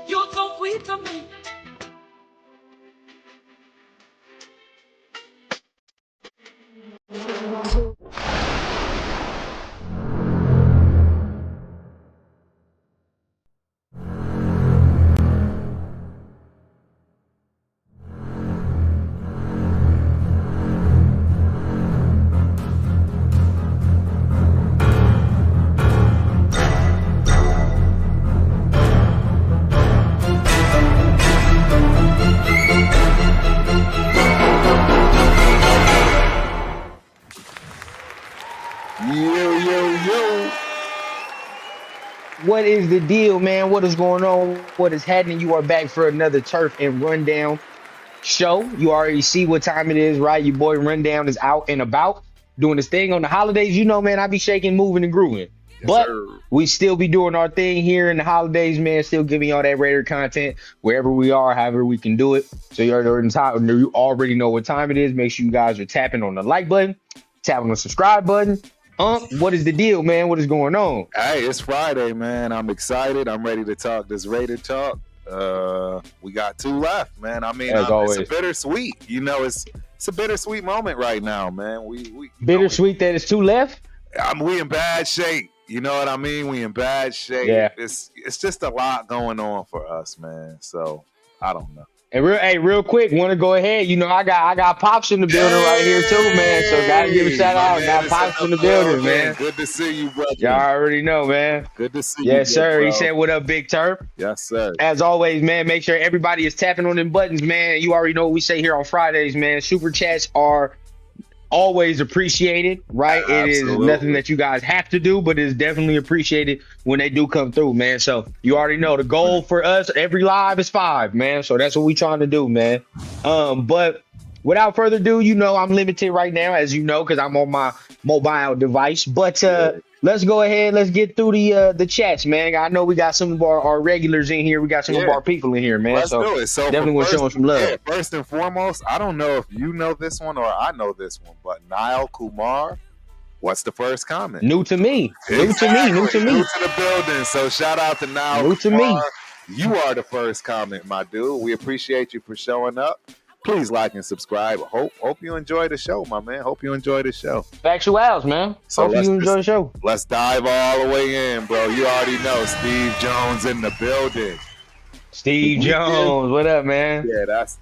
You're so sweet to me. What is the deal, man? What is going on? What is happening? You are back for another Turf and Rundown show. You already see what time it is, right? Your boy Rundown is out and about doing his thing on the holidays. You know, man, I be shaking, moving, and grooving. Yes, but sir. we still be doing our thing here in the holidays, man. Still giving y'all that Raider content wherever we are, however we can do it. So you already know what time it is. Make sure you guys are tapping on the like button, tapping on the subscribe button. What is the deal, man? What is going on? Hey, it's Friday, man. I'm excited. I'm ready to talk this Raider talk. We got 2 left, man. I mean, As always. It's a bittersweet. You know, it's a bittersweet moment right now, man. We Bittersweet that it's 2 left. We in bad shape. You know what I mean? We in bad shape. Yeah. It's just a lot going on for us, man. So I don't know. And real quick, want to go ahead. You know, I got Pops in the building right here too, man. So gotta give a shout out. Got Pops in the building, man. Good to see you, brother. Y'all already know, man. Good to see you. Yes, sir. Bro. He said, "What up, Big Turf?" Yes, sir. As always, man. Make sure everybody is tapping on them buttons, man. You already know what we say here on Fridays, man. Super chats are always appreciated, right? It is Absolutely. nothing that you guys have to do, but it's definitely appreciated when they do come through, man. So you already know the goal for us every live is 5, man. So that's what we trying to do, man. But without further ado, you know I'm limited right now, as you know, because I'm on my mobile device. But let's go ahead. Let's get through the chats, man. I know we got some of our regulars in here. We got some of our people in here, man. Let's do it. So definitely want to show them some love. Yeah, first and foremost, I don't know if you know this one or I know this one, but Niall Kumar, what's the first comment? New to me. Exactly. New to me. New to the building. So shout out to Niall New to Kumar. me. You are the first comment, my dude. We appreciate you for showing up. Please like and subscribe. Hope you enjoy the show, my man. Hope you enjoy the show. Factuals, man. So Hope you enjoy the show. Let's dive all the way in, bro. You already know Steve Jones in the building. Steve Jones, what up, man? Yeah, that's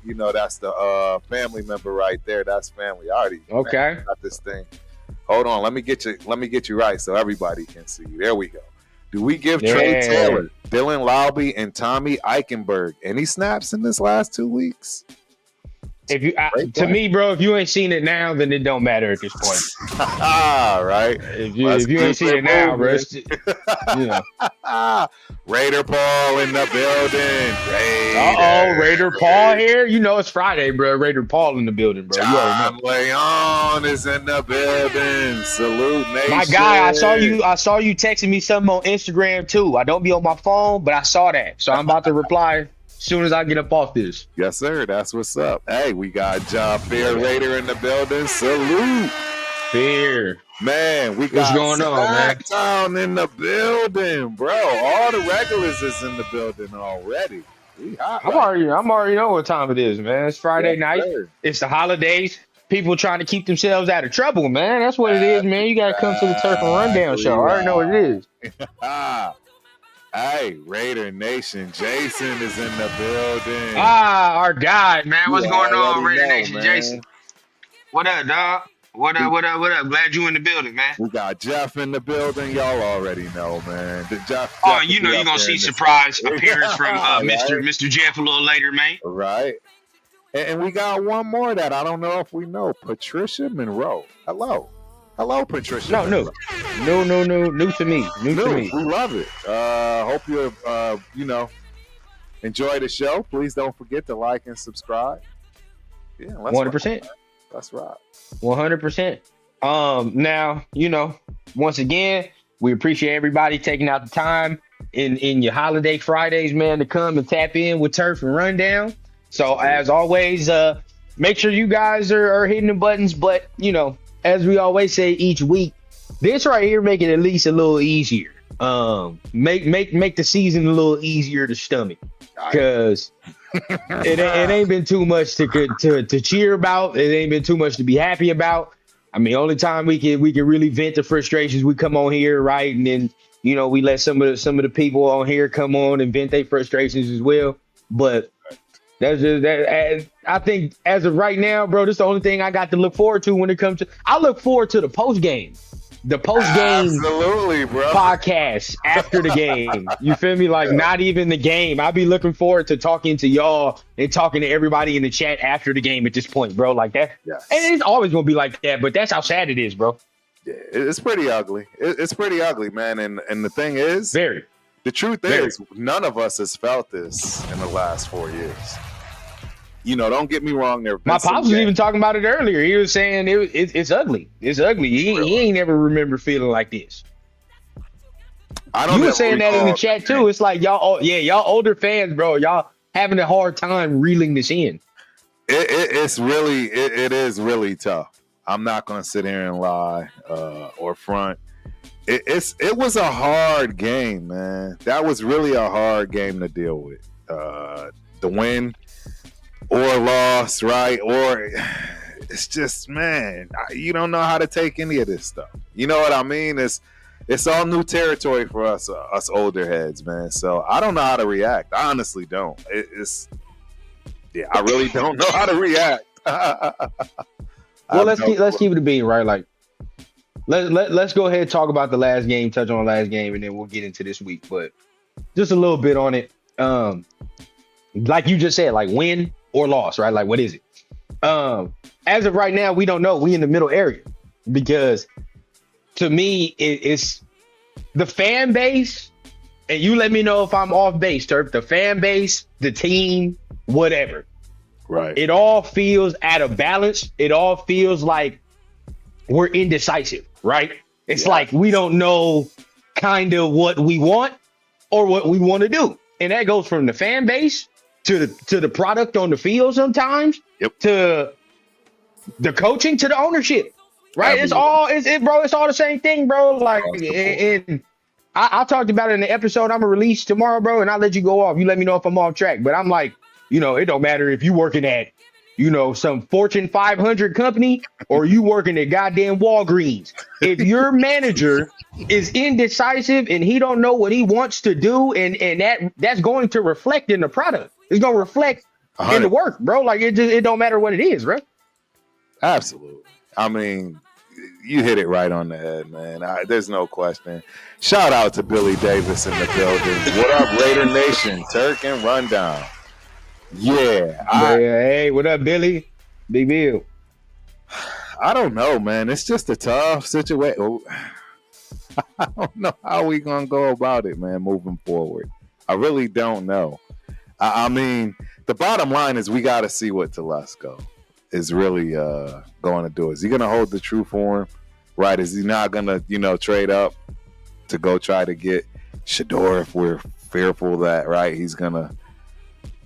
the family member right there. That's family. I already got this thing. Hold on, let me get you right so everybody can see you. There we go. Do we give Trey Taylor, Dylan Lowby, and Tommy Eichenberg any snaps in this last 2 weeks? If you to me, bro, if you ain't seen it now, then it don't matter at this point. Right. If you ain't seen it now, bro, Raider Paul in the building. Raider Paul here. You know it's Friday, bro. Raider Paul in the building, bro. John Leon is in the building. Salute, nation. My guy, I saw you texting me something on Instagram too. I don't be on my phone, but I saw that, so I'm about to reply as soon as I get up off this. Yes, sir. That's what's up. Hey, we got John Fair Raider in the building. Salute. Fair. Man, we got what's going on, man? Town in the building, bro. All the regulars is in the building already. We hot. I'm already know what time it is, man. It's Friday night. Sir. It's the holidays. People trying to keep themselves out of trouble, man. That's what it is, man. You got to come to the Turf and Rundown show. I already know what it is. Hey, Raider Nation, Jason is in the building. Our guy, man. What's You going on, already Raider know, Nation, man. Jason? What up, dog? What up? Glad you in the building, man. We got Jeff in the building. Y'all already know, man. Jeff You know you're going to see surprise appearance from Mr. Jeff a little later, man. Right. And we got one more that I don't know if we know. Patricia Monroe. Hello, Patricia. No. New to me. New to me. We love it. Hope you enjoy the show. Please don't forget to like and subscribe. Yeah, 100%. That's right. 100%. Now, once again, we appreciate everybody taking out the time in your holiday Fridays, man, to come and tap in with Turf and Rundown. So as always, make sure you guys are hitting the buttons. But, as we always say each week, This right here make it at least a little easier. Make the season a little easier to stomach, because it ain't been too much to cheer about. It ain't been too much to be happy about. I mean, only time we can really vent the frustrations, we come on here, right? And then, you know, we let some of the people on here come on and vent their frustrations as well. But that's just that. I think as of right now, bro, this is the only thing I got to look forward to when it comes to. I look forward to the post game. The post game absolutely, bro. podcast after the game. You feel me? Like, not even the game. I'll be looking forward to talking to y'all and talking to everybody in the chat after the game at this point, bro. Like that. Yes. And it's always gonna be like that, but that's how sad it is, bro. Yeah, it's pretty ugly. It's pretty ugly, man. And the thing is, the truth is, none of us has felt this in the last 4 years. You know, don't get me wrong. My pops was even talking about it earlier. He was saying it's ugly. It's ugly. He ain't never remember feeling like this. You were saying that in the chat too. It's like y'all older fans, bro. Y'all having a hard time reeling this in. It's really it is really tough. I'm not gonna sit here and lie or front. It was a hard game, man. That was really a hard game to deal with. The win or loss, right? Or it's just, man, you don't know how to take any of this stuff. You know what I mean? It's all new territory for us older heads, man. So I don't know how to react. I honestly don't. I really don't know how to react. Well, let's keep it a beat, right? Like, let's go ahead and talk about the last game, touch on the last game, and then we'll get into this week. But just a little bit on it. Like you just said, like win or loss, right? Like, what is it? As of right now, we don't know. We in the middle area, because to me, it's the fan base, and you let me know if I'm off base, Turp. The fan base, the team, whatever. Right. It all feels out of balance. It all feels like we're indecisive, right? It's like we don't know kind of what we want or what we want to do. And that goes from the fan base to the product on the field sometimes, to the coaching, to the ownership, right? Absolutely. It's all the same thing, bro. Like, and I talked about it in the episode I'm gonna release tomorrow, bro, and I'll let you go off. You let me know if I'm off track. But I'm like, you know, it don't matter if you working at, you know, some Fortune 500 company or you working at goddamn Walgreens. If your manager is indecisive and he don't know what he wants to do, and that's going to reflect in the product. It's going to reflect in the work, bro. Like, it don't matter what it is, bro. Absolutely. I mean, you hit it right on the head, man. There's no question. Shout out to Billy Davis in the building. What up, Raider Nation? Turk and Rundown. Yeah. Hey, what up, Billy? Big Bill. I don't know, man. It's just a tough situation. I don't know how we going to go about it, man, moving forward. I really don't know. I mean, the bottom line is we got to see what Telesco is really going to do. Is he going to hold the true form? Right? Is he not going to, you know, trade up to go try to get Shador if we're fearful that, right, he's going to,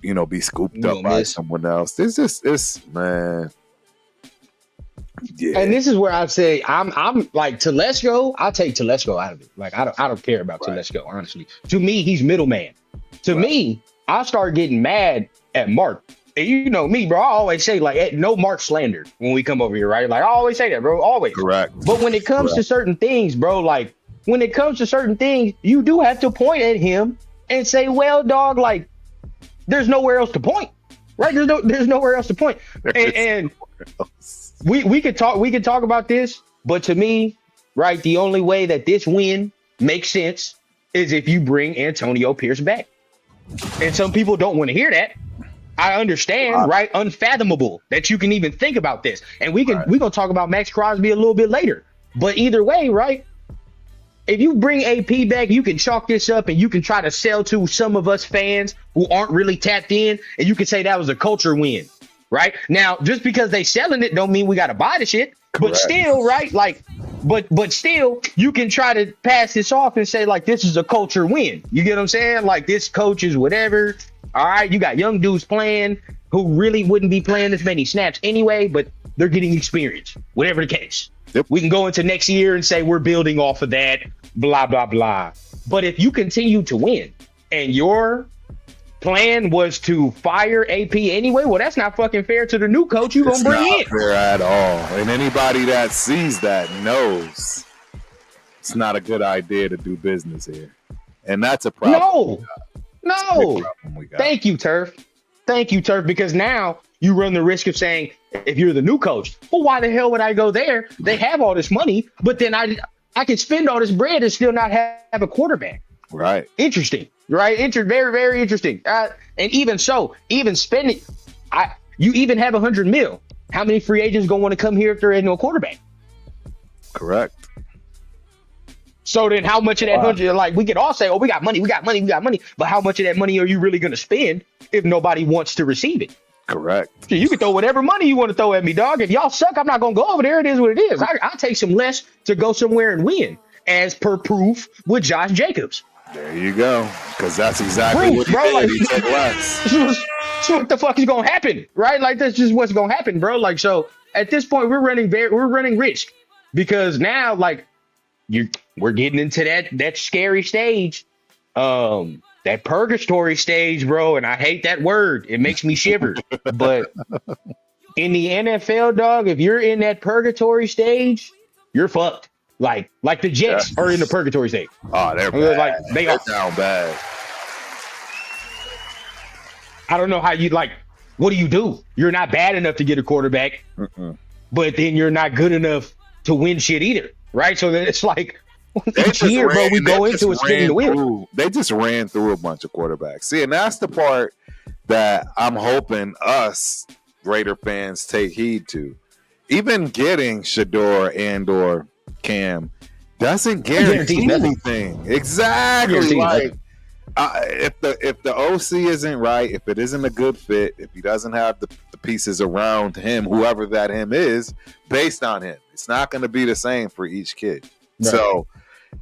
you know, be scooped up by someone else? This is, man. Yeah. And this is where I say I'm like Telesco. I'll take Telesco out of it. Like, I don't care about Telesco, honestly. To me, he's middleman. To me, I start getting mad at Mark. And you know me, bro. I always say, like, no Mark slander when we come over here, right? Like, I always say that, bro. Always. Correct. But when it comes to certain things, bro, like when it comes to certain things, you do have to point at him and say, well, dog, like, there's nowhere else to point, right? There's nowhere else to point. And we could talk about this, but to me, right, the only way that this win makes sense is if you bring Antonio Pierce back. And some people don't want to hear that. I understand, right? Unfathomable that you can even think about this. And we're gonna talk about Maxx Crosby a little bit later. But either way, right? If you bring AP back, you can chalk this up and you can try to sell to some of us fans who aren't really tapped in, and you can say that was a culture win, right? Now, just because they selling it don't mean we got to buy the shit. Correct. But still, right? Like, but still, you can try to pass this off and say, like, this is a culture win. You get what I'm saying? Like, this coach is whatever. All right, you got young dudes playing who really wouldn't be playing this many snaps anyway, but they're getting experience, whatever the case. Yep. We can go into next year and say we're building off of that, blah, blah, blah. But if you continue to win and your plan was to fire AP anyway, well, that's not fucking fair to the new coach you're going to bring in. It's not fair at all. And anybody that sees that knows it's not a good idea to do business here. And that's a problem. No. Thank you, Turf. Because now you run the risk of saying, if you're the new coach, well, why the hell would I go there? They have all this money, but then I can spend all this bread and still not have a quarterback. Right. Interesting. Right. Very, very interesting. And even so, even spending, you even have $100 million. How many free agents gonna want to come here if there ain't no quarterback? Correct. So then how much of that 100, like we could all say, oh, we got money. But how much of that money are you really going to spend if nobody wants to receive it? Correct. So you can throw whatever money you want to throw at me, dog. If y'all suck, I'm not going to go over there. It is what it is. I'll take some less to go somewhere and win, as per proof with Josh Jacobs. There you go. Because that's exactly what he did. Like, he took less. So what the fuck is going to happen, right? Like, that's just what's going to happen, bro. Like, so at this point, we're running risk because now, like, we're getting into that scary stage, that purgatory stage, bro. And I hate that word. It makes me shiver. But in the NFL, dog, if you're in that purgatory stage, you're fucked. Like the Jets are in the purgatory stage. Oh, they're bad. Like they're down bad. I don't know how you what do you do? You're not bad enough to get a quarterback, but then you're not good enough to win shit either. Right, so then it's like each year, bro, we go into it spinning the wheel. They just ran through a bunch of quarterbacks. See, and that's the part that I'm hoping us Raider fans take heed to. Even getting Shador and or Cam doesn't guarantee anything. Exactly. Like if the OC isn't right, if it isn't a good fit, if he doesn't have the pieces around him, whoever that him is, based on him, it's not going to be the same for each kid. Right. So,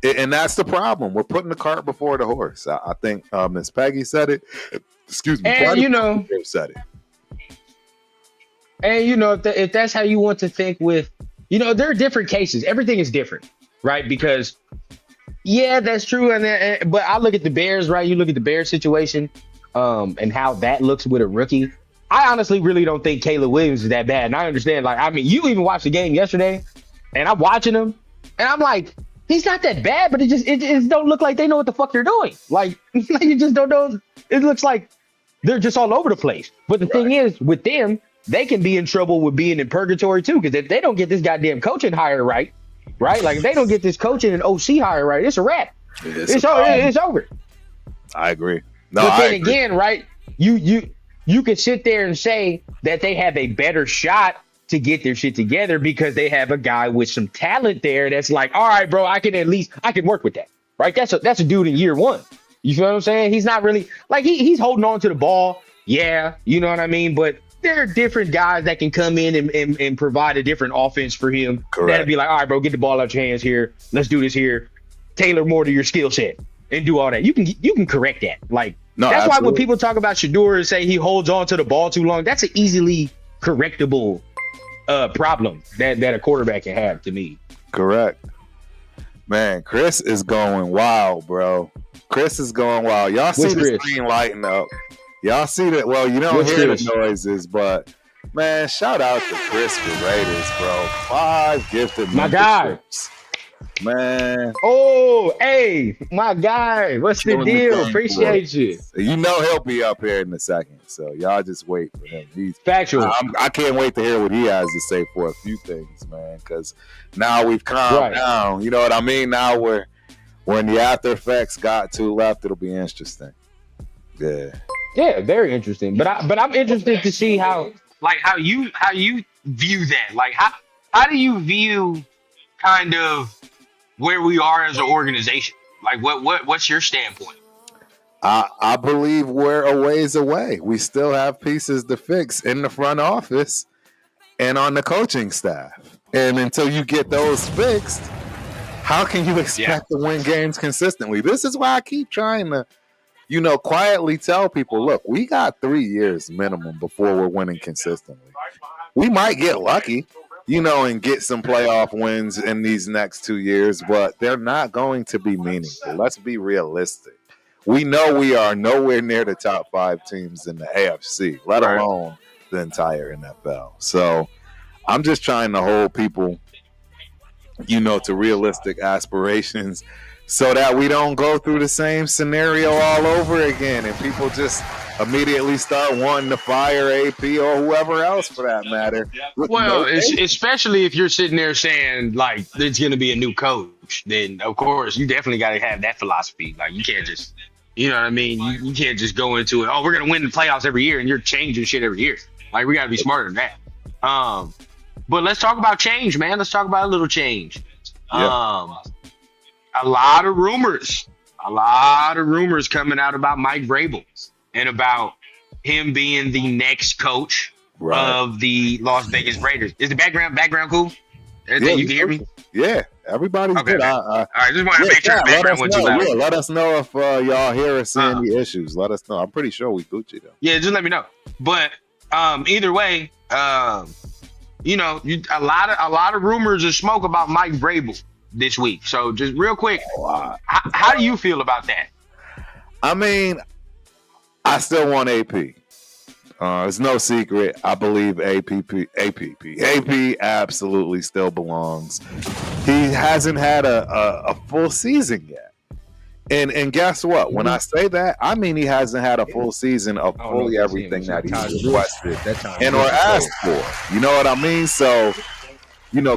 and that's the problem. We're putting the cart before the horse. I think Miss Peggy said it. Excuse me. And said it. And if that's how you want to think with, there are different cases. Everything is different, right? Because yeah, that's true. But I look at the Bears, right? You look at the Bears situation, and how that looks with a rookie. I honestly really don't think Caleb Williams is that bad. And I understand, you even watched the game yesterday, and I'm watching him, and I'm like, he's not that bad, but it just don't look like they know what the fuck they're doing. Like you just don't know. It looks like they're just all over the place. But the thing is, with them, they can be in trouble with being in purgatory too, because if they don't get this goddamn coaching hire right? Like if they don't get this coaching and OC hire right, it's a wrap. It's over. I agree. But then again, right? You could sit there and say that they have a better shot to get their shit together because they have a guy with some talent there that's like, all right, bro, I can work with that, right? That's a dude in year one. You feel what I'm saying? He's not really like he's holding on to the ball. Yeah, you know what I mean? But there are different guys that can come in and provide a different offense for him. Correct. That'd be like, all right, bro, get the ball out your hands here. Let's do this here. Tailor more to your skill set and do all that. You can correct that. That's why when people talk about Shador and say he holds on to the ball too long, that's an easily correctable problem that a quarterback can have, to me. Correct. Man, Chris is going wild, bro. Chris is going wild. Y'all see the screen lighting up. Y'all see that? Well, you don't hear the noises, but man, shout out to Chris for Raiders, bro. 5 gifted my guy. Man. Oh, hey, my guy. What's the deal? Appreciate you. He'll be up here in a second. So y'all just wait for him. He's factual. I can't wait to hear what he has to say for a few things, man. Because now we've calmed down. You know what I mean? Now when the after effects got to left, it'll be interesting. Yeah. Yeah, very interesting. But I'm interested to see how you view that. Like how do you view kind of where we are as an organization? Like what's your standpoint? I believe we're a ways away. We still have pieces to fix in the front office and on the coaching staff. And until you get those fixed, how can you expect to win games consistently? This is why I keep trying to, quietly tell people, look, we got 3 years minimum before we're winning consistently. We might get lucky. and get some playoff wins in these next 2 years, but they're not going to be meaningful. Let's be realistic. We know we are nowhere near the top 5 teams in the AFC, let alone the entire NFL. So I'm just trying to hold people, to realistic aspirations so that we don't go through the same scenario all over again and people just immediately start wanting to fire AP or whoever else for that matter. Well, especially if you're sitting there saying, like, there's going to be a new coach, then, of course, you definitely got to have that philosophy. Like, you can't just, you know what I mean? You can't just go into it, we're going to win the playoffs every year, and you're changing shit every year. Like, we got to be smarter than that. But let's talk about change, man. Let's talk about a little change. Yeah. A lot of rumors coming out about Mike Vrabel and about him being the next coach of the Las Vegas Raiders. Is the background cool? Everything, you can hear me? Yeah, everybody's good. All right, just want to make sure the background wasn't too loud. Let us know if y'all hear us see any issues. Let us know. I'm pretty sure we Gucci though. Yeah, just let me know. But either way, a lot of rumors and smoke about Mike Vrabel this week. So just real quick, how do you feel about that? I mean, I still want AP. It's no secret. I believe AP absolutely still belongs. He hasn't had a full season yet. And guess what? When I say that, I mean he hasn't had a full season of fully everything that he's requested and or asked for. You know what I mean? So,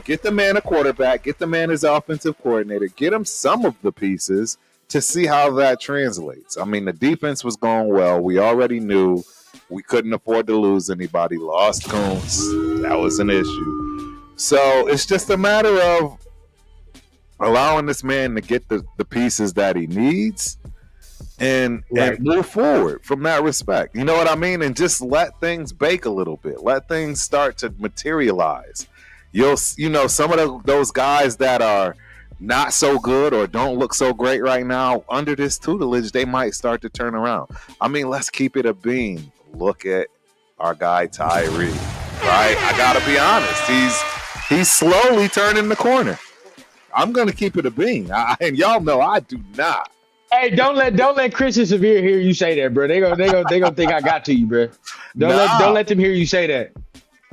get the man a quarterback, get the man his offensive coordinator, get him some of the pieces to see how that translates. I mean, the defense was going well. We already knew we couldn't afford to lose anybody. Lost Coons. That was an issue. So it's just a matter of allowing this man to get the pieces that he needs and move forward from that respect. You know what I mean? And just let things bake a little bit. Let things start to materialize. Some of those guys that are not so good or don't look so great right now, under this tutelage, they might start to turn around. I mean, let's keep it a beam. Look at our guy Tyree, right? I gotta be honest. He's slowly turning the corner. I'm gonna keep it a beam, and y'all know I do not. Hey, don't let Chris and Severe hear you say that, bro. They gonna think I got to you, bro. Don't let them hear you say that.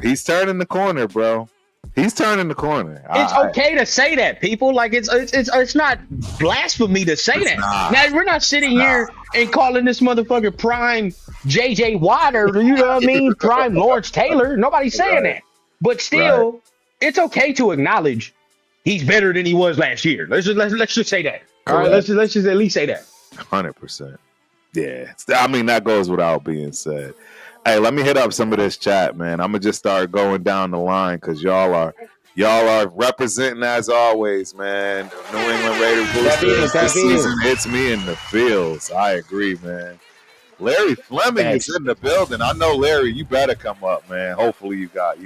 He's turning the corner, bro. He's turning the corner. It's okay to say that, people. Like it's not blasphemy to say that. Now we're not sitting here and calling this motherfucker prime JJ Watt or you know what I mean, prime Lawrence Taylor. Nobody's saying that. But still, it's okay to acknowledge he's better than he was last year. Let's just say that. All right, let's just at least say that. 100%. Yeah, I mean that goes without being said. Hey, let me hit up some of this chat, man. I'm gonna just start going down the line because y'all are representing as always, man. New England Raider boosters. This season hits me in the feels. I agree, man. Larry Fleming is in the building. I know, Larry, you better come up, man. Hopefully you got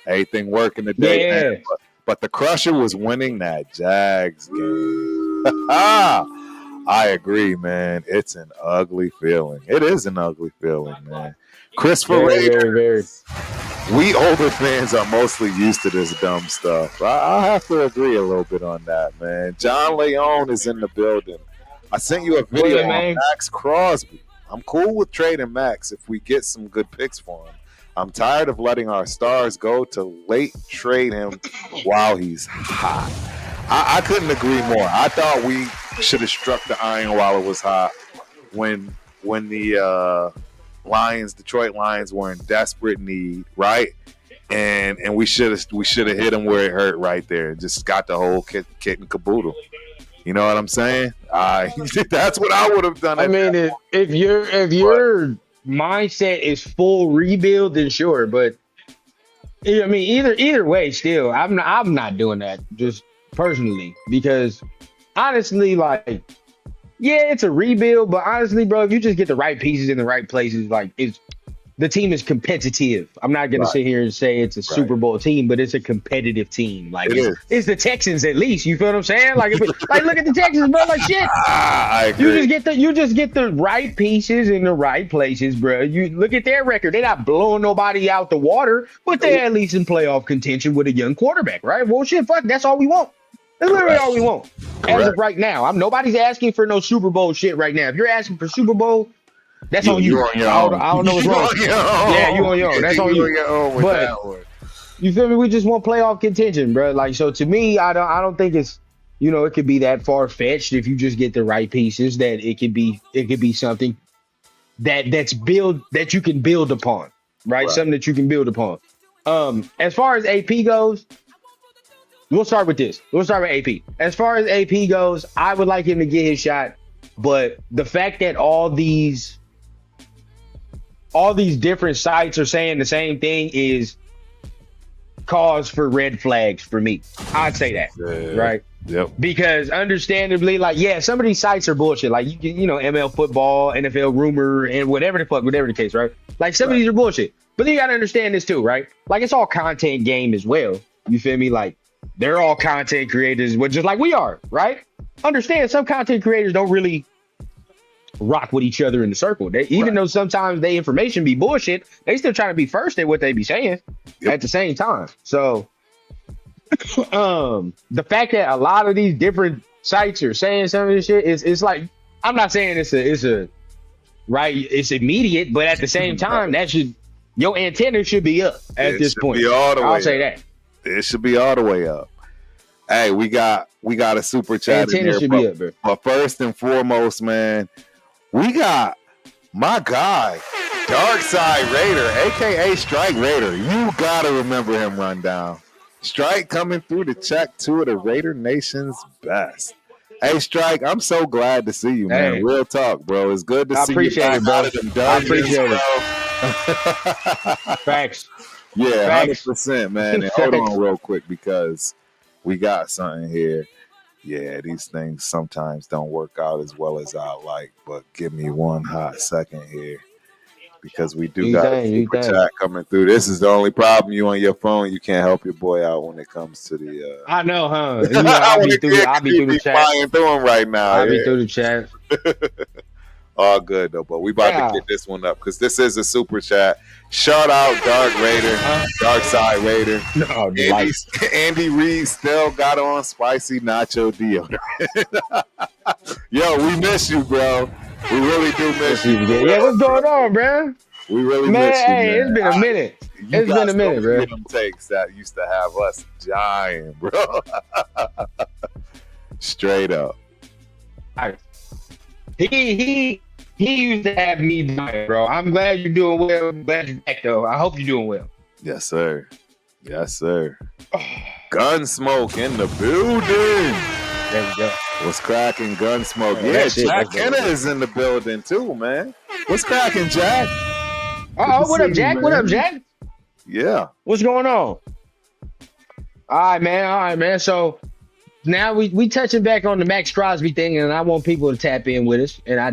everything working today. Yeah. Man. But the Crusher was winning that Jags game. I agree, man. It's an ugly feeling. It is an ugly feeling, man. Christopher Raiders. We older fans are mostly used to this dumb stuff. I have to agree a little bit on that, man. John Leone is in the building. I sent you a video on Maxx Crosby. I'm cool with trading Max if we get some good picks for him. I'm tired of letting our stars go to late trade him while he's hot. I couldn't agree more. I thought we should have struck the iron while it was hot when the Detroit Lions were in desperate need, right? And we should have hit them where it hurt right there and just got the whole kit and caboodle. You know what I'm saying? That's what I would have done. I mean, if your mindset is full rebuild, then sure. But I mean, either way, still, I'm not doing that just personally because honestly, like, yeah, it's a rebuild, but honestly, bro, if you just get the right pieces in the right places, like the team is competitive. I'm not gonna sit here and say it's a Super Bowl team, but it's a competitive team. Like it's the Texans at least. You feel what I'm saying? Like, like look at the Texans, bro. Like shit. I agree. You just get the right pieces in the right places, bro. You look at their record. They're not blowing nobody out the water, but they're at least in playoff contention with a young quarterback, right? Well, shit, fuck. That's all we want. That's literally all we want as of right now. Nobody's asking for no Super Bowl shit right now. If you're asking for Super Bowl, that's on you. I don't know what's wrong. Yeah, you on your own. That's on you. But you feel me? We just want playoff contention, bro. Like, so to me, I don't think it's, it could be that far fetched if you just get the right pieces. That it could be something that you can build upon, right? Something that you can build upon. As far as AP goes, we'll start with this. We'll start with AP. As far as AP goes, I would like him to get his shot, but the fact that all these different sites are saying the same thing is cause for red flags for me. I'd say that, right? Yep. Because understandably, like, some of these sites are bullshit. Like, ML football, NFL rumor, and whatever the case, right? Like, some of these are bullshit. But then you gotta understand this too, right? Like, it's all content game as well. You feel me? Like, they're all content creators, just like we are, right? Understand, some content creators don't really rock with each other in the circle. Even though sometimes their information be bullshit, they still trying to be first at what they be saying at the same time. So the fact that a lot of these different sites are saying some of this shit is like, I'm not saying it's immediate, but at the same time, your antenna should be up at this point. I'll say that. It should be all the way up. Hey, we got a super chat in here. Be up, bro. But first and foremost, man, we got my guy, Dark Side Raider, aka Strike Raider. You gotta remember him, Rundown. Strike coming through to check two of the Raider Nation's best. Hey, Strike, I'm so glad to see you, man. Hey. Real talk, bro. It's good to see you it, bro. out of them dungeons, I appreciate it. Facts. Yeah, Facts. 100%, man. And hold on real quick because we got something here. Yeah, these things sometimes don't work out as well as I like, but give me one hot second here because we do got a super chat coming through. This is the only problem. You on your phone, you can't help your boy out when it comes to the. I know, huh? I'll be through the chat. Flying through him right now. I'll be through the chat. All good though, but we about to get this one up because this is a super chat. Shout out Dark Raider, Dark Side Raider. No, Andy Reid still got on spicy nacho deodorant. Yo, we miss you, bro. We really do miss you. Yeah, what's going on, bro? We really miss you, man. It's been a minute. It's been a minute, bro. Them takes that used to have us dying, bro. Straight up. He used to have me dying, bro. I'm glad you're doing well. I'm glad you're back, though. I hope you're doing well. Yes, sir. Yes, sir. Gunsmoke in the building. There we go. What's cracking, Gunsmoke? Yeah, Jack Kenna is in the building, too, man. What's cracking, Jack? What up, Jack? What up, Jack? Yeah. What's going on? All right, man. So now we touching back on the Maxx Crosby thing, and I want people to tap in with us. And I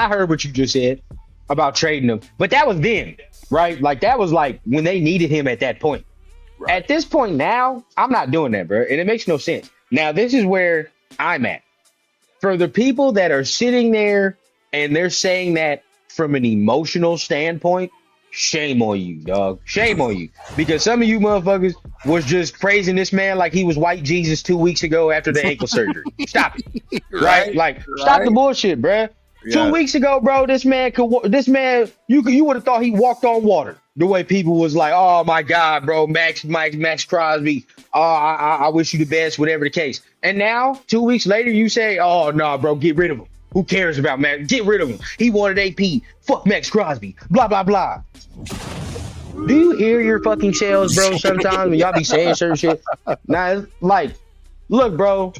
heard what you just said about trading him, but that was then, right? Like that was like when they needed him at that point. Right. At this point now, I'm not doing that, bro, and it makes no sense. Now this is where I'm at. For the people that are sitting there and they're saying that from an emotional standpoint, shame on you, dog. Shame on you. Because some of you motherfuckers was just praising this man like he was white Jesus 2 weeks ago after the ankle surgery. Stop it. Right? Like, stop the bullshit, bruh. Yeah. 2 weeks ago, bro, you would have thought he walked on water. The way people was like, oh my God, bro, Maxx Crosby. Oh, I wish you the best, whatever the case. And now, 2 weeks later, you say, oh no, bro, get rid of him. Who cares about Max? Get rid of him. He wanted AP. Fuck Maxx Crosby. Blah, blah, blah. Do you hear your fucking selves, bro, sometimes when y'all be saying certain shit? Now, like, look, bro,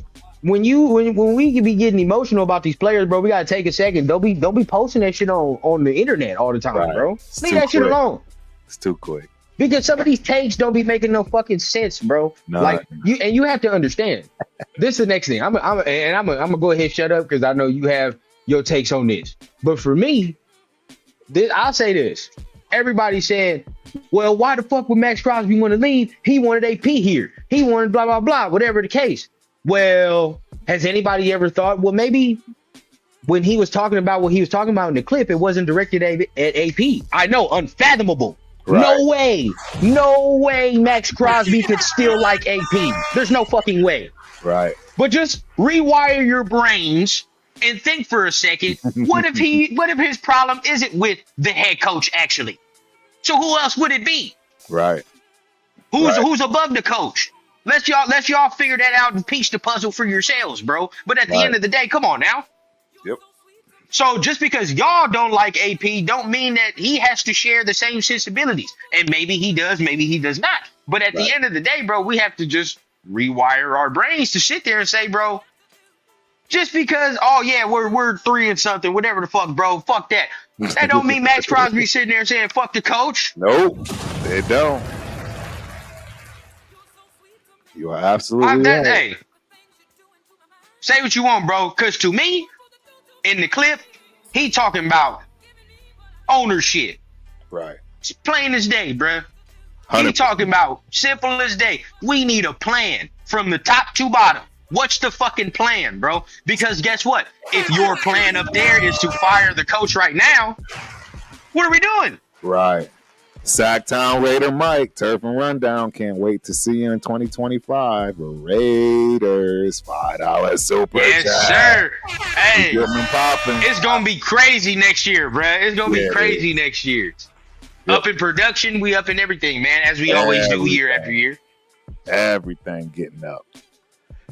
when we be getting emotional about these players, bro, we gotta take a second. Don't be posting that shit on the internet all the time, bro. Leave that shit alone. It's too quick. Because some of these takes don't be making no fucking sense, bro. No, like you have to understand. This is the next thing. I'm gonna go ahead and shut up because I know you have your takes on this. But for me, I'll say this. everybody said, well, why the fuck would Maxx Crosby want to leave? He wanted AP here. He wanted blah, blah, blah, whatever the case. Well, has anybody ever thought, well, maybe when he was talking about what he was talking about in the clip, it wasn't directed at AP. I know, unfathomable. Right. No way Maxx Crosby could still like AP. There's no fucking way. Right. But just rewire your brains and think for a second. What if his problem isn't with the head coach actually? So who else would it be? Right. Who's above the coach? Let y'all figure that out and piece the puzzle for yourselves, bro. But at the end of the day, come on now. Yep. So just because y'all don't like AP don't mean that he has to share the same sensibilities. And maybe he does, maybe he does not. But at the end of the day, bro, we have to just rewire our brains to sit there and say, bro, just because, oh yeah, we're 3 and something, whatever the fuck, bro, fuck that. That don't mean Maxx Crosby sitting there saying fuck the coach. Nope, it don't. You are absolutely right. Hey, say what you want, bro, because to me, in the clip, he talking about ownership. Right. It's plain as day, bro. 100%. He talking about simple as day. We need a plan from the top to bottom. What's the fucking plan, bro? Because guess what? If your plan up there is to fire the coach right now, what are we doing? Right. Sacktown Raider Mike, Turf and Rundown. Can't wait to see you in 2025. The Raiders, $5 super yes, chat. Sir. Hey, popping. It's gonna be crazy next year, bro. It's gonna be crazy next year. Yep. Up in production, we up in everything, man, as we always do year after year. Everything getting up.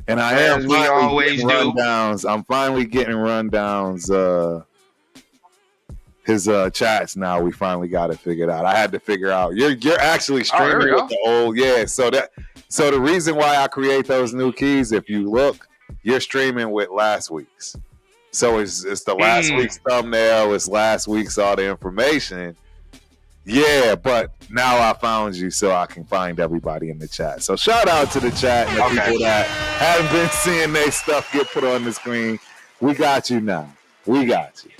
And I am we always do. Rundowns. I'm finally getting rundowns. His chats now. We finally got it figured out. I had to figure out. You're actually streaming with the old, So the reason why I create those new keys, if you look, you're streaming with last week's. So it's the last week's thumbnail. It's last week's all the information. Yeah, but now I found you so I can find everybody in the chat. So shout out to the chat and the people that haven't been seeing their stuff get put on the screen. We got you now. We got you.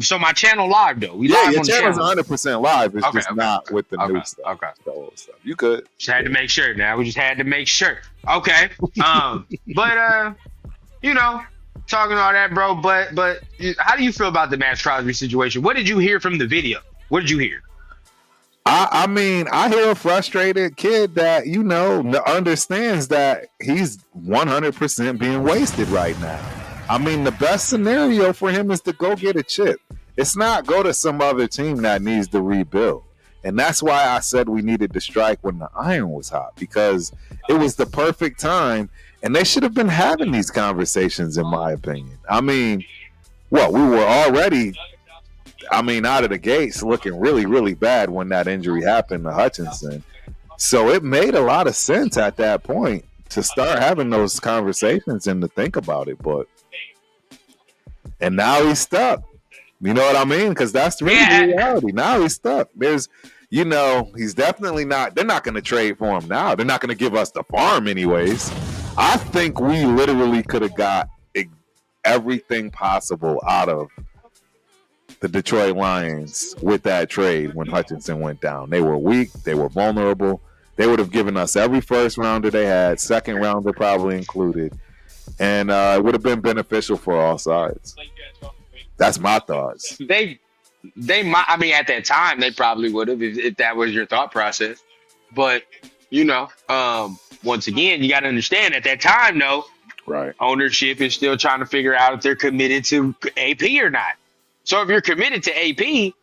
So my channel live though? Your channel's 100% live. It's just not with the new stuff. Okay. The old stuff. You could. Just had to make sure. Now we just had to make sure. Okay. But talking all that, bro. But how do you feel about the Maxx Crosby situation? What did you hear from the video? What did you hear? I mean, I hear a frustrated kid that, understands that he's 100% being wasted right now. I mean, the best scenario for him is to go get a chip. It's not go to some other team that needs to rebuild. And that's why I said we needed to strike when the iron was hot, because it was the perfect time. And they should have been having these conversations, in my opinion. I mean, we were already, out of the gates looking really, really bad when that injury happened to Hutchinson. So it made a lot of sense at that point to start having those conversations and to think about it. And now he's stuck. You know what I mean? Because that's really the reality. Now he's stuck. He's definitely not, they're not going to trade for him now. They're not going to give us the farm anyways. I think we literally could have got everything possible out of the Detroit Lions with that trade when Hutchinson went down. They were weak. They were vulnerable. They would have given us every first rounder they had, second rounder probably included, and it would have been beneficial for all sides. That's my thoughts. They might. I mean, at that time, they probably would have if that was your thought process. But once again, you got to understand at that time, though, right? Ownership is still trying to figure out if they're committed to AP or not. So if you're committed to AP,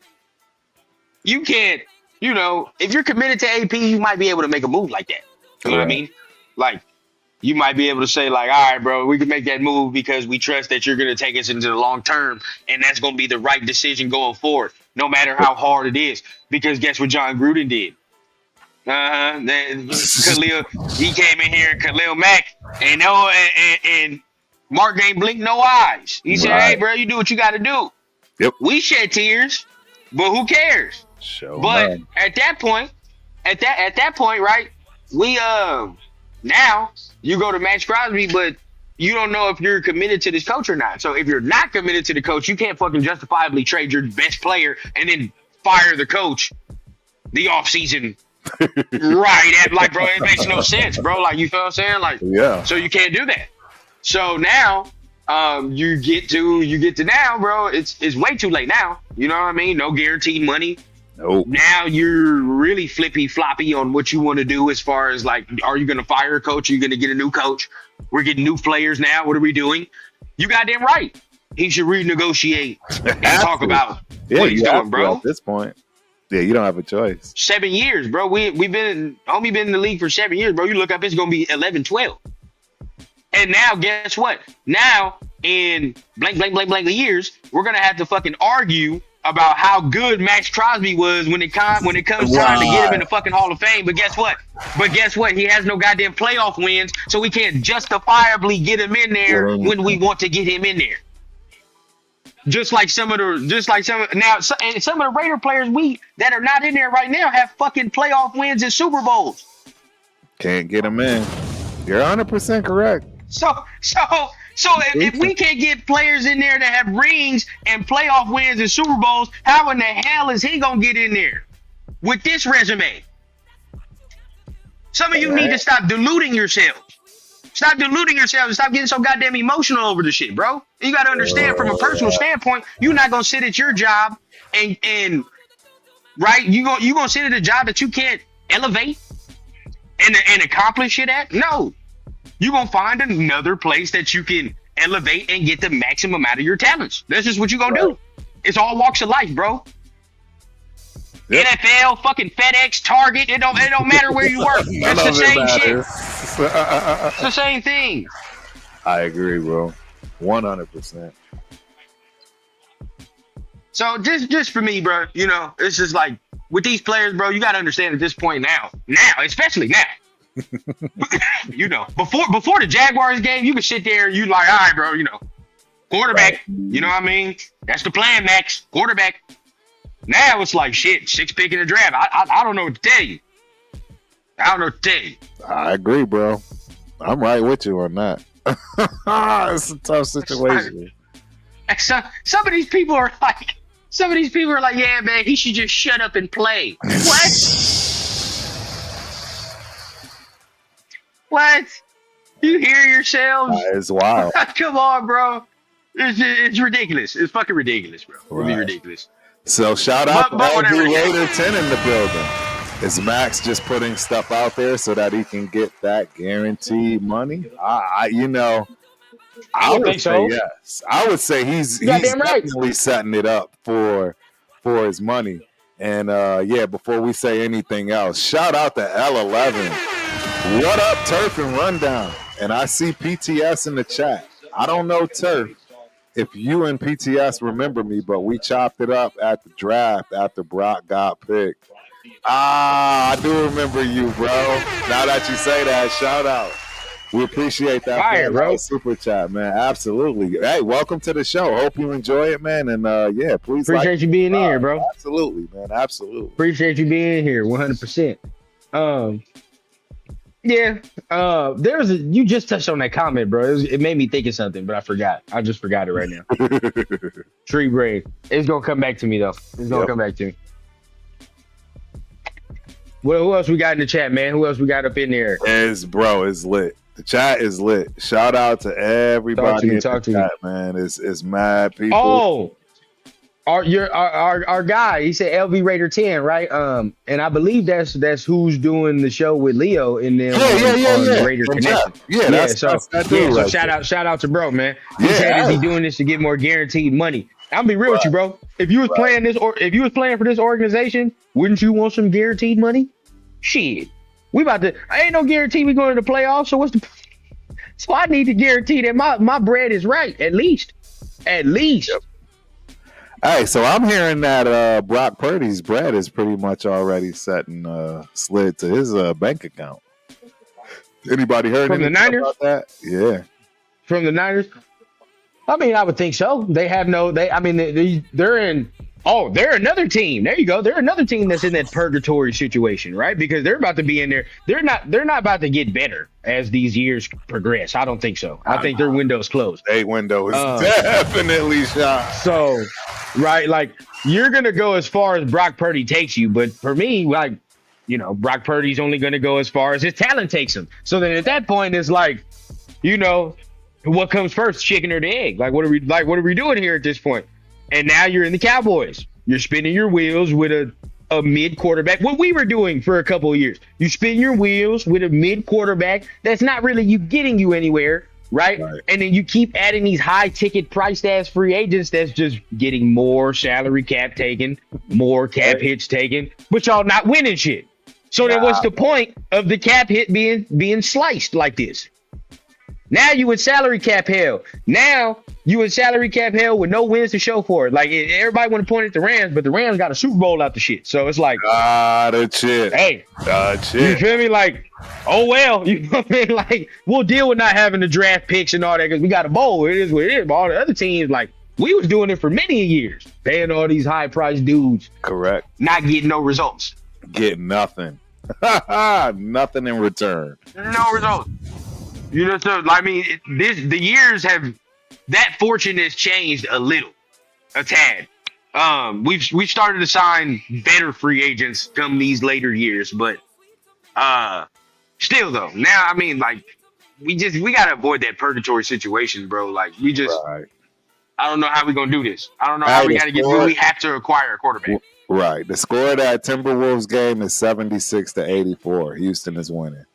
you can't. If you're committed to AP, you might be able to make a move like that. You know what I mean? Like, you might be able to say, like, all right, bro, we can make that move because we trust that you're going to take us into the long term, and that's going to be the right decision going forward, no matter how hard it is. Because guess what John Gruden did? Khalil, he came in here, and Khalil Mack, and Mark ain't blink no eyes. He said, hey, bro, you do what you got to do. Yep. We shed tears, but who cares? But at that point, right, we now you go to Maxx Crosby, but you don't know if you're committed to this coach or not. So if you're not committed to the coach, you can't fucking justifiably trade your best player and then fire the coach the offseason. Right. Like, bro, it makes no sense, bro. Like, you feel what I'm saying? Like, yeah. So you can't do that. So now, you get to now, bro. It's way too late now. You know what I mean? No guaranteed money. Nope. Now you're really flippy floppy on what you want to do as far as like, are you going to fire a coach? Are you going to get a new coach? We're getting new players now. What are we doing? You goddamn right. He should renegotiate and talk about what he's doing, bro. At this point, yeah, you don't have a choice. 7 years, bro. We've been only been in the league for 7 years, bro. You look up, it's going to be 11, 12. And now, guess what? Now, in blank years, we're going to have to fucking argue about how good Maxx Crosby was when it comes time to get him in the fucking Hall of Fame. But guess what? He has no goddamn playoff wins, so we can't justifiably get him in there when we want to get him in there. Some of the Raider players that are not in there right now have fucking playoff wins and Super Bowls. Can't get him in. You're 100% correct. So if we can't get players in there that have rings and playoff wins and Super Bowls, how in the hell is he gonna get in there with this resume? Some of you need to stop deluding yourselves. Stop deluding yourselves and stop getting so goddamn emotional over the shit, bro. You gotta understand from a personal standpoint, you're not gonna sit at your job and right, you gonna sit at a job that you can't elevate and accomplish shit at? No. You're going to find another place that you can elevate and get the maximum out of your talents. That's just what you're going to do. It's all walks of life, bro. Yep. NFL, fucking FedEx, Target, it don't matter where you work. It's the same shit. It's the same thing. I agree, bro. 100%. So just for me, bro, you know, it's just like with these players, bro, you got to understand at this point now, especially now. You know, before the Jaguars game, you could sit there and you like, all right, bro, you know, quarterback, right. You know what I mean? That's the plan, Max, quarterback. Now it's like shit, 6th pick in the draft. I don't know what to tell you. I agree, bro. I'm right with you on that. It's a tough situation. Some of these people are like, yeah, man, he should just shut up and play. What? You hear yourselves? It's wild. Come on, bro. It's ridiculous. It's fucking ridiculous, bro. Really ridiculous. So shout out to LB Raider 10 in the building. Is Max just putting stuff out there so that he can get that guaranteed money? I would think so. Yes. I would say he's definitely setting it up for his money. And before we say anything else, shout out to L11. What up, Turf and Rundown? And I see PTS in the chat. I don't know, Turf, if you and PTS remember me, but we chopped it up at the draft after Brock got picked. I do remember you, bro. Now that you say that, shout out. We appreciate that. Fire, bro. Super chat, man. Absolutely. Hey, welcome to the show. Hope you enjoy it, man. And please appreciate you being here, bro. Absolutely, man. Absolutely. Appreciate you being here 100%. You just touched on that comment, bro. It made me think of something, but I forgot. I just forgot it right now. Tree braid. It's gonna come back to me though. It's gonna come back to me. Well, who else we got in the chat, man? Who else we got up in there? It's lit. The chat is lit. Shout out to everybody in the chat, man. It's mad people. Oh, our guy, he said LV Raider 10, right? And I believe that's who's doing the show with Leo in them on Raider Connection. So shout out to bro, man. He said, is he doing this to get more guaranteed money? I'll be real with you, bro. If you was playing for this organization, wouldn't you want some guaranteed money? Shit. I ain't no guarantee we going to the playoffs, so I need to guarantee that my bread is right, at least. Yep. Hey, so I'm hearing that Brock Purdy's bread is pretty much already set and slid to his bank account. Anybody heard from the Niners about that? Yeah, from the Niners. I mean, I would think so. They have they're in Oh, they're another team. There you go. They're another team that's in that purgatory situation, right? Because they're about to be in there. They're not about to get better as these years progress. I don't think so. I think their window's closed. Their window is definitely shot. So, right, like you're gonna go as far as Brock Purdy takes you, but for me, like, you know, Brock Purdy's only gonna go as far as his talent takes him. So then at that point, it's like, you know, what comes first, chicken or the egg? Like, what are we doing here at this point? And now you're in the Cowboys. You're spinning your wheels with a mid quarterback. What we were doing for a couple of years. You spin your wheels with a mid quarterback that's not really getting you anywhere, right? And then you keep adding these high ticket priced ass free agents that's just getting more salary cap taken, more cap hits taken, but y'all not winning shit. So then what's the point of the cap hit being sliced like this? Now you in salary cap hell. Now you in salary cap hell with no wins to show for it. Like, everybody want to point at the Rams, but the Rams got a Super Bowl out the shit. So it's like, the shit. Hey, you feel me? Like, oh well, you know what I mean? Like, we'll deal with not having the draft picks and all that because we got a bowl. It is what it is. But all the other teams, like, we was doing it for many years, paying all these high priced dudes. Correct. Not getting no results. Get nothing. Nothing in return. No results. You know, so I mean, the years have, that fortune has changed a tad. We've started to sign better free agents come these later years, but still though, now I mean, like, we gotta avoid that purgatory situation, bro. Like, we just, I don't know how we're gonna do this. I don't know how we gotta we have to acquire a quarterback. Right. The score of that Timberwolves game is 76-84. Houston is winning.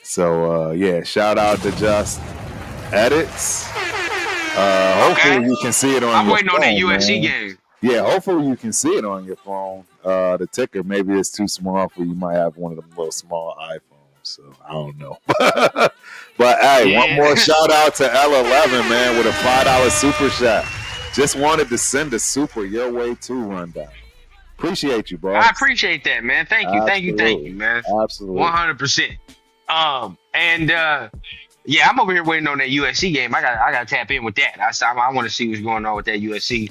So, yeah, shout out to Just Edits. Hopefully you can see it on I'm your waiting phone, on that USC game. Yeah, hopefully you can see it on your phone. The ticker, maybe it's too small for you. Might have one of them little small iPhones. So, I don't know. But, hey, one more shout out to L11, man, with a $5 super chat. Just wanted to send a super your way too rundown. Appreciate you, bro. I appreciate that, man. Thank you, man. Absolutely. 100%. Yeah, I'm over here waiting on that USC game. I got to tap in with that. I want to see what's going on with that USC.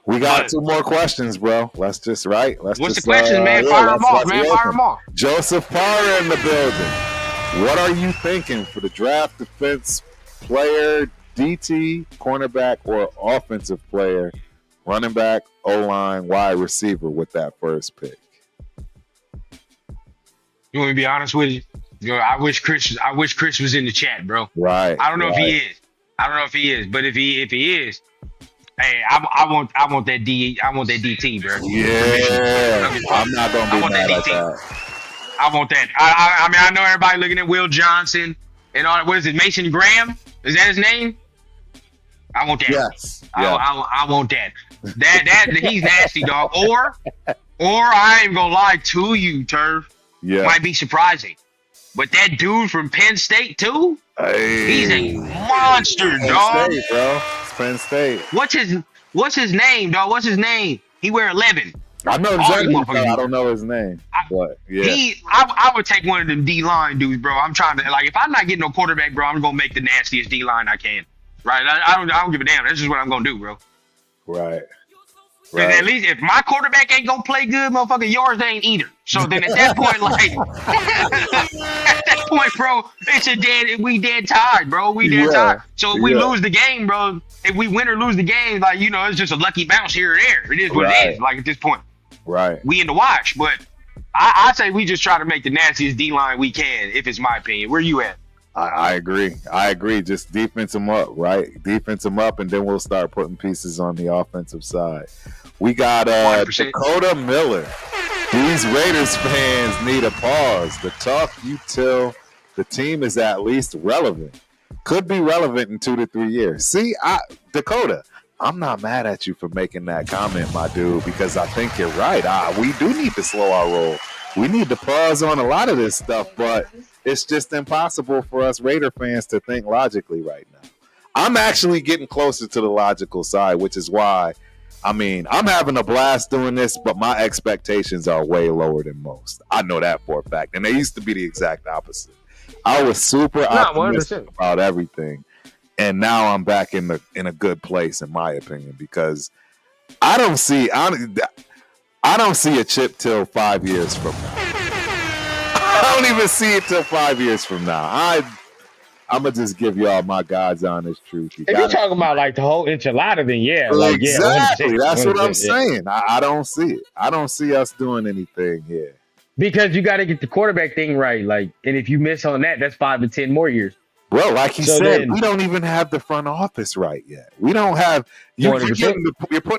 We got two more questions, bro. What's the question, man? Fire them off, man. Fire them off. Joseph Parra in the building. What are you thinking for the draft defense player, DT, cornerback, or offensive player, running back, O-line, wide receiver with that first pick? You want me to be honest with you? I wish Chris was in the chat, bro. Right. I don't know if he is. But if he is, hey, I want that DT, bro. Yeah. I'm not gonna be mad at that. I want that. I mean, I know everybody looking at Will Johnson and all that. What is it? Mason Graham? Is that his name? I want that. Yes. I want that. That he's nasty, dog. Or I ain't gonna lie to you, Turf. Yeah. Might be surprising. But that dude from Penn State too? Hey. He's a monster, dog. Penn State, bro. It's Penn State. What's his name, dog? What's his name? He wear 11. I know exactly. I don't know his name. But yeah. I would take one of them D-line dudes, bro. I'm trying to, like, if I'm not getting no quarterback, bro, I'm gonna make the nastiest D-line I can. Right? I don't give a damn. That's just what I'm gonna do, bro. Right. At least if my quarterback ain't gonna play good, motherfucker, yours ain't either. So then at that point, like, at that point, bro, we dead tired, bro. We dead tired. So if we lose the game, bro, if we win or lose the game, like, you know, it's just a lucky bounce here or there. It is what it is, like, at this point. Right. We in the wash, but I say we just try to make the nastiest D-line we can, if it's my opinion. Where you at? I agree. Just defense them up, right? Defense them up, and then we'll start putting pieces on the offensive side. We got Dakota Miller. These Raiders fans need a pause. The talk you tell the team is at least relevant. Could be relevant in 2 to 3 years. See, Dakota, I'm not mad at you for making that comment, my dude, because I think you're right. We do need to slow our roll. We need to pause on a lot of this stuff, but it's just impossible for us Raider fans to think logically right now. I'm actually getting closer to the logical side, which is why, I mean, I'm having a blast doing this, but my expectations are way lower than most. I know that for a fact. And they used to be the exact opposite. I was super optimistic about everything. And now I'm back in a good place, in my opinion, because I don't see a chip till 5 years from now. I don't even see it till 5 years from now. I'm gonna just give y'all my God's honest truth. If you're talking about like the whole enchilada, then yeah, like exactly. Yeah, that's what I'm saying. I don't see it. I don't see us doing anything here because you got to get the quarterback thing right. Like, and if you miss on that, that's 5 to 10 more years. Bro, like he said, we don't even have the front office right yet. We don't have you're putting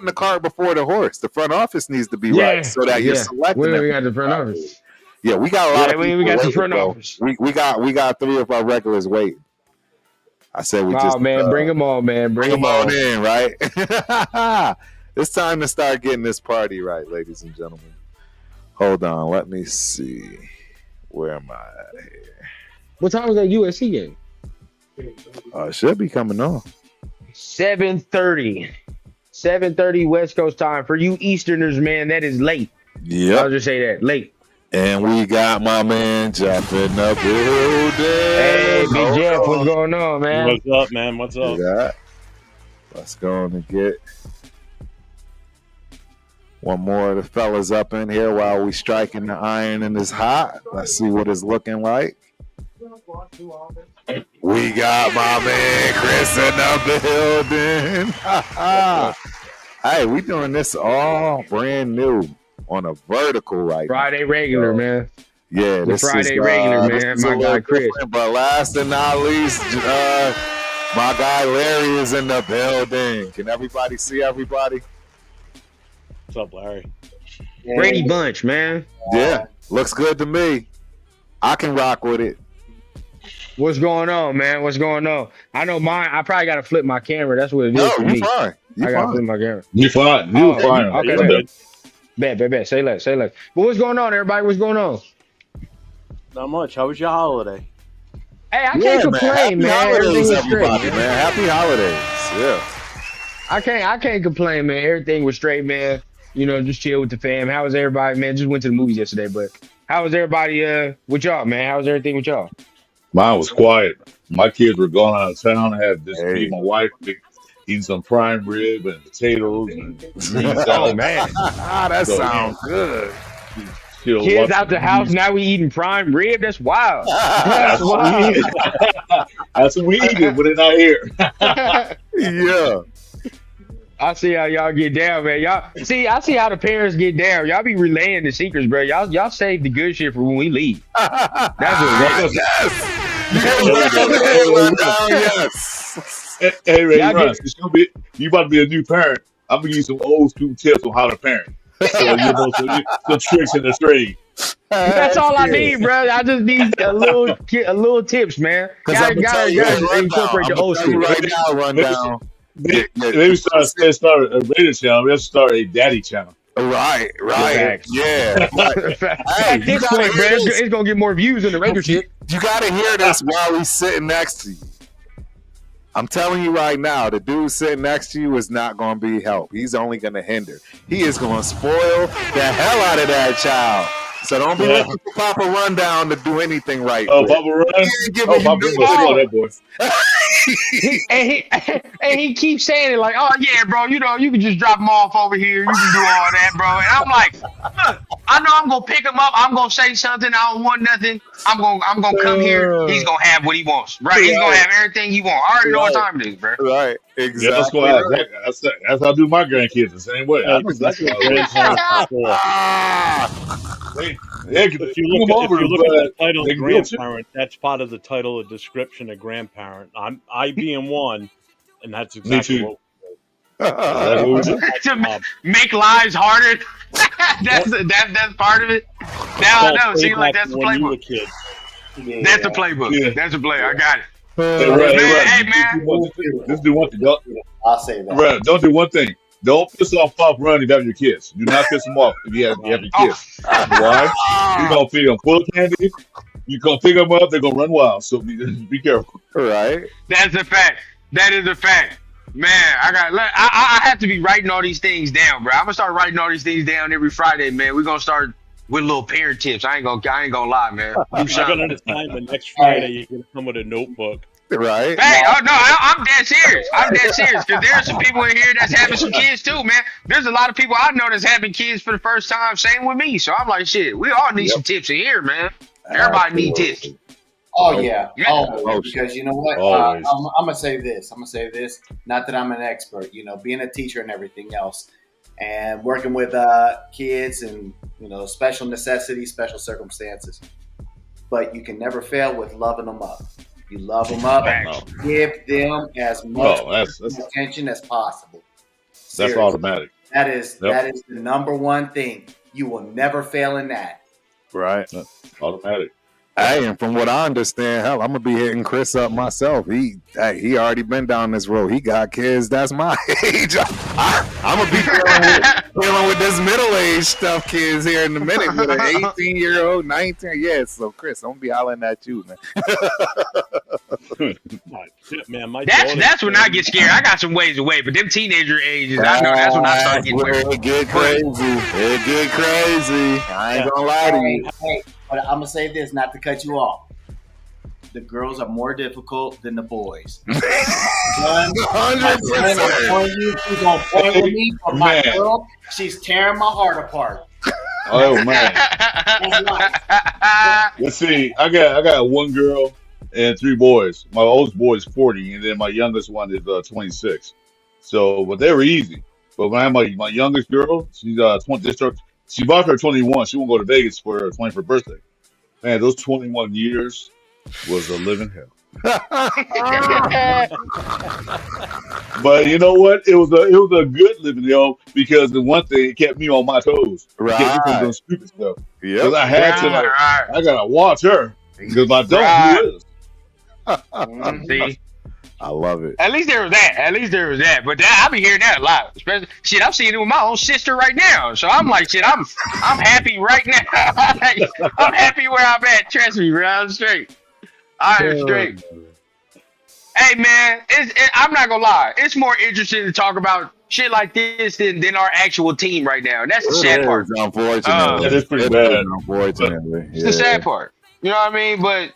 the cart before the horse. The front office needs to be right so that you're selecting. We got the front office. Yeah, we got a lot of people. We got the front office. We got 3 of our regulars waiting. I said bring them on, man. Bring them on in, right? It's time to start getting this party right, ladies and gentlemen. Hold on, let me see. Where am I at here? What time was that USC game? It should be coming on. 7:30. 7:30 West Coast time. For you Easterners, man, that is late. Yeah. I'll just say that. Late. And we got my man Jeff in the building. Hey, Big Jeff, what's going on, man? What's up, man? What's up? Yeah. Let's go and get one more of the fellas up in here while we striking the iron and it's hot. Let's see what it's looking like. We got my man Chris in the building. Hey, we doing this all brand new on a vertical right Friday regular, man. Yeah, this Friday regular, man. My guy Chris. But last and not least, my guy Larry is in the building. Can everybody see everybody? What's up, Larry? Brady Bunch, man. Yeah, looks good to me. I can rock with it. What's going on, man? What's going on? I know mine. I probably got to flip my camera. That's what it is for me. Fine. I got to flip my camera. You fine. You fine. Okay, bet. Say less. But what's going on, everybody? What's going on? Not much. How was your holiday? Hey, I can't complain, man. Happy holidays, everybody, straight, man. Happy holidays. Yeah. I can't complain, man. Everything was straight, man. You know, just chill with the fam. How was everybody, man? Just went to the movies yesterday, but how was everybody with y'all, man? How was everything with y'all? Mine was quiet. My kids were going out of town. I had just me and my wife eating some prime rib and potatoes and oh man, that sounds good. Kids out the house now. We eating prime rib. That's wild. That's wild. That's what we eat when they're not here. Yeah. I see how y'all get down, man. I see how the parents get down. Y'all be relaying the secrets, bro. Y'all save the good shit for when we leave. That's what Yes. Hey, Ray, you about to be a new parent. I'm gonna give you some old school tips on how to parent. So you know some tricks in the trade. That's all I need, bro. I just need a little tips, man. Gotta incorporate the old school. Right now, rundown. Maybe start a radio channel. Let's start a daddy channel. Right. Yeah. At this point, bro, it's gonna get more views than the regular shit. You gotta hear this while he's sitting next to you. I'm telling you right now, the dude sitting next to you is not going to be help. He's only going to hinder. He is going to spoil the hell out of that child. So don't be looking for Papa Rundown to do anything right. Oh, Papa Run? Papa Run, that boy. and he keeps saying it like, oh yeah, bro, you know, you can just drop him off over here. You can do all that, bro. And I'm like, look, I know I'm gonna pick him up. I'm gonna say something. I don't want nothing. I'm gonna come here. He's gonna have what he wants, right? He's gonna have everything he wants. I already know what time it is, bro. Right, exactly. Yeah, that's how I do my grandkids the same way. If you look at the title of grandparent, that's part of the title of description of grandparent. I being one, and that's exactly what to make lives harder. that's part of it. Now I know. See, like that's the playbook. That's the playbook. Yeah. That's the play. I got it. Hey man. Just do one thing. I'll say that. Right. Don't do one thing. Don't piss off Pop Run if you have your kids. Do not piss them off if you have your kids. Why? You're going to feed them full of candy. You're going to pick them up. They're going to run wild. So be careful. Right. That's a fact. That is a fact. Man, I have to be writing all these things down, bro. I'm going to start writing all these things down every Friday, man. We're going to start with little parent tips. I ain't gonna lie, man. I can understand the next Friday you're going to come with a notebook Right? Hey, oh no, I'm dead serious. I'm dead serious because there are some people in here that's having some kids too, man. There's a lot of people I know that's having kids for the first time. Same with me. So I'm like, shit, we all need some tips in here, man. Everybody need tips. Oh yeah, always. Because you know what? I'm gonna say this. Not that I'm an expert. You know, being a teacher and everything else, and working with kids and special necessities, special circumstances. But you can never fail with loving them up. You love them up. Give them as much attention as possible. Seriously. That's automatic. That is the number one thing. You will never fail in that. Right. That's automatic. Hey, and from what I understand, hell, I'm gonna be hitting Chris up myself. He already been down this road. He got kids that's my age. I'm gonna be dealing with this middle-aged stuff kids here in a minute with an 18-year-old, 19. Yeah, so Chris, I'm gonna be hollering at you, man. That's when I get scared. I got some ways away, but them teenager ages, I know that's when I start getting weird. It get crazy. I ain't gonna lie to you. Hey, but I'm gonna say this, not to cut you off. The girls are more difficult than the boys. 100%. She's gonna point with me, but my girl, she's tearing my heart apart. Oh man. Let's see. I got one girl and 3 boys. My oldest boy is 40, and then my youngest one is 26. So, but they were easy. But when I have my youngest girl, she's 20. She bought her 21. She won't go to Vegas for her 21st birthday. Man, those 21 years was a living hell. But you know what? It was a good living hell because the one thing it kept me on my toes. Right. Kept me from doing stupid stuff. Yep. Because I had to I gotta watch her. Because if I don't, who is? See? I love it. At least there was that. But I be hearing that a lot. Especially, shit, I'm seeing it with my own sister right now. So I'm like, shit, I'm happy right now. I'm happy where I'm at. Trust me, bro. I'm straight. I'm straight. Hey, man, I'm not gonna lie. It's more interesting to talk about shit like this than our actual team right now. And that's the sad part. Unfortunately. It is pretty bad. Unfortunately. It's the sad part. You know what I mean? But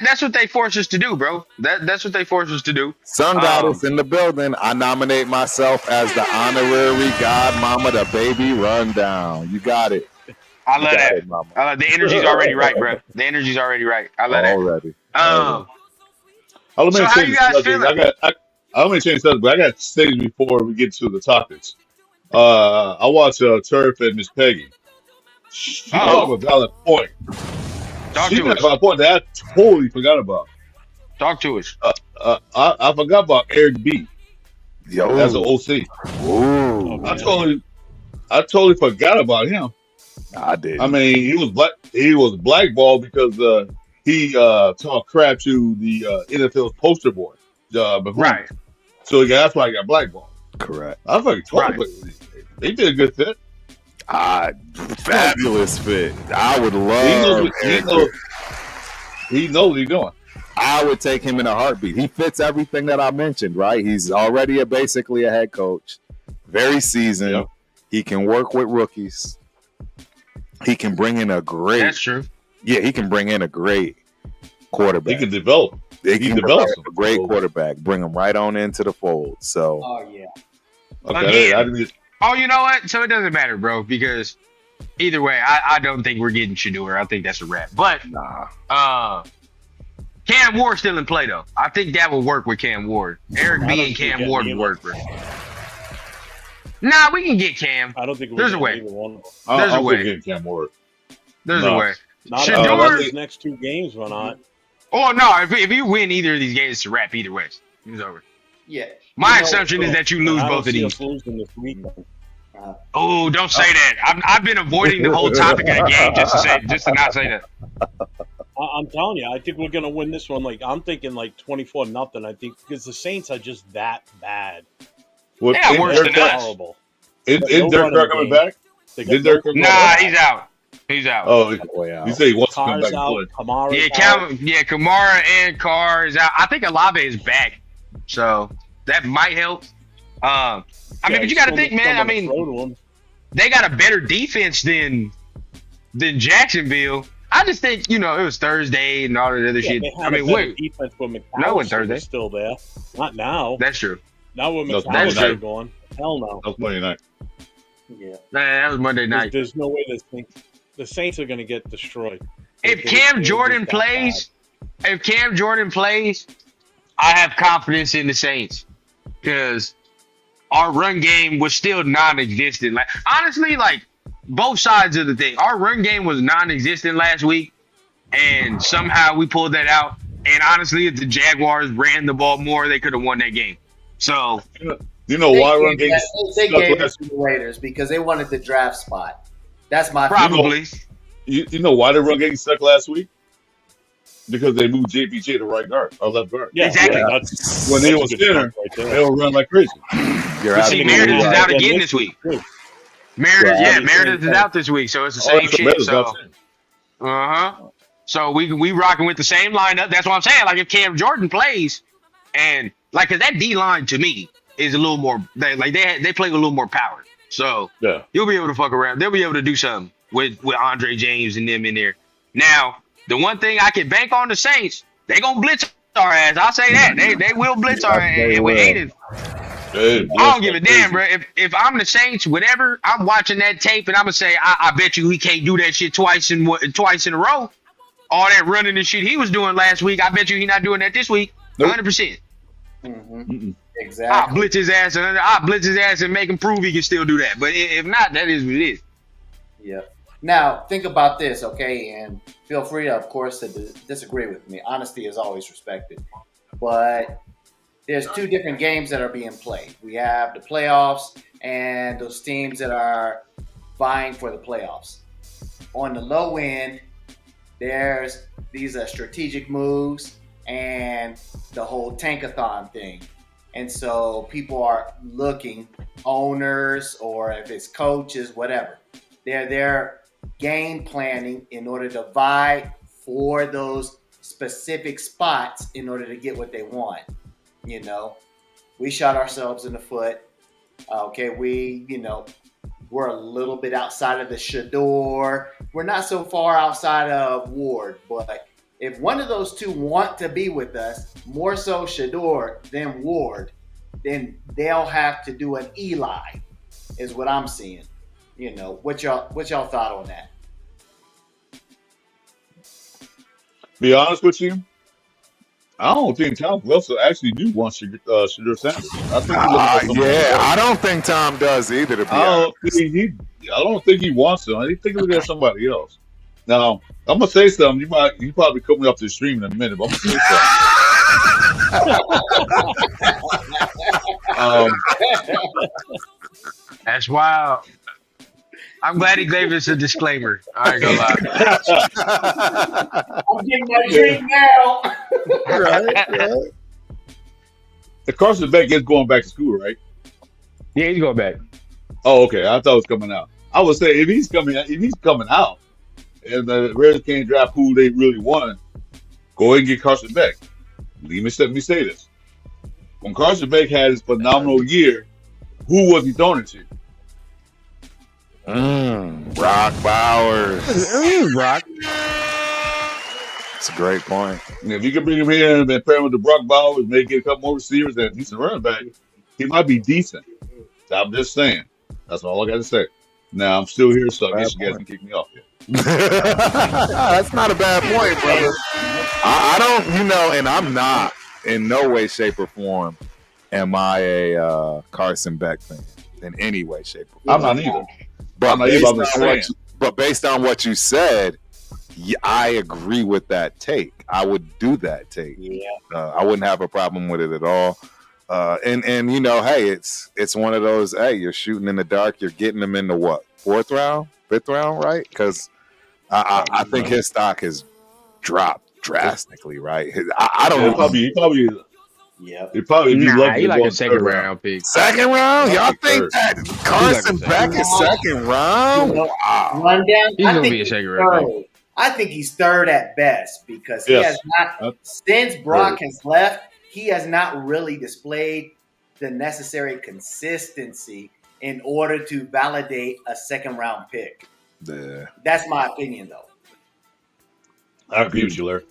that's what they force us to do, bro. That's what they force us to do. Sun Goddess in the building. I nominate myself as the honorary godmama, the baby rundown. You got it. I love that. I love the energy's already right, bro. The energy's already right. I love that. So how you guys feeling? I'm gonna change subject, but I got to say this before we get to the topics. I watched Turf and Miss Peggy. She brought up a valid point. She brought up a point that I totally forgot about. Talk to us. I forgot about Eric B. As an OC. Ooh. I totally forgot about him. I did. I mean, he was blackballed because he talked crap to the NFL's poster boy. Right. So that's why I got blackballed. Correct. I fucking told him. He did a good fit. Fabulous fit. I would love. He knows what he's doing. I would take him in a heartbeat. He fits everything that I mentioned. Right. He's already basically a head coach. Very seasoned. Yep. He can work with rookies. He can bring in a great. That's true. Yeah, he can bring in a great quarterback. He can develop. He can develop a great quarterback. Bring him right on into the fold. So. Oh yeah. Okay. You know what? So it doesn't matter, bro, because either way, I don't think we're getting Shador. I think that's a wrap. But Cam Ward's still in play though. I think that will work with Cam Ward. Eric B and Cam Ward will work, bro. Nah, we can get Cam. I don't think there's a way. There's a way. Get Cam Ward. There's a way. Shador, these next 2 games went on. Oh no! If you win either of these games, it's a wrap either way. It's over. Yeah. My assumption is that you lose both of these. Oh, don't say that. I've been avoiding the whole topic of the game just to not say that. I'm telling you, I think we're gonna win this one. Like I'm thinking, like 24-0. I think because the Saints are just that bad. Yeah, worse than us. Horrible. Is Dirk Carr coming back? Nah, he's out. He's out. Oh, you say he wants to come back and play. Kamara and Carr is out. I think Olave is back, so that might help. I mean, but you got to think, man. I mean, they got a better defense than Jacksonville. I just think it was Thursday and all that other shit. They I had mean, a better wait, defense when no, it McAllister wasn't Thursday. was still there. Not now. That's true. Now when That's Monday McAllister night. gone, hell no. That was Monday night. Yeah. Nah, that was Monday night. There's no way the Saints are going to get destroyed. If Cam Jordan plays, I have confidence in the Saints because our run game was still non-existent. Like honestly, like both sides of the thing, our run game was non-existent last week, and somehow we pulled that out. And honestly, if the Jaguars ran the ball more, they could have won that game. So you know why run game? They gave it to the Raiders because they wanted the draft spot. That's my probably. You know why the run game stuck last week? Because they moved JPJ to right guard or left guard. Yeah, exactly. When they were center, they would run like crazy. See, Meredith is out again this week. Meredith is out this week, so it's the same shit. So, So we rocking with the same lineup. That's what I'm saying. Like if Cam Jordan plays, and like, cause that D line to me is a little more they play with a little more power. So you'll be able to fuck around. They'll be able to do something with Andre James and them in there. Now, the one thing I can bank on the Saints, they gonna blitz our ass. I'll say that. They will blitz our ass. And with Aiden, I don't give a damn, bro. If I'm the Saints, whatever, I'm watching that tape and I'm gonna say, I bet you he can't do that shit twice in a row. All that running and shit he was doing last week, I bet you he's not doing that this week. 100%. Mm-hmm. Exactly. I'll blitz his ass and make him prove he can still do that. But if not, that is what it is. Yeah. Now, think about this, okay? And feel free, of course, to disagree with me. Honesty is always respected. But there's two different games that are being played. We have the playoffs and those teams that are vying for the playoffs. On the low end, there's these strategic moves and the whole tankathon thing. And so people are looking, owners or if it's coaches, whatever. They're game planning in order to vie for those specific spots in order to get what they want. We shot ourselves in the foot. Okay, we're a little bit outside of the Shador. We're not so far outside of Ward, but if one of those two want to be with us, more so Shador than Ward, then they'll have to do an Eli, is what I'm seeing. What y'all thought on that? Be honest with you, I don't think Tom Russell actually do want Shador Sanders. I think I don't think Tom does either. To be honest, I don't think he wants him. I think he's looking at somebody else. Now, I'm gonna say something. You probably cut me off the stream in a minute, but I'm gonna say something. That's wild. I'm glad he gave us a disclaimer. I ain't gonna lie. I'm getting my drink now. right. The Carson Beck is going back to school, right? Yeah, he's going back. Oh, okay. I thought it was coming out. I would say if he's coming out, and the Raiders can't draft who they really want, go ahead and get Carson Beck. Let me say this: when Carson Beck had his phenomenal year, who was he throwing it to? Brock Bowers. Brock. That's a great point. And if you can bring him here and pair him with the Brock Bowers, maybe get a couple more receivers and a decent running back, he might be decent. I'm just saying. That's all I got to say. Now, I'm still here, so I guess you guys can kick me off here. That's not a bad point, brother. I don't, and I'm not in no way, shape, or form am I a Carson Beck fan in any way, shape, or form. I'm not either. But based on what you said, I agree with that take. I would do that take. Yeah. I wouldn't have a problem with it at all. And hey, it's one of those. Hey, you're shooting in the dark. You're getting them in the what? 4th round, 5th round, right? Because I think his stock has dropped drastically, right? I don't know. He probably. Yeah. He probably be lucky. He like a second round pick. Second round? Y'all think that Carson Beck is second round? Wow. Rundown. He's gonna be a second round. I think he's third at best because he has not, since Brock has left, he has not really displayed the necessary consistency in order to validate a second round pick. Yeah. That's my opinion, though. I agree with you, Larry.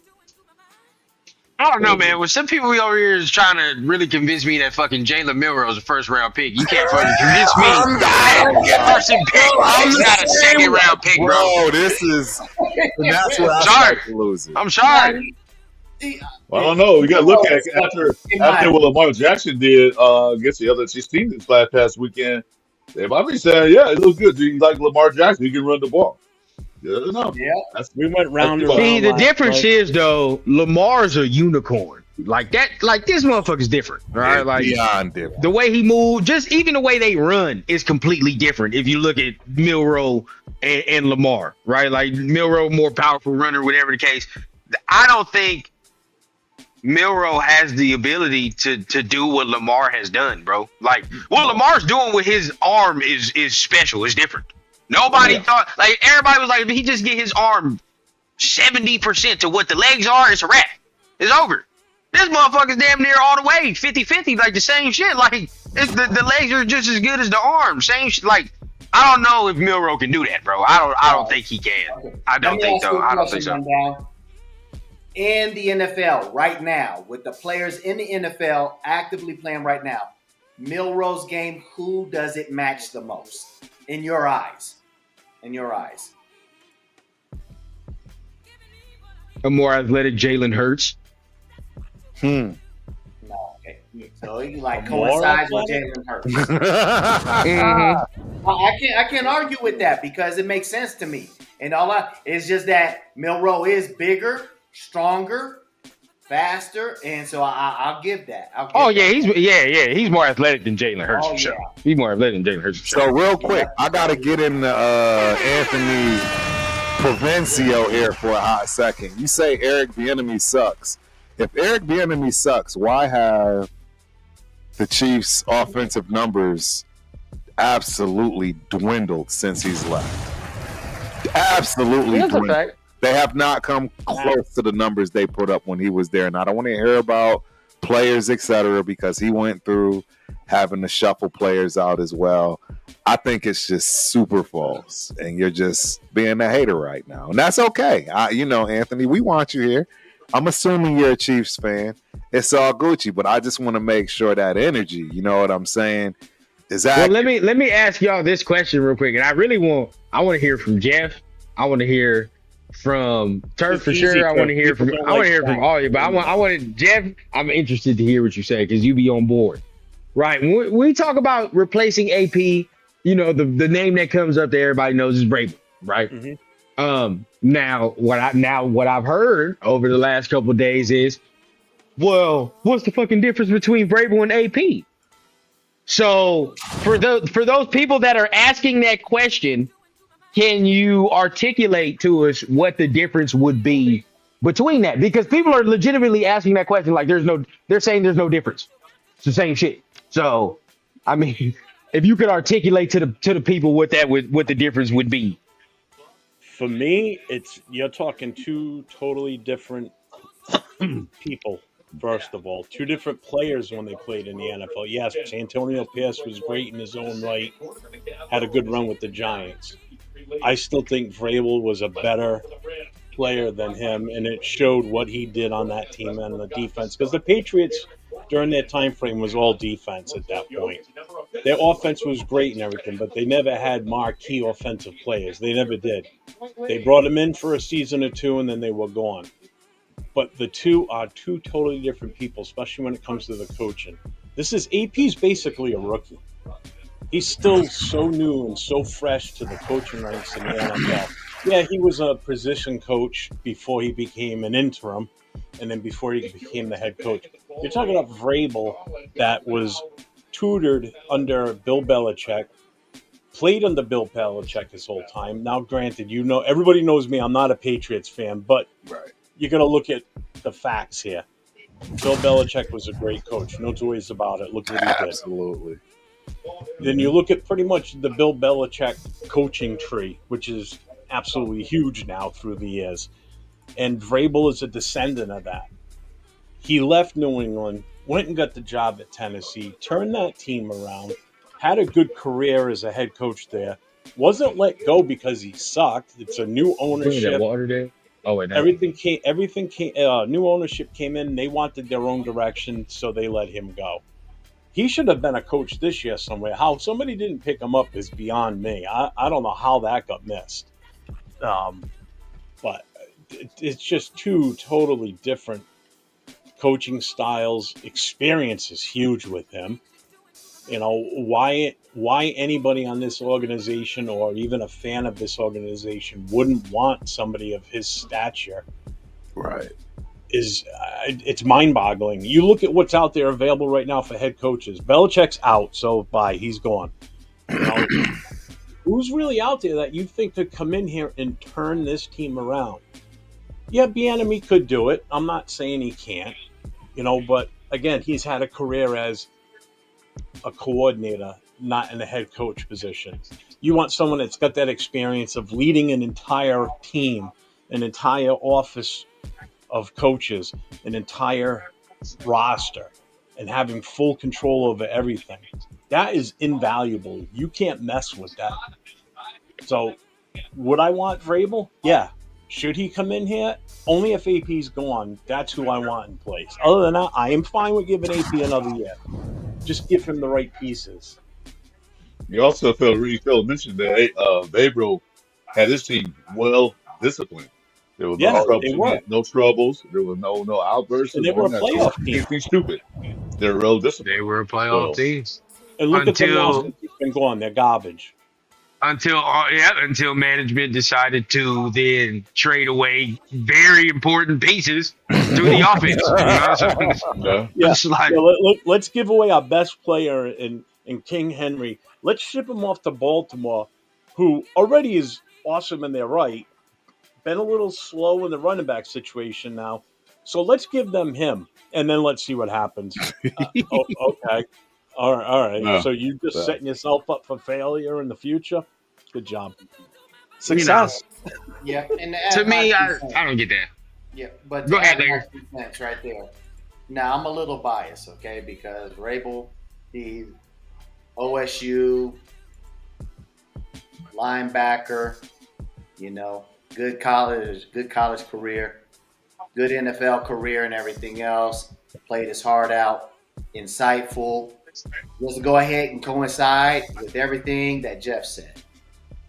I don't know, man. With some people over here is trying to really convince me that fucking Jalen Milroe is a first round pick. You can't fucking convince me that Carson Pick is not a second round pick, bro. This is that's where I start losing. I'm sorry. Well, I don't know. We got to look at after what Lamar Jackson did against the other 16 this past weekend. They might be saying, yeah, it looks good. Do you like Lamar Jackson? He can run the ball. No. Yeah, we went round and round. See, the difference is though, Lamar's a unicorn. Like that, like this motherfucker's different, right? Like beyond different. The way he moved, just even the way they run is completely different. If you look at Milroe and Lamar, right? Like Milroe, more powerful runner, whatever the case. I don't think Milroe has the ability to do what Lamar has done, bro. Like what Lamar's doing with his arm is special. It's different. Nobody thought, like everybody was like, if he just get his arm 70% to what the legs are, it's a wrap. It's over. This motherfucker's damn near all the way 50-50, like the same shit. Like the legs are just as good as the arms. Same shit. Like I don't know if Milroe can do that, bro. I don't think he can. I don't think so. In the NFL right now, with the players in the NFL actively playing right now, Milroe's game, who does it match the most in your eyes? In your eyes, a more athletic Jalen Hurts. No, okay. So he coincides with Jalen Hurts. I can't argue with that because it makes sense to me. And it's just that Milroe is bigger, stronger, faster, and so I'll give that. He's more athletic than Jalen Hurts for sure. He's more athletic than Jalen Hurts for sure. So real quick, I gotta get in Anthony Provencio here for a hot second. You say Eric Bieniemy sucks. If Eric Bieniemy sucks, why have the Chiefs' offensive numbers absolutely dwindled since he's left? Absolutely dwindled. They have not come close to the numbers they put up when he was there. And I don't want to hear about players, etc., because he went through having to shuffle players out as well. I think it's just super false. And you're just being a hater right now. And that's okay. Anthony, we want you here. I'm assuming you're a Chiefs fan. It's all Gucci, but I just want to make sure that energy, you know what I'm saying, is that. Well, let me ask y'all this question real quick. And I want to hear from Jeff. I want to hear from Turf for sure. I want to hear from all you, but I want Jeff. I'm interested to hear what you say because you be on board, right? When we talk about replacing AP, the name that comes up that everybody knows is Vrabel, right? Mm-hmm. Now what I've heard over the last couple of days is, well, what's the fucking difference between Vrabel and AP? So for those people that are asking that question, can you articulate to us what the difference would be between that? Because people are legitimately asking that question. Like they're saying there's no difference. It's the same shit. So, I mean, if you could articulate to the people what the difference would be. For me, you're talking two totally different people. First of all, two different players when they played in the NFL. Yes, Antonio Pierce was great in his own right, had a good run with the Giants. I still think Vrabel was a better player than him, and it showed what he did on that team and the defense. Because the Patriots, during their time frame, was all defense at that point. Their offense was great and everything, but they never had marquee offensive players. They never did. They brought them in for a season or two, and then they were gone. But the two are two totally different people, especially when it comes to the coaching. AP's basically a rookie. He's still so new and so fresh to the coaching ranks in the NFL. Yeah, he was a position coach before he became an interim, and then before he became the head coach. You're talking about Vrabel that was tutored under Bill Belichick, played under Bill Belichick his whole time. Now, granted, everybody knows me. I'm not a Patriots fan, but you're going to look at the facts here. Bill Belichick was a great coach. No two ways about it. Look what he did. Absolutely. Then you look at pretty much the Bill Belichick coaching tree, which is absolutely huge now through the years. And Vrabel is a descendant of that. He left New England, went and got the job at Tennessee, turned that team around, had a good career as a head coach there, wasn't let go because he sucked. It's a new ownership. That water there? Everything came. New ownership came in. They wanted their own direction, so they let him go. He should have been a coach this year somewhere. How somebody didn't pick him up is beyond me. I don't know how that got missed. But it's just two totally different coaching styles. Experience is huge with him. You know, why anybody on this organization or even a fan of this organization wouldn't want somebody of his stature, right, is it's mind-boggling. You look at what's out there available right now for head coaches. Belichick's out, so bye, he's gone. You know, who's really out there that you think could come in here and turn this team around? Yeah, Bieniemy could do it. I'm not saying he can't, you know, but again, he's had a career as a coordinator, not in a head coach position. You want someone that's got that experience of leading an entire team, an entire office of coaches, an entire roster, and having full control over everything. That is invaluable. You can't mess with that. So, would I want Vrabel? Yeah. Should he come in here? Only if AP's gone. That's who I want in place. Other than that, I am fine with giving AP another year. Just give him the right pieces. You also failed to mention that Vrabel had his team well disciplined. There was no troubles. There was no outbursts. And they were a playoff team. Anything stupid. They were real disciplined. They were a playoff team. And look at them now since he's been gone. They're garbage. Until management decided to then trade away very important pieces to the offense. Let's give away our best player in King Henry. Let's ship him off to Baltimore, who already is awesome in their right. Been a little slow in the running back situation now. So let's give them him, and then let's see what happens. Okay. All right. No. So you just setting yourself up for failure in the future? Good job. Success. Yeah. And to me, I don't get that. Yeah, but go ahead, Larry. Right there. Now, I'm a little biased, okay, because Vrabel, the OSU linebacker, you know, good college career, good NFL career and everything else, played his heart out, insightful. Let's go ahead and coincide with everything that Jeff said.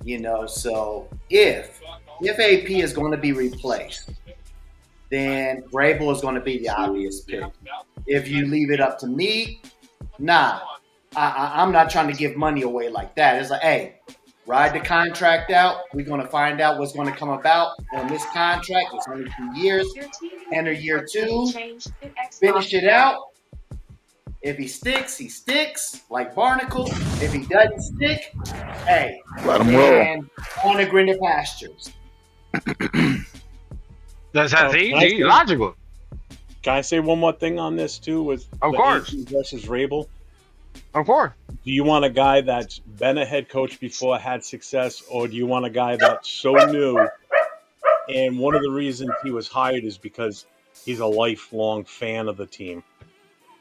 You know, so if AP is going to be replaced, then Vrabel is going to be the obvious pick. If you leave it up to me, I'm not trying to give money away like that. It's like, hey, ride the contract out. We're going to find out what's going to come about on this contract. It's only 2 years. Enter year 2. Finish it out. If he sticks, he sticks like Barnacle. If he doesn't stick, hey, let him roll. On the greener pastures. That's easy. Logical. Can I say one more thing on this too? With of course versus Vrabel. Of course. Do you want a guy that's been a head coach before, had success, or do you want a guy that's so new? And one of the reasons he was hired is because he's a lifelong fan of the team.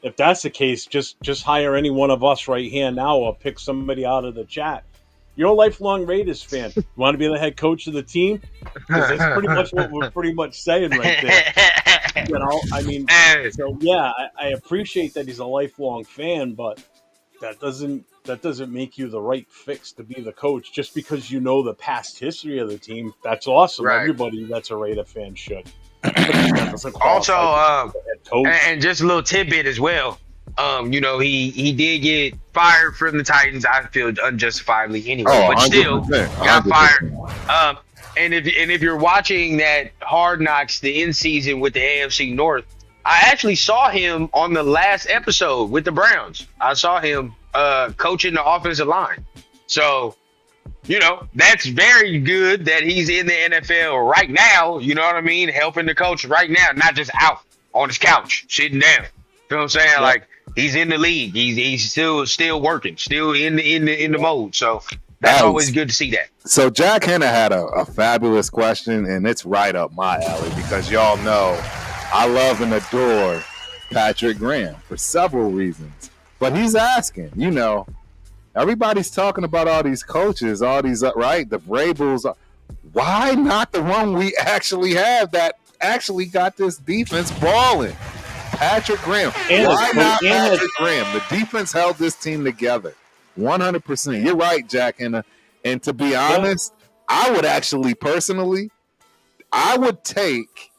If that's the case, just hire any one of us right here now, or pick somebody out of the chat. You're a lifelong Raiders fan. You want to be the head coach of the team? Because that's pretty much what we're pretty much saying right there. You know, I mean, so yeah, I appreciate that he's a lifelong fan, but that doesn't make you the right fix to be the coach just because you know the past history of the team. That's awesome. Right. Everybody that's a Raider fan should. Also, and just a little tidbit as well. You know, he did get fired from the Titans. I feel unjustifiably anyway, but still got fired. And if you're watching that Hard Knocks, the end season with the AFC North, I actually saw him on the last episode with the Browns. I saw him coaching the offensive line. So, you know, that's very good that he's in the NFL right now. You know what I mean? Helping the coach right now, not just out on his couch, sitting down. You know what I'm saying? Yeah. Like, he's in the league. He's still working, still in the mode. So that's always good to see that. So Jack Henna had a fabulous question, and it's right up my alley because y'all know I love and adore Patrick Graham for several reasons. But he's asking, you know, everybody's talking about all these coaches, all these, right? The Vrabels. Why not the one we actually have that actually got this defense balling? Patrick Graham. Why not Patrick Graham? The defense held this team together. 100%. You're right, Jack. And to be honest, I would actually personally, I would take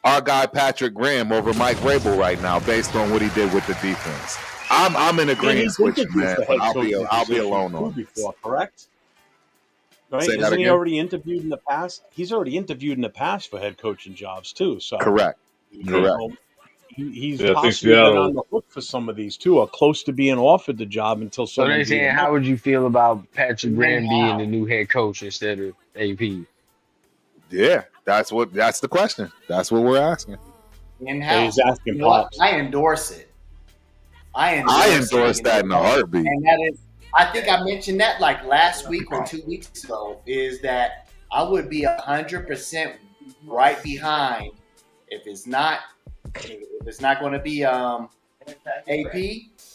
our guy Patrick Graham over Mike Vrabel right now, based on what he did with the defense. I'm in agreement with you, man. I'll be alone on before, correct? Right? Isn't he already interviewed in the past? He's already interviewed in the past for head coaching jobs too. So correct. He's possibly been on the hook for some of these too, or close to being offered the job until someone. So they're saying, how would you feel about Patrick Graham being the new head coach instead of AP? Yeah, that's the question. That's what we're asking. In-house. I endorse it. I endorse that in a heartbeat. And that is, I think I mentioned that like last week or 2 weeks ago, is that I would be 100% right behind if it's not going to be AP,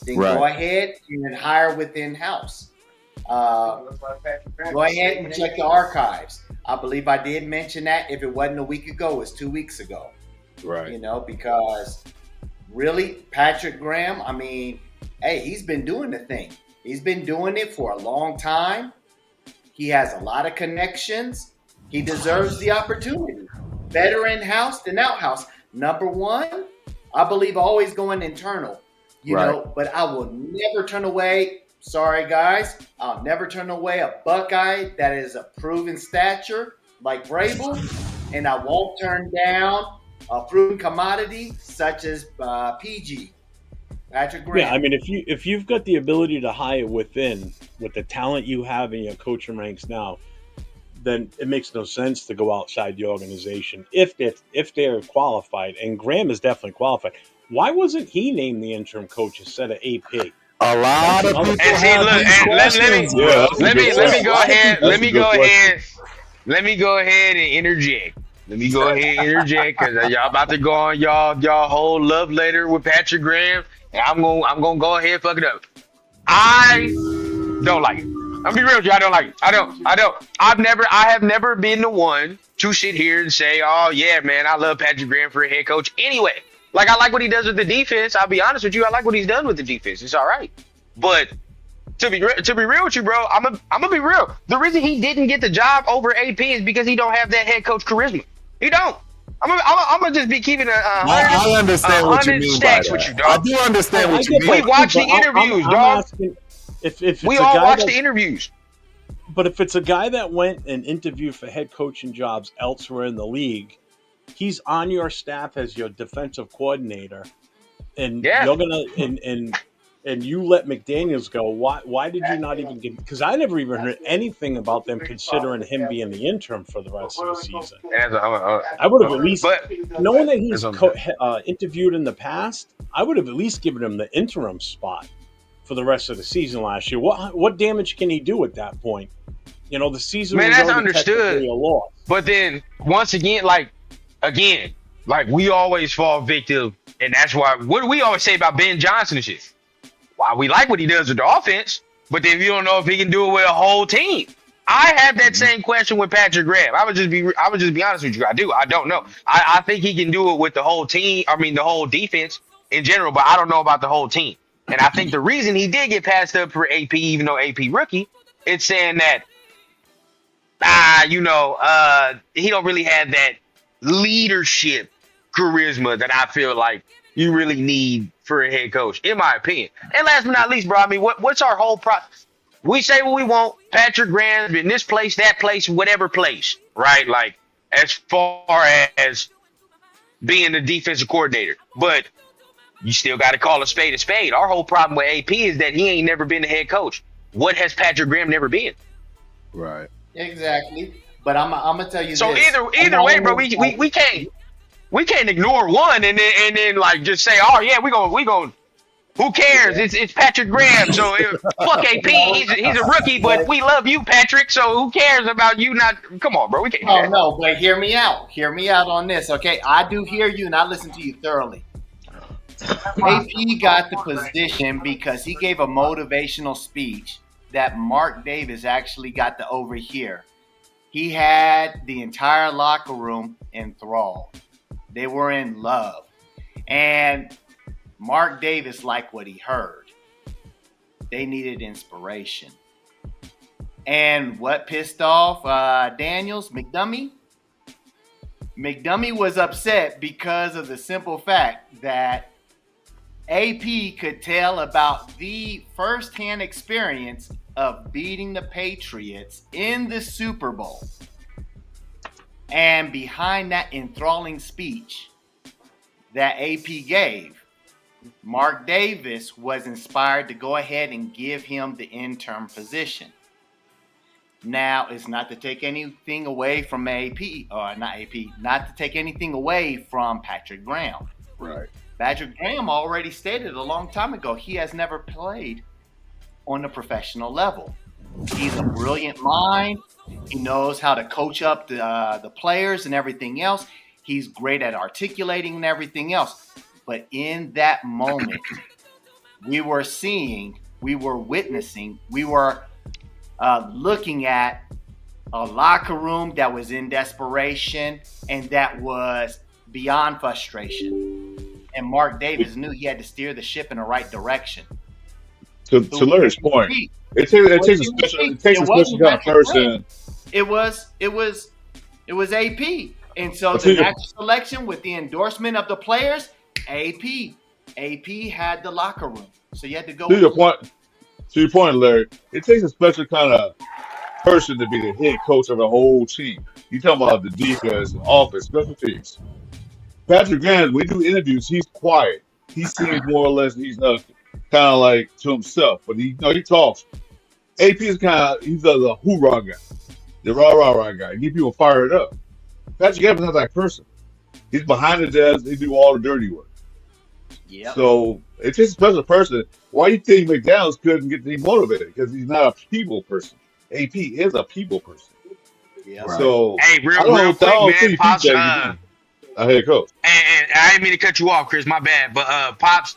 then go ahead and hire within house. Go ahead and check the archives. I believe I did mention that. If it wasn't a week ago, it was 2 weeks ago. Right. Because really, Patrick Graham, I mean, hey, he's been doing the thing. He's been doing it for a long time. He has a lot of connections. He deserves the opportunity. Better in-house than out-house. Number one, I believe always going internal. You know, but I will never turn away. Sorry, guys. I'll never turn away a Buckeye that is a proven stature like Vrabel. And I won't turn down a proven commodity such as PG. Patrick Graham. Yeah, I mean, if you've got the ability to hire within with the talent you have in your coaching ranks now, then it makes no sense to go outside the organization if they're qualified. And Graham is definitely qualified. Why wasn't he named the interim coach instead of AP? A lot of people. And see, look, let me go ahead and interject. Let me go ahead and interject because y'all about to go on y'all whole love letter with Patrick Graham, and I'm gonna go ahead and fuck it up. I don't like it. I'm gonna be real with you. I don't like it. I don't. I have never been the one to sit here and say, oh yeah, man, I love Patrick Graham for a head coach. Anyway, like I like what he does with the defense. I'll be honest with you. I like what he's done with the defense. It's all right. But to be real with you, bro, I'm gonna be real. The reason he didn't get the job over AP is because he don't have that head coach charisma. He don't. I'm gonna just be keeping I understand what you mean by that. With you, dog. I do understand what you mean. We watch the interviews, dog. If we all watch the interviews. But if it's a guy that went and interviewed for head coaching jobs elsewhere in the league, he's on your staff as your defensive coordinator, and you're gonna and you let McDaniels go. Why did you not even get? Because I never even heard anything about them considering him being the interim for the rest of the season. I would have at least, knowing that he's interviewed in the past, I would have at least given him the interim spot for the rest of the season last year. What damage can he do at that point? You know, the season was that's already understood. A loss. But then once again, like we always fall victim, and that's why what do we always say about Ben Johnson and shit? Why we like what he does with the offense, but then you don't know if he can do it with a whole team. I have that same question with Patrick Graham. I would just be honest with you. I don't know. I think he can do it with the whole team. I mean, the whole defense in general, but I don't know about the whole team. And I think the reason he did get passed up for AP, even though AP rookie, it's saying that, he don't really have that leadership charisma that I feel like you really need for a head coach, in my opinion. And last but not least, bro, I mean, what's our whole process? We say what we want. Patrick Graham's in this place, that place, whatever place, right? Like, as far as being the defensive coordinator. But you still got to call a spade a spade. Our whole problem with AP is that he ain't never been the head coach. What has Patrick Graham never been? Right. Exactly. But I'm gonna tell you. So this. either way, bro, we can't ignore one and then like just say, oh yeah, we gonna. Who cares? It's Patrick Graham. So fuck AP. He's a rookie, but we love you, Patrick. So who cares about you not? Come on, bro. We can't. Oh no, but hear me out. Hear me out on this, okay? I do hear you, and I listen to you thoroughly. AP got the position because he gave a motivational speech that Mark Davis actually got to overhear. He had the entire locker room enthralled. They were in love. And Mark Davis liked what he heard. They needed inspiration. And what pissed off Daniels? McDummy? McDummy was upset because of the simple fact that AP could tell about the firsthand experience of beating the Patriots in the Super Bowl. And behind that enthralling speech that AP gave, Mark Davis was inspired to go ahead and give him the interim position. Now, it's not to take anything away from not to take anything away from Patrick Graham. Right. Patrick Graham already stated a long time ago he has never played on a professional level. He's a brilliant mind. He knows how to coach up the players and everything else. He's great at articulating and everything else. But in that moment, we were witnessing, looking at a locker room that was in desperation and that was beyond frustration. And Mark Davis knew he had to steer the ship in the right direction. To Larry's point, it takes a special kind of person. It was AP. And so the natural selection with the endorsement of the players, AP had the locker room. So you had to go. To your point, Larry, it takes a special kind of person to be the head coach of a whole team. You talking about the defense, offense, special teams. Patrick Graham, when we do interviews, he's quiet. He seems more or less he's kind of like to himself, but he talks. AP is he's the hoorah guy, the rah guy. He get people fired up. Patrick Graham is not that person. He's behind the desk. He do all the dirty work. Yeah. So it's just a special person. Why do you think McDaniels couldn't get demotivated? Because he's not a people person. AP is a people person. Yeah. So hey, real quick, man. Pops, head coach. And I didn't mean to cut you off, Chris. My bad. But Pops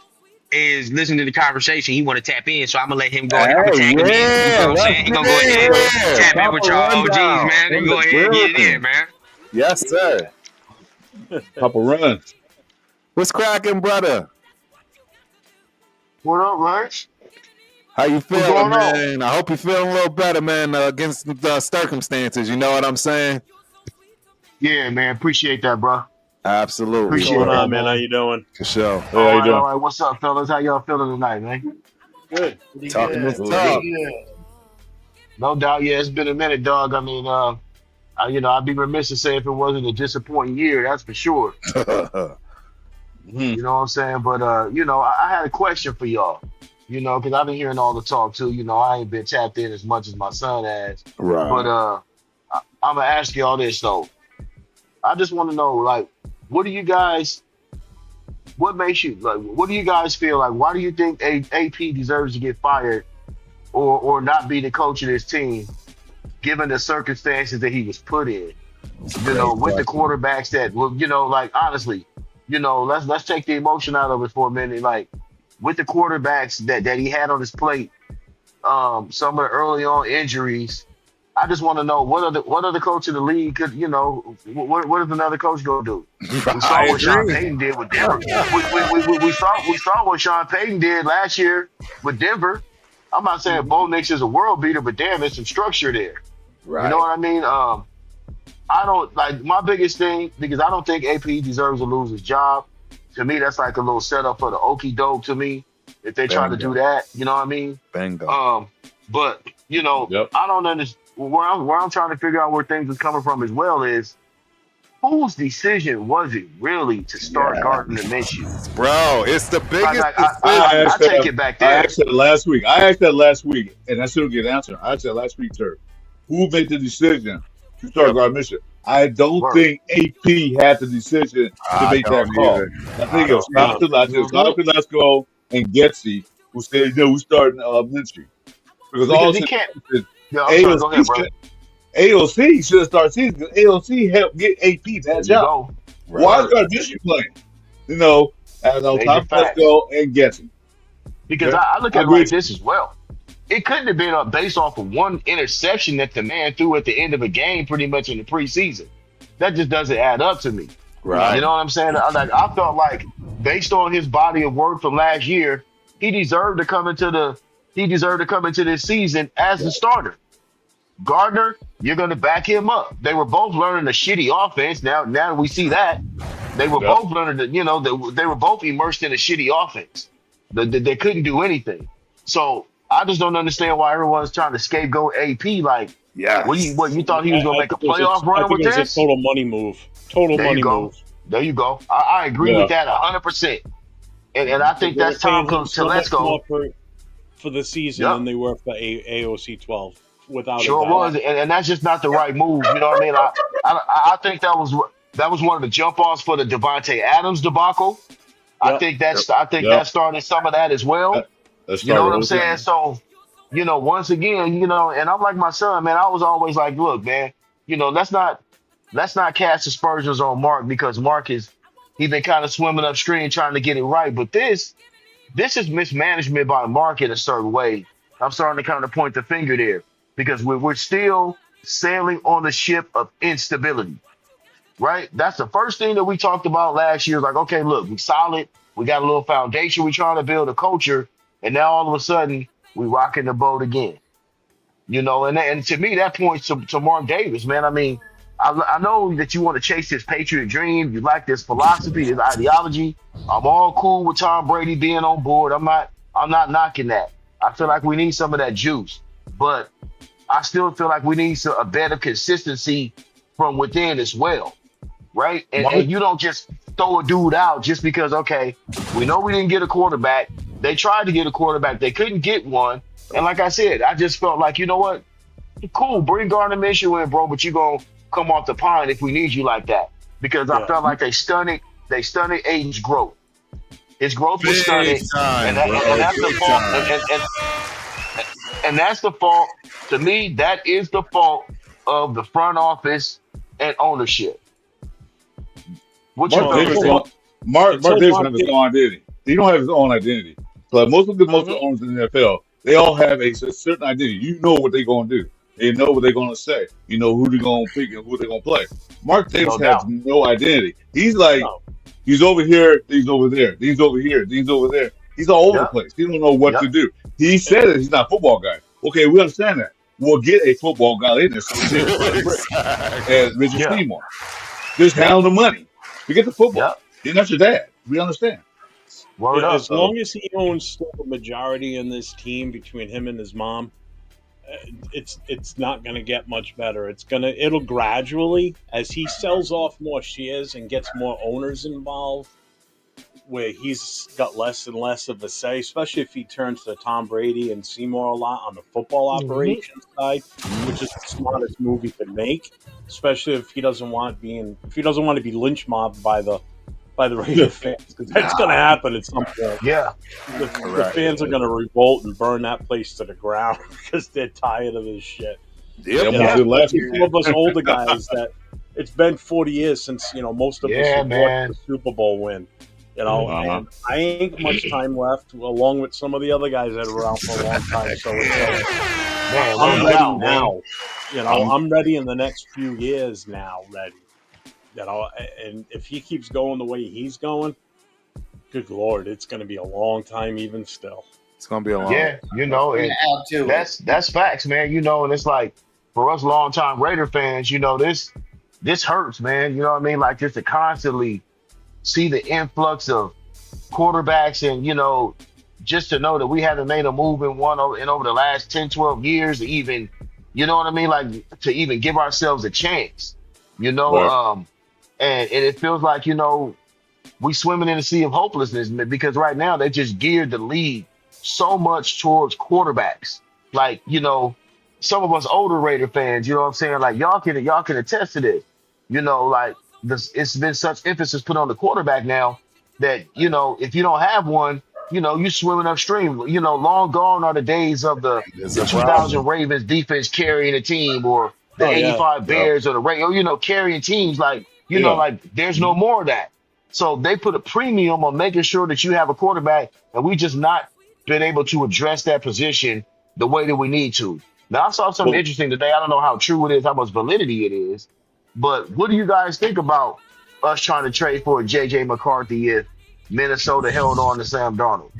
is listening to the conversation. He want to tap in, so I'm gonna let him go ahead and tag him in. You know what I'm saying? He gonna go ahead and tap in with your OGs, man. You go ahead and get it in, man. Yes, sir. Papa Run. What's cracking, brother? What up, Lex? How you feeling, man? I hope you're feeling a little better, man, against the circumstances. You know what I'm saying? Yeah, man. Appreciate that, bro. Absolutely. What's going on, man? How you doing? For sure. Hey, how you doing? All right. What's up, fellas? How y'all feeling tonight, man? Good. Talking this talk. No doubt. Yeah, it's been a minute, dog. I mean, I'd be remiss to say if it wasn't a disappointing year, that's for sure. You know what I'm saying? But, I had a question for y'all, because I've been hearing all the talk, too. I ain't been tapped in as much as my son has. Right. But I'm going to ask y'all this, though. I just want to know, like, what do you guys feel like? Why do you think AP deserves to get fired or not be the coach of this team, given the circumstances that he was put in? With the quarterbacks that, honestly, let's take the emotion out of it for a minute. Like, with the quarterbacks that he had on his plate, some of the early on injuries, I just want to know what other coach in the league could, what is another coach going to do? We saw what Sean Payton did with Denver. We saw what Sean Payton did last year with Denver. I'm not saying Bo Nix is a world beater, but damn, there's some structure there. Right. You know what I mean? I don't like my biggest thing, because I don't think AP deserves to lose his job. To me, that's like a little setup for the okie doke to me. If they try to do that, you know what I mean? Bingo. But I don't understand. Where I'm trying to figure out where things is coming from as well is, whose decision was it really to start Gardner Minshew? Bro, it's the biggest. I take it back there. I asked that last week. And I still get an answer. I asked that last week, sir. Who made the decision to start Gardner Minshew? I don't think AP had the decision to make that call. I think it was Scott Gillespie and Getsy who said, we starting Minshew. Because he can't. AOC should have started season because AOC helped get AP that job. Why is Gardner Minshew playing? As on top of Gillespie and Getsy. Because I look at it like this as well. it couldn't have been based off of one interception that the man threw at the end of a game, pretty much in the preseason. That just doesn't add up to me. Right. You know what I'm saying? I felt like based on his body of work from last year, he deserved to come into this season as the starter. Gardner, you're going to back him up. They were both learning a shitty offense. Now we see that they were both learning. They were both immersed in a shitty offense. They couldn't do anything. So I just don't understand why everyone's trying to scapegoat AP. Like, what you thought he was going to make a playoff run with this? It was a total money move. Move. There you go. I agree with that 100%. And I think that's time to let's go for the season than they were for AOC 12. Without sure was, and that's just not the right move. You know what I mean? I think that was one of the jump offs for the Devontae Adams debacle. I think that started some of that as well. You know what I'm saying? So, once again, and I'm like my son, man. I was always like, look, man, let's not cast aspersions on Mark because Mark he's been kind of swimming upstream trying to get it right. But this is mismanagement by Mark in a certain way. I'm starting to kind of point the finger there because we're still sailing on the ship of instability, right? That's the first thing that we talked about last year. Like, okay, look, we solid. We got a little foundation. We're trying to build a culture. And now all of a sudden we rocking the boat again, and to me, that points to Mark Davis, man. I mean, I know that you want to chase this Patriot dream. You like this philosophy, this ideology. I'm all cool with Tom Brady being on board. I'm not knocking that. I feel like we need some of that juice, but I still feel like we need a better consistency from within as well, right? And you don't just throw a dude out just because, okay, we know we didn't get a quarterback. They tried to get a quarterback. They couldn't get one. And like I said, I just felt like, you know what? Cool, bring Gardner Minshew in, bro, but you're going to come off the pine if we need you like that. Because I felt like they stunted Aiden's growth. His growth was stunted. And that's the fault. And that's the fault. To me, that is the fault of the front office and ownership. Mark Davis doesn't have his own identity. He don't have his own identity. So most of the owners in the NFL, they all have a certain identity. You know what they're going to do. They know what they're going to say. You know who they're going to pick and who they're going to play. Mark Davis has no identity. He's like, he's over here, he's over there. He's over here, he's over there. He's all over the place. He don't know what to do. He said that he's not a football guy. Okay, we understand that. We'll get a football guy in there. So and Richard Seymour. Just handle the money. We get the football. He's not your dad. We understand. As long as he owns still the majority in this team between him and his mom, it's not going to get much better. It'll gradually, as he sells off more shares and gets more owners involved, where he's got less and less of a say, especially if he turns to Tom Brady and Seymour a lot on the football operations side, which is the smartest move he could make, especially if he doesn't want to be lynch mobbed by the Raider fans, because that's going to happen at some point. The fans are going to revolt and burn that place to the ground because they're tired of this shit. Some of us older guys that it's been 40 years since most of us have watched the Super Bowl win. And I ain't much time left, along with some of the other guys that are around for a long time. So it's I'm ready now. I'm ready in the next few years now. Ready. And if he keeps going the way he's going, good Lord, it's going to be a long time even still. It's going to be a long time. That's facts, man. And it's like, for us longtime Raider fans, this hurts, man. You know what I mean? Like, just to constantly see the influx of quarterbacks and, just to know that we haven't made a move in over the last 10, 12 years to even, you know what I mean? Like, to even give ourselves a chance, and it feels like, we swimming in a sea of hopelessness because right now they just geared the league so much towards quarterbacks. Like, some of us older Raider fans, you know what I'm saying? Like, y'all can attest to this. Like, it's been such emphasis put on the quarterback now that, if you don't have one, you swimming upstream. Long gone are the days of the 2000 Ravens defense carrying a team, or the 85 Bears or the Raiders, carrying teams like, like there's no more of that. So they put a premium on making sure that you have a quarterback, and we just not been able to address that position the way that we need to. Now I saw something Well, interesting today. I don't know how true it is, how much validity it is, but what do you guys think about us trying to trade for JJ McCarthy if Minnesota held on to Sam Darnold?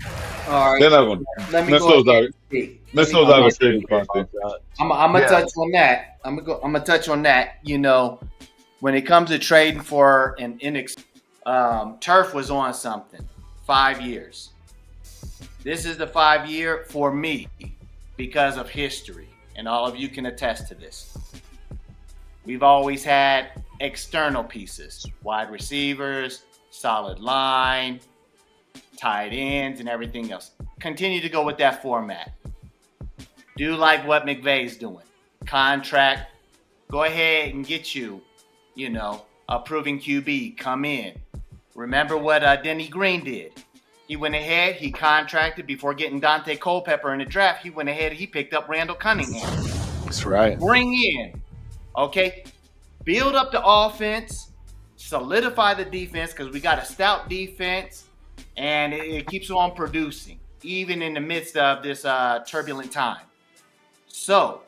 All right. they're not going. Let me Minnesota's go ahead not. and speak. Minnesota's not going to trade McCarthy. I'm gonna Yeah. touch on that. I'm gonna touch on that. You know, when it comes to trading for an Turf was on something. 5 years. This is the 5-year for me because of history, and all of you can attest to this. We've always had external pieces, wide receivers, solid line, tight ends, and everything else. Continue to go with that format. Do like what McVay's doing. Contract. Go ahead and get you, a proven QB. Come in. Remember what Denny Green did. He went ahead, he contracted before getting Dante Culpepper in the draft. He went ahead, he picked up Randall Cunningham. That's right. Bring in, okay? Build up the offense, solidify the defense because we got a stout defense, and it keeps on producing, even in the midst of this turbulent time. So,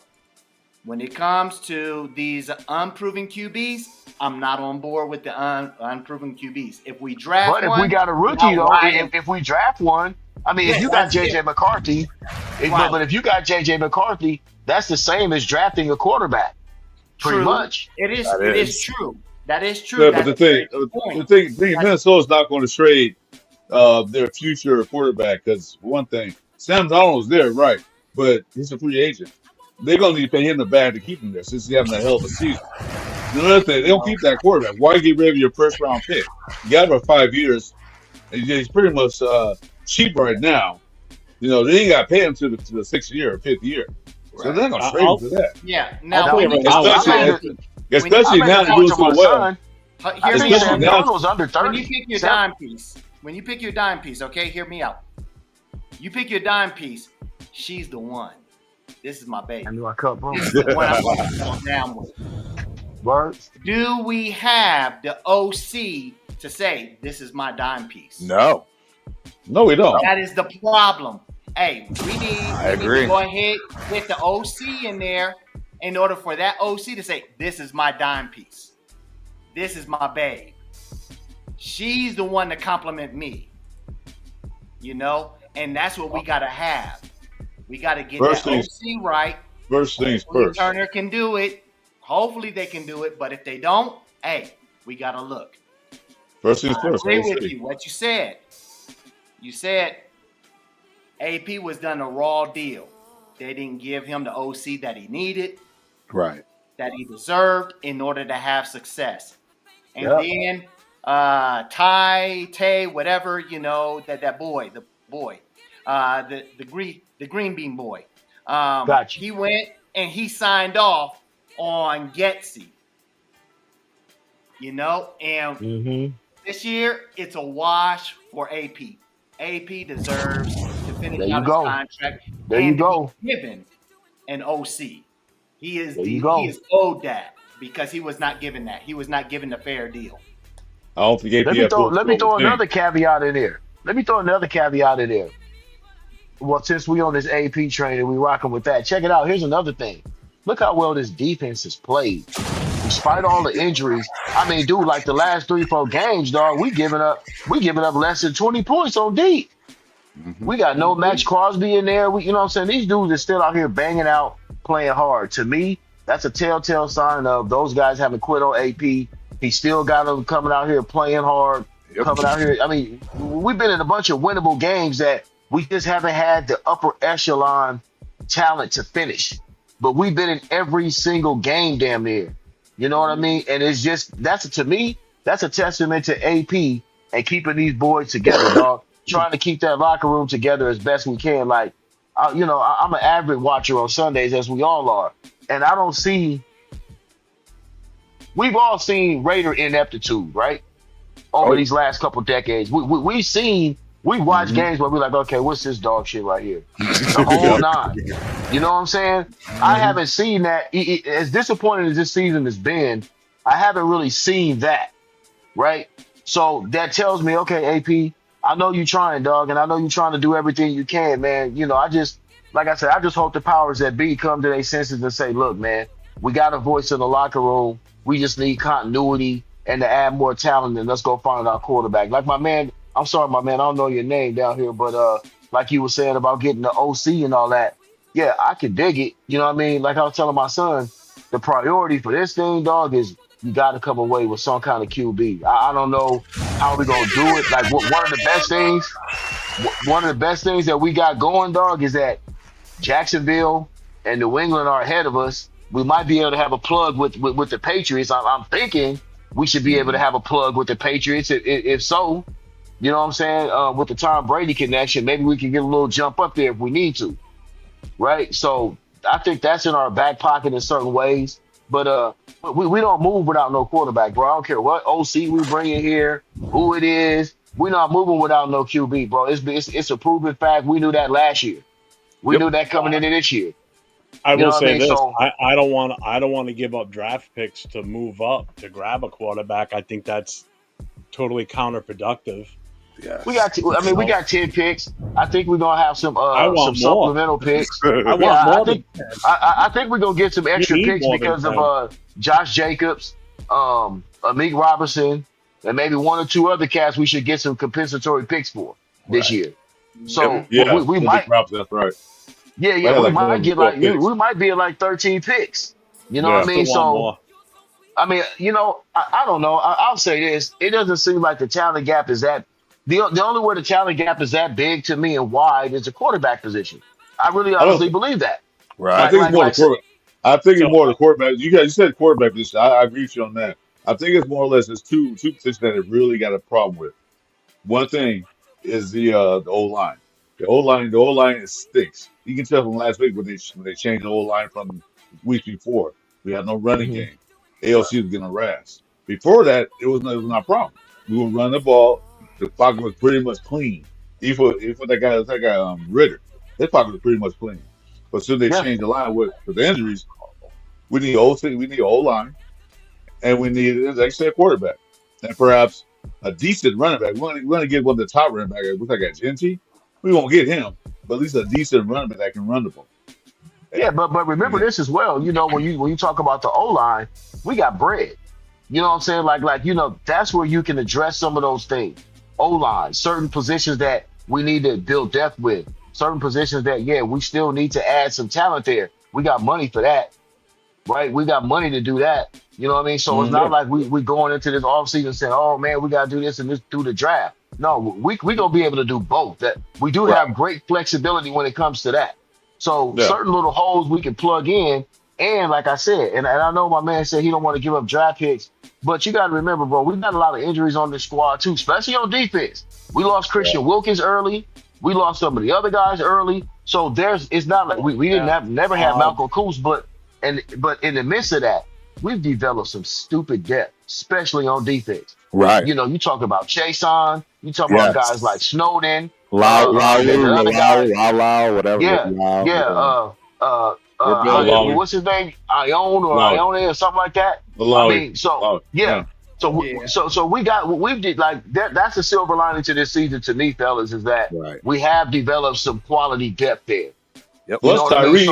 when it comes to these unproven QBs, I'm not on board with the unproven QBs. If we draft But if one, we got a rookie, though, right. if we draft one, I mean, if you got JJ McCarthy, Right. but if you got JJ McCarthy, that's the same as drafting a quarterback, pretty True. much. It is. That It is. is true. That is true. Yeah, but That's the a thing, great point. the thing, Minnesota's not going to trade their future quarterback because one thing, Sam Donald's there, right? But he's a free agent. They're going to need to pay him the bag to keep him there since he's having a hell of a season. Another thing, they don't keep that quarterback. Why get rid of your first round pick? You got him for 5 years, and he's pretty much cheap right now. They ain't got to pay him to the 6th year or 5th year. So they're not going to trade him for that. Yeah. Now, Now, we we need need to- Especially now that I doing to so my well. son, hear I me think out. Sam now- Darnold's under When you 30. pick your Sam- dime piece, okay, hear me out. You pick your dime piece, she's the one. This is my baby. I knew I cut, bro. This is the one I'm going to go down with. Words. Do we have the OC to say this is my dime piece? No. No, we don't. That is the problem. Hey, we need agree. to go ahead get the OC in there in order for that OC to say this is my dime piece. This is my babe. She's the one to compliment me. And that's what we got to have. We got to get First that things- OC right. First things Hopefully first. Turner can do it. Hopefully they can do it. But if they don't, hey, we got to look. First things I first. agree we'll with see. you. What you said. You said AP was done a raw deal. They didn't give him the OC that he needed, Right. that he deserved in order to have success. And Yep. then Tay, whatever, that boy, the green bean boy. Gotcha. He went and he signed off on Getsy. And Mm-hmm. this year, it's a wash for AP. AP deserves to finish There you out his go. contract. There you and to go. be given an OC. He is There you go. he is owed that because he was not given that. He was not given the fair deal. I don't think Let me throw APF another caveat in there. Well, since we on this AP train and we rocking with that, check it out. Here's another thing. Look how well this defense has played. Despite all the injuries, I mean, dude, like the last 3-4 games, dog, we giving up less than 20 points on D. We got no Maxx Crosby in there. You know what I'm saying? These dudes are still out here banging out, playing hard. To me, that's a telltale sign of those guys haven't quit on AP. He still got them coming out here playing hard, coming out here. I mean, we've been in a bunch of winnable games that we just haven't had the upper echelon talent to finish. But we've been in every single game damn near. You know what I mean? And it's just, to me, that's a testament to AP and keeping these boys together, dog. Trying to keep that locker room together as best we can. Like, I'm an avid watcher on Sundays, as we all are. And I don't see, we've all seen Raider ineptitude, right? Over these last couple decades. We've watched games where we're like, okay, what's this dog shit right here? The whole nine. You know what I'm saying? I haven't seen that. As disappointing as this season has been, I haven't really seen that, right? So that tells me, okay, AP, I know you're trying, dog, and I know you're trying to do everything you can, man. like I said, I just hope the powers that be come to their senses and say, look, man, we got a voice in the locker room. We just need continuity and to add more talent, and let's go find our quarterback. Like my man, I'm sorry, my man, I don't know your name down here, but like you were saying about getting the OC and all that, yeah, I can dig it. You know what I mean? Like I was telling my son, the priority for this thing, dog, is you got to come away with some kind of QB. I don't know how we gonna do it. Like one of the best things that we got going, dog, is that Jacksonville and New England are ahead of us. We might be able to have a plug with the Patriots. I'm thinking we should be able to have a plug with the Patriots. If so, you know what I'm saying? With the Tom Brady connection, maybe we can get a little jump up there if we need to, right? So I think that's in our back pocket in certain ways. But we don't move without no quarterback, bro. I don't care what OC we bring in here, who it is. We're not moving without no QB, bro. It's a proven fact. We knew that last year. We knew that coming into this year. I will say this: so, I don't want to give up draft picks to move up to grab a quarterback. I think that's totally counterproductive. Yes. We got 10 picks. I think we're gonna have some supplemental picks. I think we're gonna get some extra picks because of Josh Jacobs, Amik Robertson, and maybe one or two other cats we should get some compensatory picks for this year. So we might. That's right. Yeah, we might get we might be at like 13 picks. You know what I mean? So I mean, you know, I don't know. I'll say this: it doesn't seem like the talent gap is that. The only way the talent gap is that big to me and wide is the quarterback position. I really honestly believe that. Right. I think it's more the quarterback. I think it's more the quarterback. You said quarterback position. I agree with you on that. I think it's more or less it's two positions that it really got a problem with. One thing is the O line. The O line stinks. You can tell from last week when they changed the O line from weeks before. We had no running game. ALC was getting harassed. Before that, it was not a problem. We would run the ball. The pocket was pretty much clean. Even for that guy Ritter, his pocket was pretty much clean. But soon they changed the line with the injuries. We need O line, and we need, like I said, quarterback, and perhaps a decent running back. We're going to get one of the top running backs. Looks like Genty. We won't get him, but at least a decent running back that can run the ball. Yeah, but remember this as well. You know, when you talk about the O line, we got bread. You know what I'm saying? Like you know, that's where you can address some of those things. O-line, certain positions that we need to build depth with, certain positions that, we still need to add some talent there. We got money for that, right? We got money to do that. You know what I mean? So it's not like we going into this offseason saying, oh, man, we got to do this and this through the draft. No, we going to be able to do both. That we do have great flexibility when it comes to that. So certain little holes we can plug in. And like I said, and I know my man said he don't want to give up draft picks, but you got to remember, bro, we've got a lot of injuries on this squad too, especially on defense. We lost Christian Wilkins early. We lost some of the other guys early. So it's not like we didn't never have Malcolm Coos, but in the midst of that, we've developed some stupid depth, especially on defense. Right. You know, you talk about Chason, you talk about guys like Snowden, Lau, whatever. What's his name? Ione or something like that. I mean, so we've did like that. That's the silver lining to this season to me, fellas, is that we have developed some quality depth there. Yep. Plus Tyree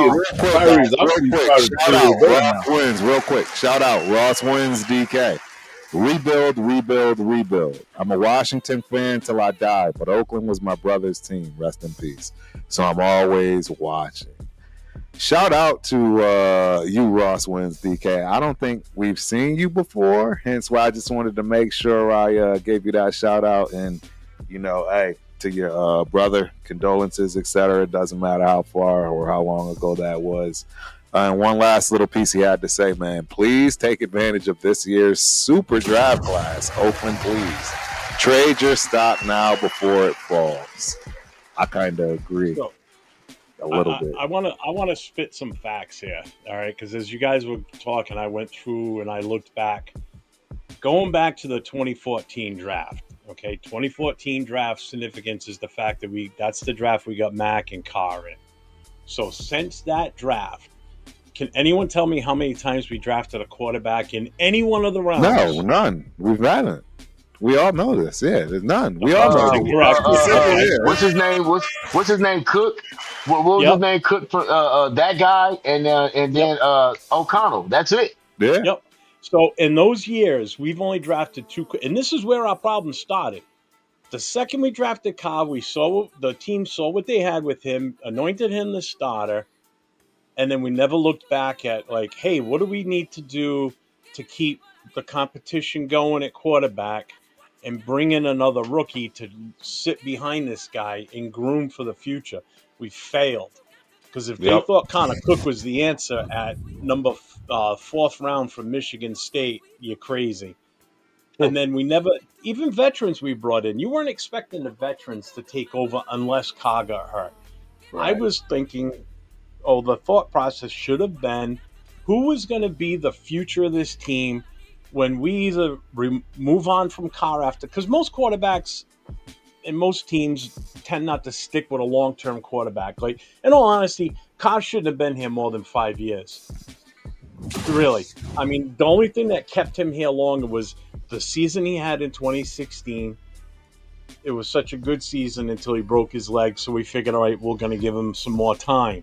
Ross Wins, real quick. Shout out Ross Wins, DK. Rebuild. I'm a Washington fan till I die, but Oakland was my brother's team. Rest in peace. So I'm always watching. Shout out to you, Ross Wins, DK. I don't think we've seen you before, hence why I just wanted to make sure I gave you that shout out. And, you know, hey, to your brother, condolences, etc. It doesn't matter how far or how long ago that was. And one last little piece he had to say, man, please take advantage of this year's super draft class. Oakland, please. Trade your stock now before it falls. I kind of agree. A little bit. I want to spit some facts here, all right? Because as you guys were talking, I went through and I looked back. Going back to the 2014 draft, okay? 2014 draft significance is the fact that that's the draft we got Mack and Carr in. So since that draft, can anyone tell me how many times we drafted a quarterback in any one of the rounds? No, none. We've haven't. We all know this. Yeah, there's none. We all know. What's his name? What's his name? Cook. What was his name? Cook for that guy, and then O'Connell. That's it. Yeah. Yep. So in those years, we've only drafted two, and this is where our problem started. The second we drafted Cobb, the team saw what they had with him, anointed him the starter, and then we never looked back at like, hey, what do we need to do to keep the competition going at quarterback and bring in another rookie to sit behind this guy and groom for the future? We failed. Because if they thought Connor Cook was the answer at number 4th round from Michigan State, you're crazy. And then we never, even veterans we brought in, you weren't expecting the veterans to take over unless Carr got hurt. Right. I was thinking, the thought process should have been, who was going to be the future of this team when we either move on from Carr after, because most quarterbacks and most teams tend not to stick with a long-term quarterback. Like, in all honesty, Carr shouldn't have been here more than 5 years. Really. I mean, the only thing that kept him here longer was the season he had in 2016. It was such a good season until he broke his leg, so we figured, all right, we're going to give him some more time.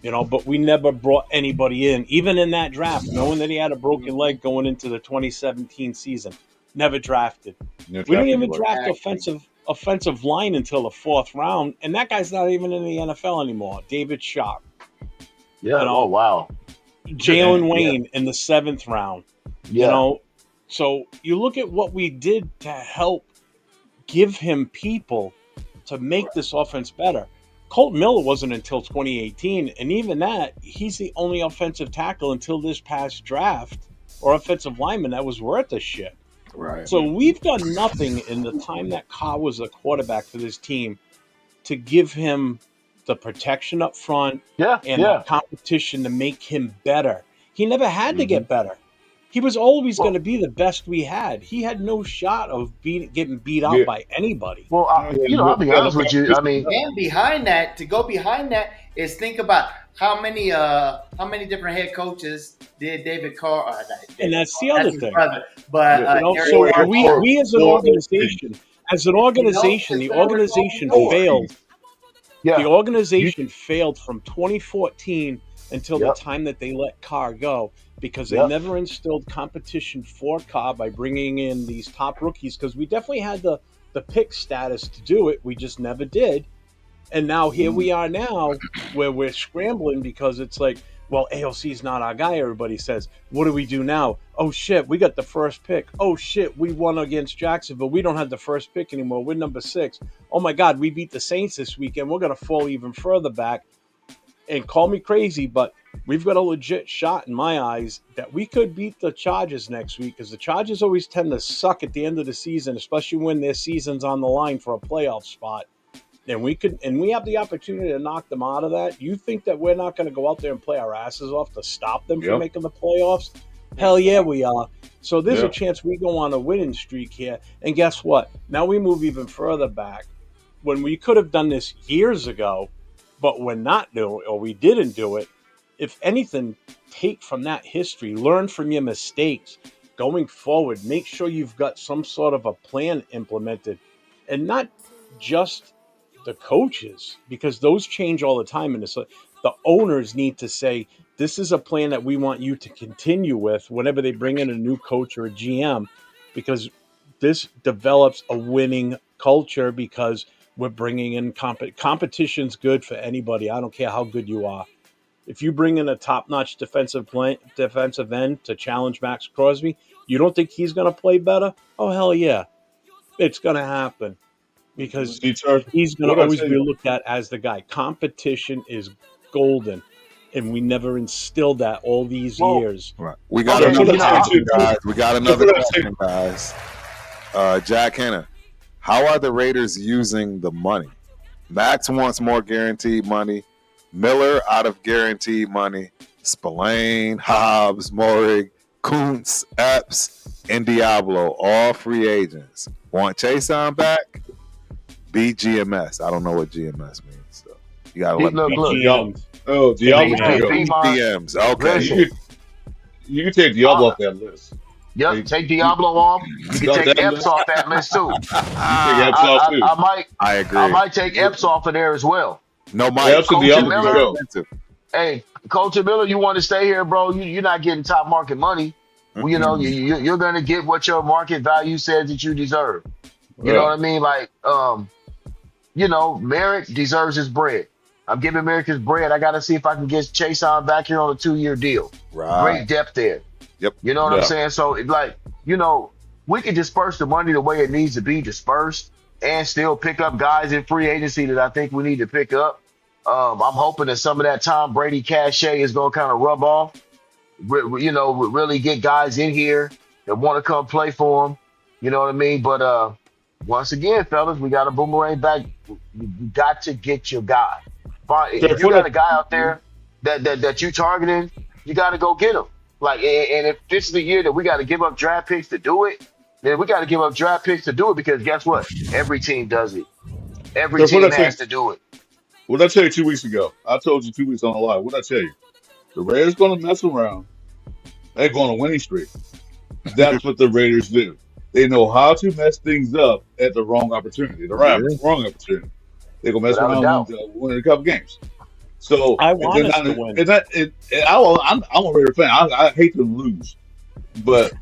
But we never brought anybody in, even in that draft, knowing that he had a broken leg going into the 2017 season. Never drafted. We didn't even draft offensive line until the 4th round, and that guy's not even in the NFL anymore. David Sharp. Yeah. Oh, wow. Jalen Wayne in the 7th round. Yeah. So you look at what we did to help give him people to make this offense better. Colt Miller wasn't until 2018, and even that, he's the only offensive tackle until this past draft, or offensive lineman that was worth a shit. Right. So we've done nothing in the time that Carr was a quarterback for this team to give him the protection up front and the competition to make him better. He never had to get better. He was always going to be the best we had. He had no shot of getting beat out by anybody. Well, I'll be honest with you. I mean, and behind that, to go behind that is think about how many different head coaches did David Carr. And that's the other thing. But so we as an organization, the organization failed. Yeah. The organization failed from 2014 until the time that they let Carr go, because they never instilled competition for Carr by bringing in these top rookies, because we definitely had the pick status to do it. We just never did. And now here we are now where we're scrambling because it's like, well, AOC's not our guy, everybody says. What do we do now? Oh, shit, we got the first pick. Oh, shit, we won against Jacksonville. We don't have the first pick anymore. We're number 6. Oh, my God, we beat the Saints this weekend. We're going to fall even further back. And call me crazy, but we've got a legit shot in my eyes that we could beat the Chargers next week, because the Chargers always tend to suck at the end of the season, especially when their season's on the line for a playoff spot. And we have the opportunity to knock them out of that. You think that we're not going to go out there and play our asses off to stop them from making the playoffs? Hell yeah, we are. So there's a chance we go on a winning streak here. And guess what? Now we move even further back. When we could have done this years ago, but we're not doing it, or we didn't do it. If anything, take from that history, learn from your mistakes. Going forward, make sure you've got some sort of a plan implemented, and not just the coaches, because those change all the time. And it's like the owners need to say, this is a plan that we want you to continue with whenever they bring in a new coach or a GM, because this develops a winning culture, because we're bringing in competition's good for anybody. I don't care how good you are. If you bring in a top-notch defensive end to challenge Maxx Crosby, you don't think he's going to play better? Oh, hell yeah. It's going to happen, because he's going to always be looked at as the guy. Competition is golden, and we never instilled that all these years. Right. We got another question, guys. We got another question, guys. Jack Hanna. How are the Raiders using the money? Max wants more guaranteed money. Miller out of guaranteed money. Spillane, Hobbs, Morig, Kuntz, Epps, and Diablo, all free agents. Want Chase on back? BGMS. I don't know what GMS means. So you gotta let me know. Oh, Diablo. DMs. Okay. You can take Diablo off that list. Yep, take Diablo off. You can take Epps off that list too. I agree. I might take Epps off of there as well. No, Mike. That's the Colton other Miller. go. Hey, Colton Miller, you want to stay here, bro? You're not getting top market money. Well, you know, you're going to get what your market value says that you deserve. You know what I mean? Like, you know, Merrick deserves his bread. I'm giving Merrick his bread. I got to see if I can get Chase on back here on a 2-year deal. Right. Great depth there. Yep. You know what I'm saying? So, like, you know, we can disperse the money the way it needs to be dispersed and still pick up guys in free agency that I think we need to pick up. I'm hoping that some of that Tom Brady cachet is going to kind of rub off. You know, really get guys in here that want to come play for them. You know what I mean? But once again, fellas, we got a boomerang back. You got to get your guy. If you got a guy out there that you targeting, you got to go get him. Like, and if this is the year that we got to give up draft picks to do it, then we got to give up draft picks to do it because guess what? Every team does it. Every team has to do it. What did I tell you 2 weeks ago? I told you 2 weeks on the line. What did I tell you? The Raiders going to mess around. They're going on a winning streak. That's what the Raiders do. They know how to mess things up at the wrong opportunity. The wrong opportunity. They're going to mess around and win a couple games. So I want us to win. I'm a Raider fan. I hate them lose. But,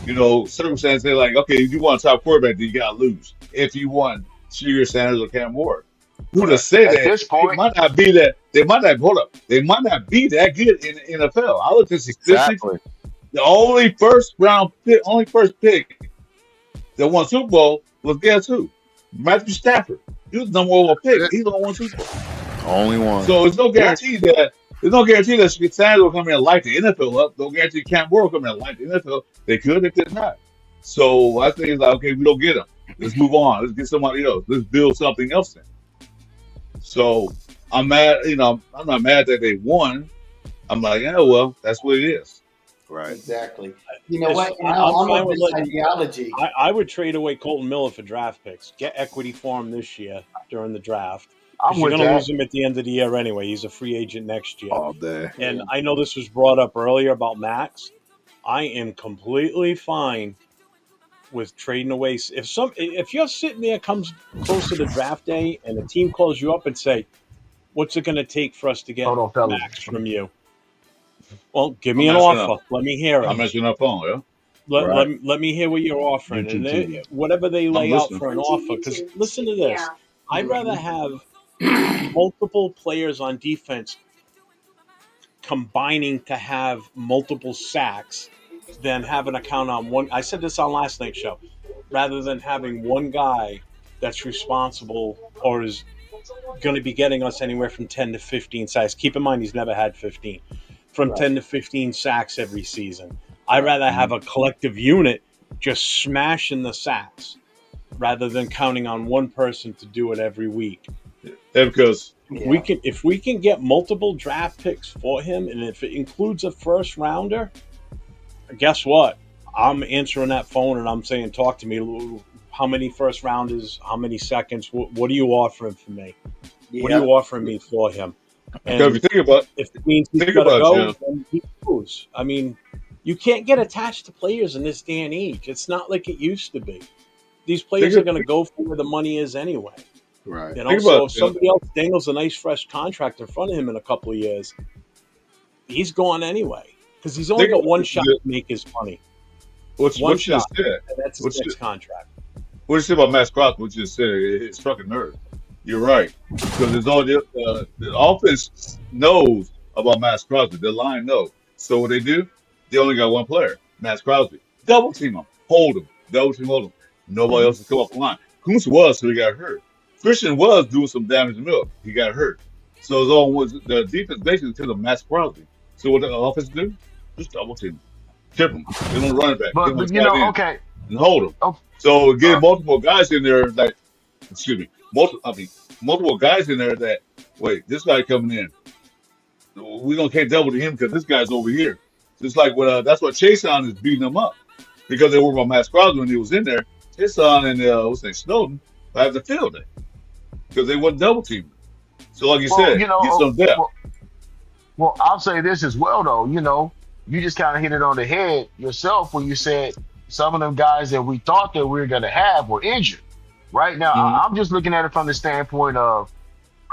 you know, circumstances, they're like, okay, if you want a top quarterback, then you got to lose. If you want Shedeur Sanders or Cam Ward. Who would have said that? This point, they might not be that. They might not. Hold up. They might not be that good in the NFL. I looked at statistics. Exactly. The only first pick that won Super Bowl was guess who? Matthew Stafford. He was the number one pick. He's the one Super Bowl. Only one. So there's no guarantee that Sanders will come in and light the NFL up. No guarantee Cam Ward will come in and light the NFL. They could. They could not. So I think it's like, okay, we don't get him. Let's move on. Let's get somebody else. Let's build something else then. So I'm mad, you know, I'm not mad that they won. I'm like, yeah, well, that's what it is. Right. Exactly. You know what? I'm fine with this ideology. I would trade away Colton Miller for draft picks. Get equity for him this year during the draft. You're going to lose him at the end of the year anyway. He's a free agent next year. All day. And I know this was brought up earlier about Maxx. I am completely fine with trading away. If you're sitting there, comes close to the draft day, and the team calls you up and say, "What's it going to take for us to get Maxx from you?" Well, give me an offer. Let me hear it. I'm messing up phone, yeah. Let me hear what you're offering, and whatever they lay out for an offer. Because listen to this, I'd rather have multiple players on defense combining to have multiple sacks than having a count on one. I said this on last night's show. Rather than having one guy that's responsible or is going to be getting us anywhere from 10 to 15 sacks. Keep in mind, he's never had 15. From 10 to 15 sacks every season. I'd rather have a collective unit just smashing the sacks rather than counting on one person to do it every week. Yeah, because if we can get multiple draft picks for him, and if it includes a first rounder, guess what? I'm answering that phone and I'm saying, talk to me. How many first rounders? How many seconds? What are you offering for me? Yeah. What are you offering me for him? And if you think about, if it means he's got to go, then he goes. I mean, you can't get attached to players in this day and age. It's not like it used to be. These players are going to go for where the money is anyway. Right. You know, so if somebody else dangles a nice fresh contract in front of him in a couple of years, he's gone anyway because he's only got one shot to make his money. One shot. And that's his next contract. What you say about Maxx Crosby? What you just said, it struck a nerve. You're right, because it's all the offense knows about Maxx Crosby. The line knows. So what they do? They only got one player, Maxx Crosby. Double team him, hold him, double team, hold him. Nobody else can come up the line. Kuntz was, so he got hurt. Christian was doing some damage in the middle. He got hurt. So it's all was the defense basically because of Maxx Crosby. So what the offense do? Just double team him, tip him. They don't run it back. But you know, okay, and hold him. Oh. So getting multiple guys in there, like, excuse me. Multiple guys in there that, wait, this guy coming in. We can't double to him because this guy's over here. Just like that's what Chase on is beating them up. Because they were about Maxx Crosby when he was in there. His son and Snowden have the field day. Because they wasn't double teaming. So like you said, get some depth. Well, I'll say this as well though, you just kind of hit it on the head yourself when you said some of them guys that we thought that we were gonna have were injured. Right now, I'm just looking at it from the standpoint of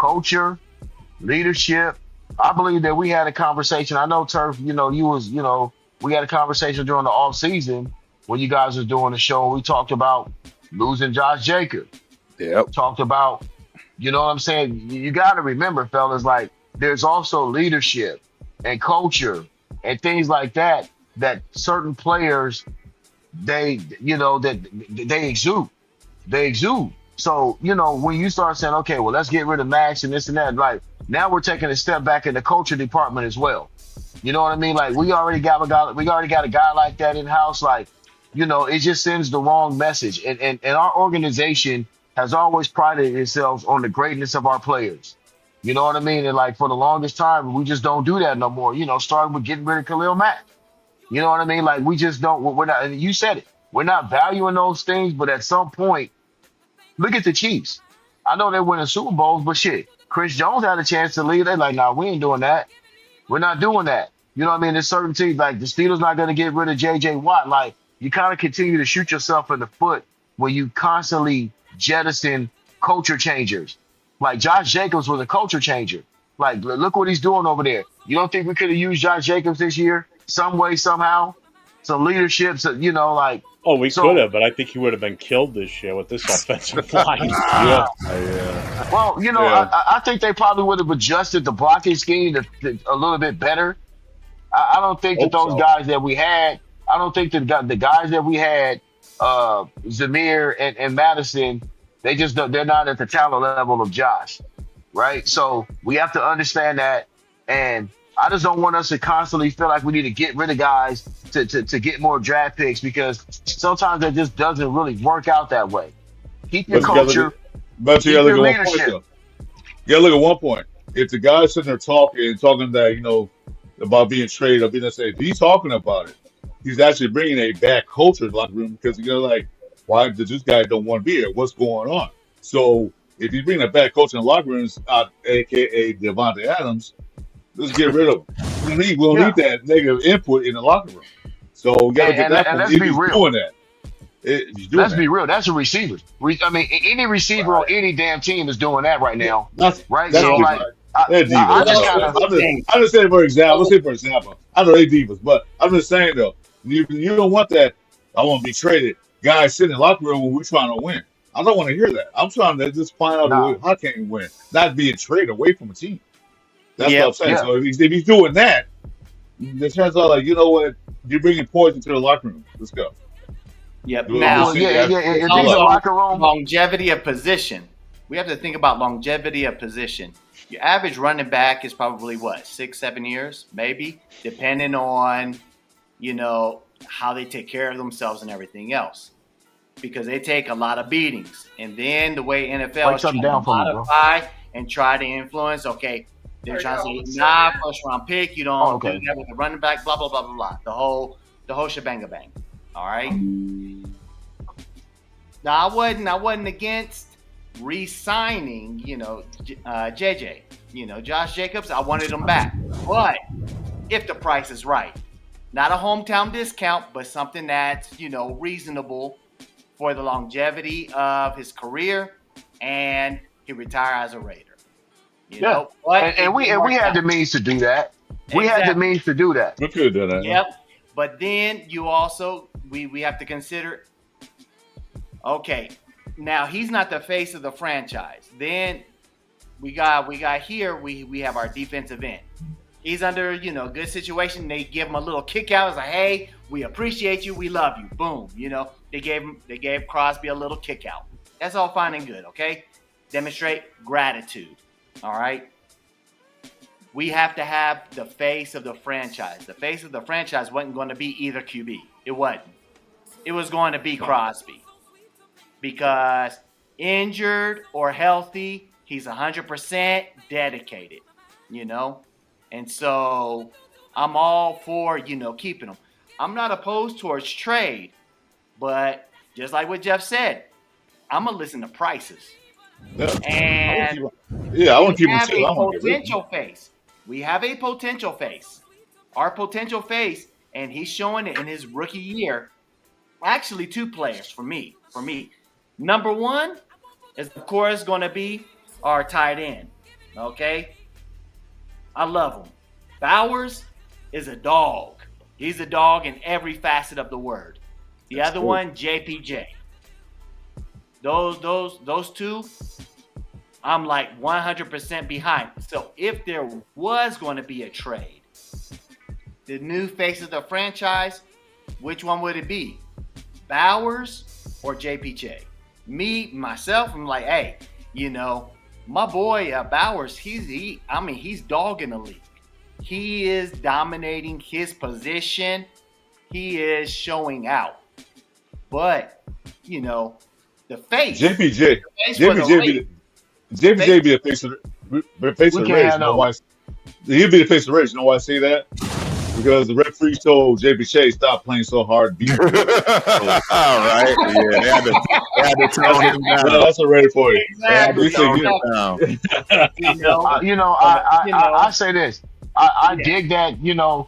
culture, leadership. I believe that we had a conversation. I know Turf, we had a conversation during the off season when you guys was doing the show. We talked about losing Josh Jacobs. Yep. Talked about, you know what I'm saying? You got to remember, fellas, like there's also leadership and culture and things like that certain players they exude. They exude. So, when you start saying, okay, well, let's get rid of Maxx and this and that, like now we're taking a step back in the culture department as well. You know what I mean? Like we already got a guy like that in house. Like, it just sends the wrong message. And our organization has always prided itself on the greatness of our players. You know what I mean? And like for the longest time, we just don't do that no more. Starting with getting rid of Khalil Mack. You know what I mean? Like we just don't. We're not. And you said it. We're not valuing those things. But at some point, look at the Chiefs. I know they're winning Super Bowls, but shit, Chris Jones had a chance to lead. They're like, nah, we ain't doing that. We're not doing that. You know what I mean? There's certain teams like the Steelers not going to get rid of J.J. Watt. Like you kind of continue to shoot yourself in the foot when you constantly jettison culture changers. Like Josh Jacobs was a culture changer. Like look what he's doing over there. You don't think we could have used Josh Jacobs this year? Some way, somehow, some leadership, so, like. Oh, we could have, but I think he would have been killed this year with this offensive line. Yeah. Well, I think they probably would have adjusted the blocking scheme a little bit better. I don't think that those guys that we had. I don't think that the guys that we had, Zamir and Madison, they're not at the talent level of Josh, right? So we have to understand that, and I just don't want us to constantly feel like we need to get rid of guys to get more draft picks because sometimes that just doesn't really work out that way. Keep your culture. But you gotta look at 1 point though. You gotta look at 1 point. If the guy's sitting there talking that, about being traded or being safe, he's talking about it. He's actually bringing a bad culture to the locker room because like, why does this guy don't want to be here? What's going on? So if he's bringing a bad culture in the locker rooms, aka Devontae Adams, let's get rid of him. We don't need that negative input in the locker room. So we got to get that. Let's be real. Doing that. Let's be real. That's a receiver. I mean, any receiver on any damn team is doing that right now. Right? So like, I just say for example. Let's say for example. I know they divas, but I'm just saying though, you don't want that. I want to be traded. Guys sitting in the locker room when we're trying to win. I don't want to hear that. I'm trying to just find out how can we win, not being traded away from a team. That's what I'm saying. So if he's doing that, the chances are like, you know what, you're bringing poison to the locker room. Let's go. Yep. Now, it's also locker room longevity of position. We have to think about longevity of position. Your average running back is probably 6-7 years, maybe, depending on, how they take care of themselves and everything else. Because they take a lot of beatings. And then the way NFL is trying to modify and try to influence, they're trying to say, first round pick, you don't do that with the running back, blah, blah, blah, blah, blah. The whole shebang bang. All right. Now I wasn't against re-signing, JJ, Josh Jacobs. I wanted him back, but if the price is right, not a hometown discount, but something that's reasonable for the longevity of his career, and he retire as a Raider. And we had the means to do that. We had the means to do that. We could do that. Yep. But then you also we have to consider. Okay, now he's not the face of the franchise. Then we got here. We have our defensive end. He's under good situation. They give him a little kick out. It's like, hey, we appreciate you. We love you. Boom. They gave Crosby a little kick out. That's all fine and good. Okay, demonstrate gratitude. All right. We have to have the face of the franchise. The face of the franchise wasn't going to be either QB. It wasn't. It was going to be Crosby. Because injured or healthy, he's 100% dedicated, And so I'm all for, keeping him. I'm not opposed towards trade. But just like what Jeff said, I'm going to listen to prices. Yeah. And I want to keep him a potential face. We have a potential face. Our potential face, and he's showing it in his rookie year. Actually, 2 players for me. Number 1 is, of course, going to be our tight end. Okay, I love him. Bowers is a dog. He's a dog in every facet of the word. The other one, JPJ. Those two, I'm like 100% behind. So if there was going to be a trade, the new face of the franchise, which one would it be? Bowers or JPJ? Me, myself, I'm like, hey, my boy Bowers, he's dogging the league. He is dominating his position. He is showing out. But, the face. JPJ be the face of the Rays. You know why? He'll be the face of the Rays. You know why I say that? Because the referee told JPJ stop playing so hard. All right. Yeah, they had to tone him down. Well, that's already for you. Exactly. I say this. I dig that.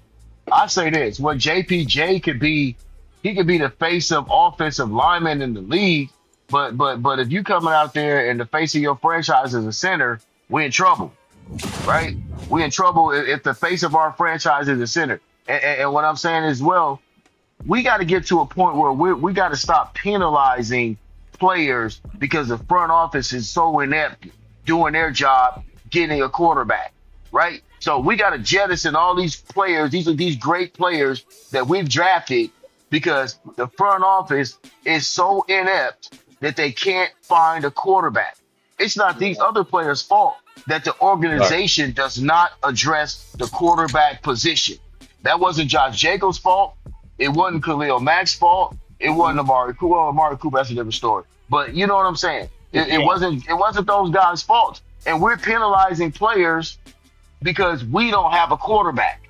I say this. What JPJ could be, he could be the face of offensive linemen in the league. But if you coming out there and the face of your franchise is a center, we're in trouble, right? We're in trouble if the face of our franchise is a center. And what I'm saying is, well, we got to get to a point where we got to stop penalizing players because the front office is so inept doing their job, getting a quarterback, right? So we got to jettison all these players. These are these great players that we've drafted because the front office is so inept that they can't find a quarterback. It's not these other players' fault that the organization does not address the quarterback position. That wasn't Josh Jacobs' fault. It wasn't Khalil Mack's fault. It wasn't Amari Cooper. Well, Amari Cooper, that's a different story. But you know what I'm saying? It wasn't those guys' fault. And we're penalizing players because we don't have a quarterback,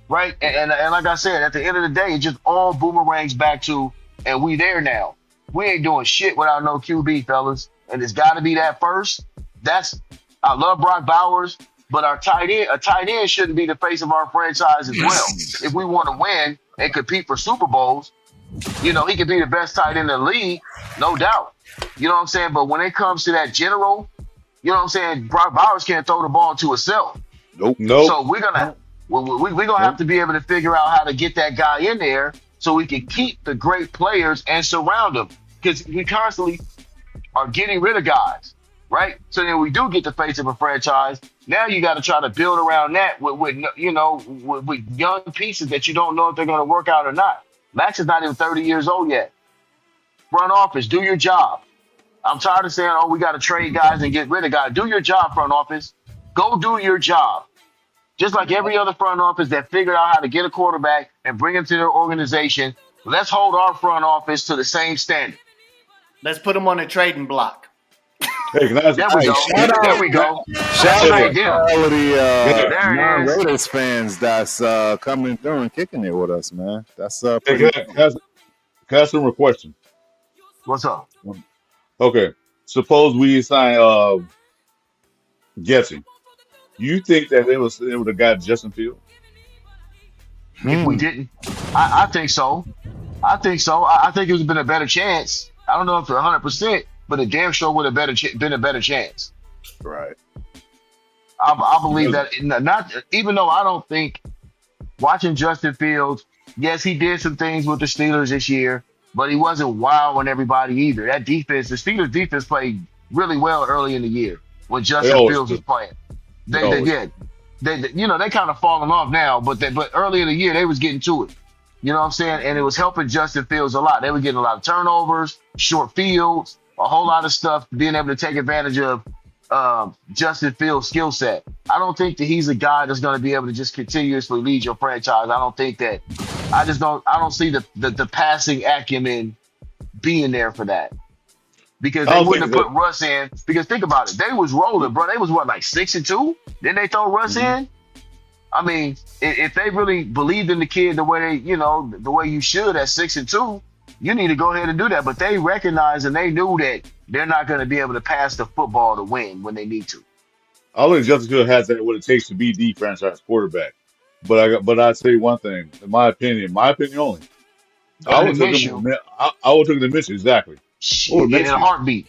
right? And like I said, at the end of the day, it just all boomerangs back to, and we there now. We ain't doing shit without no QB, fellas. And it's got to be that first. I love Brock Bowers, but a tight end shouldn't be the face of our franchise as well. If we want to win and compete for Super Bowls, he could be the best tight end in the league, no doubt. You know what I'm saying? But when it comes to that general, you know what I'm saying, Brock Bowers can't throw the ball to himself. Nope. So we're gonna have to be able to figure out how to get that guy in there so we can keep the great players and surround them. Because we constantly are getting rid of guys, right? So then we do get the face of a franchise. Now you got to try to build around that with young pieces that you don't know if they're going to work out or not. Max is not even 30 years old yet. Front office, do your job. I'm tired of saying, we got to trade guys and get rid of guys. Do your job, front office. Go do your job. Just like every other front office that figured out how to get a quarterback and bring him to their organization, let's hold our front office to the same standard. Let's put him on the trading block. Hey, there we go. Shout out to all of the non-Raiders fans that's coming through and kicking it with us, man. That's Hey, can I ask them a question? What's up? Okay. Suppose we sign Getty. You think that they would have got Justin Fields? If we didn't, I think so. I think it would have been a better chance. I don't know if 100%, but a damn sure would have been a better chance. Right. I believe that. Not even though I don't think watching Justin Fields. Yes, he did some things with the Steelers this year, but he wasn't wowing everybody either. That defense, the Steelers defense, played really well early in the year when Justin Fields was playing. They kind of falling off now, but early in the year they was getting to it. You know what I'm saying? And it was helping Justin Fields a lot. They were getting a lot of turnovers, short fields, a whole lot of stuff, being able to take advantage of Justin Fields' skill set. I don't think that he's a guy that's going to be able to just continuously lead your franchise. I don't think that. I don't see the passing acumen being there for that. Because they wouldn't have put Russ in. Because think about it. They was rolling, bro. They was what, like 6-2? Then they throw Russ in? I mean, if they really believed in the kid the way the way you should at 6-2, you need to go ahead and do that. But they recognized and they knew that they're not going to be able to pass the football to win when they need to. I think Justin Fields has that what it takes to be the franchise quarterback. But I'd say one thing, in my opinion only. I would take the mission, exactly. In a heartbeat.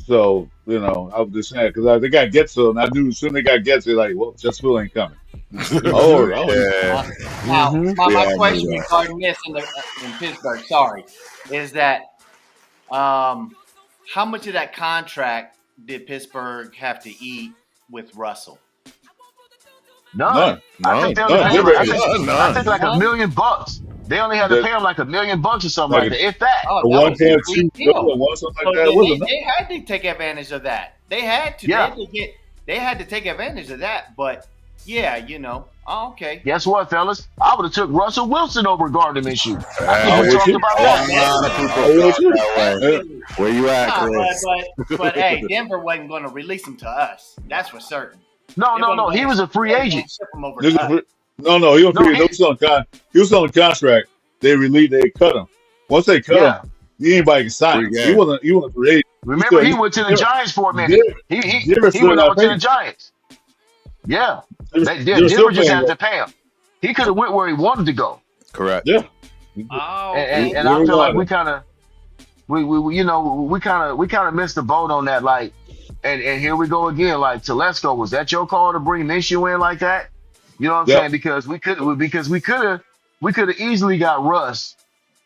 So, I was just saying, because they got Getzel, and I knew as soon as they got Getzel, like, well, Jacksonville ain't coming. Yeah. Now, my Yeah, I question knew that. regarding this in Pittsburgh, sorry, is that how much of that contract did Pittsburgh have to eat with Russell? None. I think they only paid I think like $1 million. They only had to pay him like $1 million or something like that, if that. Oh, a that was a 1.2 big deal. million, something like So that. Wasn't they had to take advantage of that. They had to. Yeah. They had to take advantage of that. But yeah, Oh, okay. Guess what, fellas? I would have took Russell Wilson over Gardner Minshew. I We would talked too. about A that. lot of people thought that way. Where you at, Nah, Chris? but hey, Denver wasn't going to release him to us. That's for certain. No. He was a free agent. Ship him over to us. No, he was on the contract. They cut him. Once they cut him, anybody can sign him. He wasn't free agent. Remember, he went to the Giants for a minute. He went over to the Giants. Yeah. Denver just had to pay him. He could have went where he wanted to go. Correct. Yeah. Oh, And I feel like we kind of missed the boat on that. Like, and here we go again. Like, Telesco, was that your call to bring Minshew in like that? You know what I'm saying? Because we could have easily got Russ.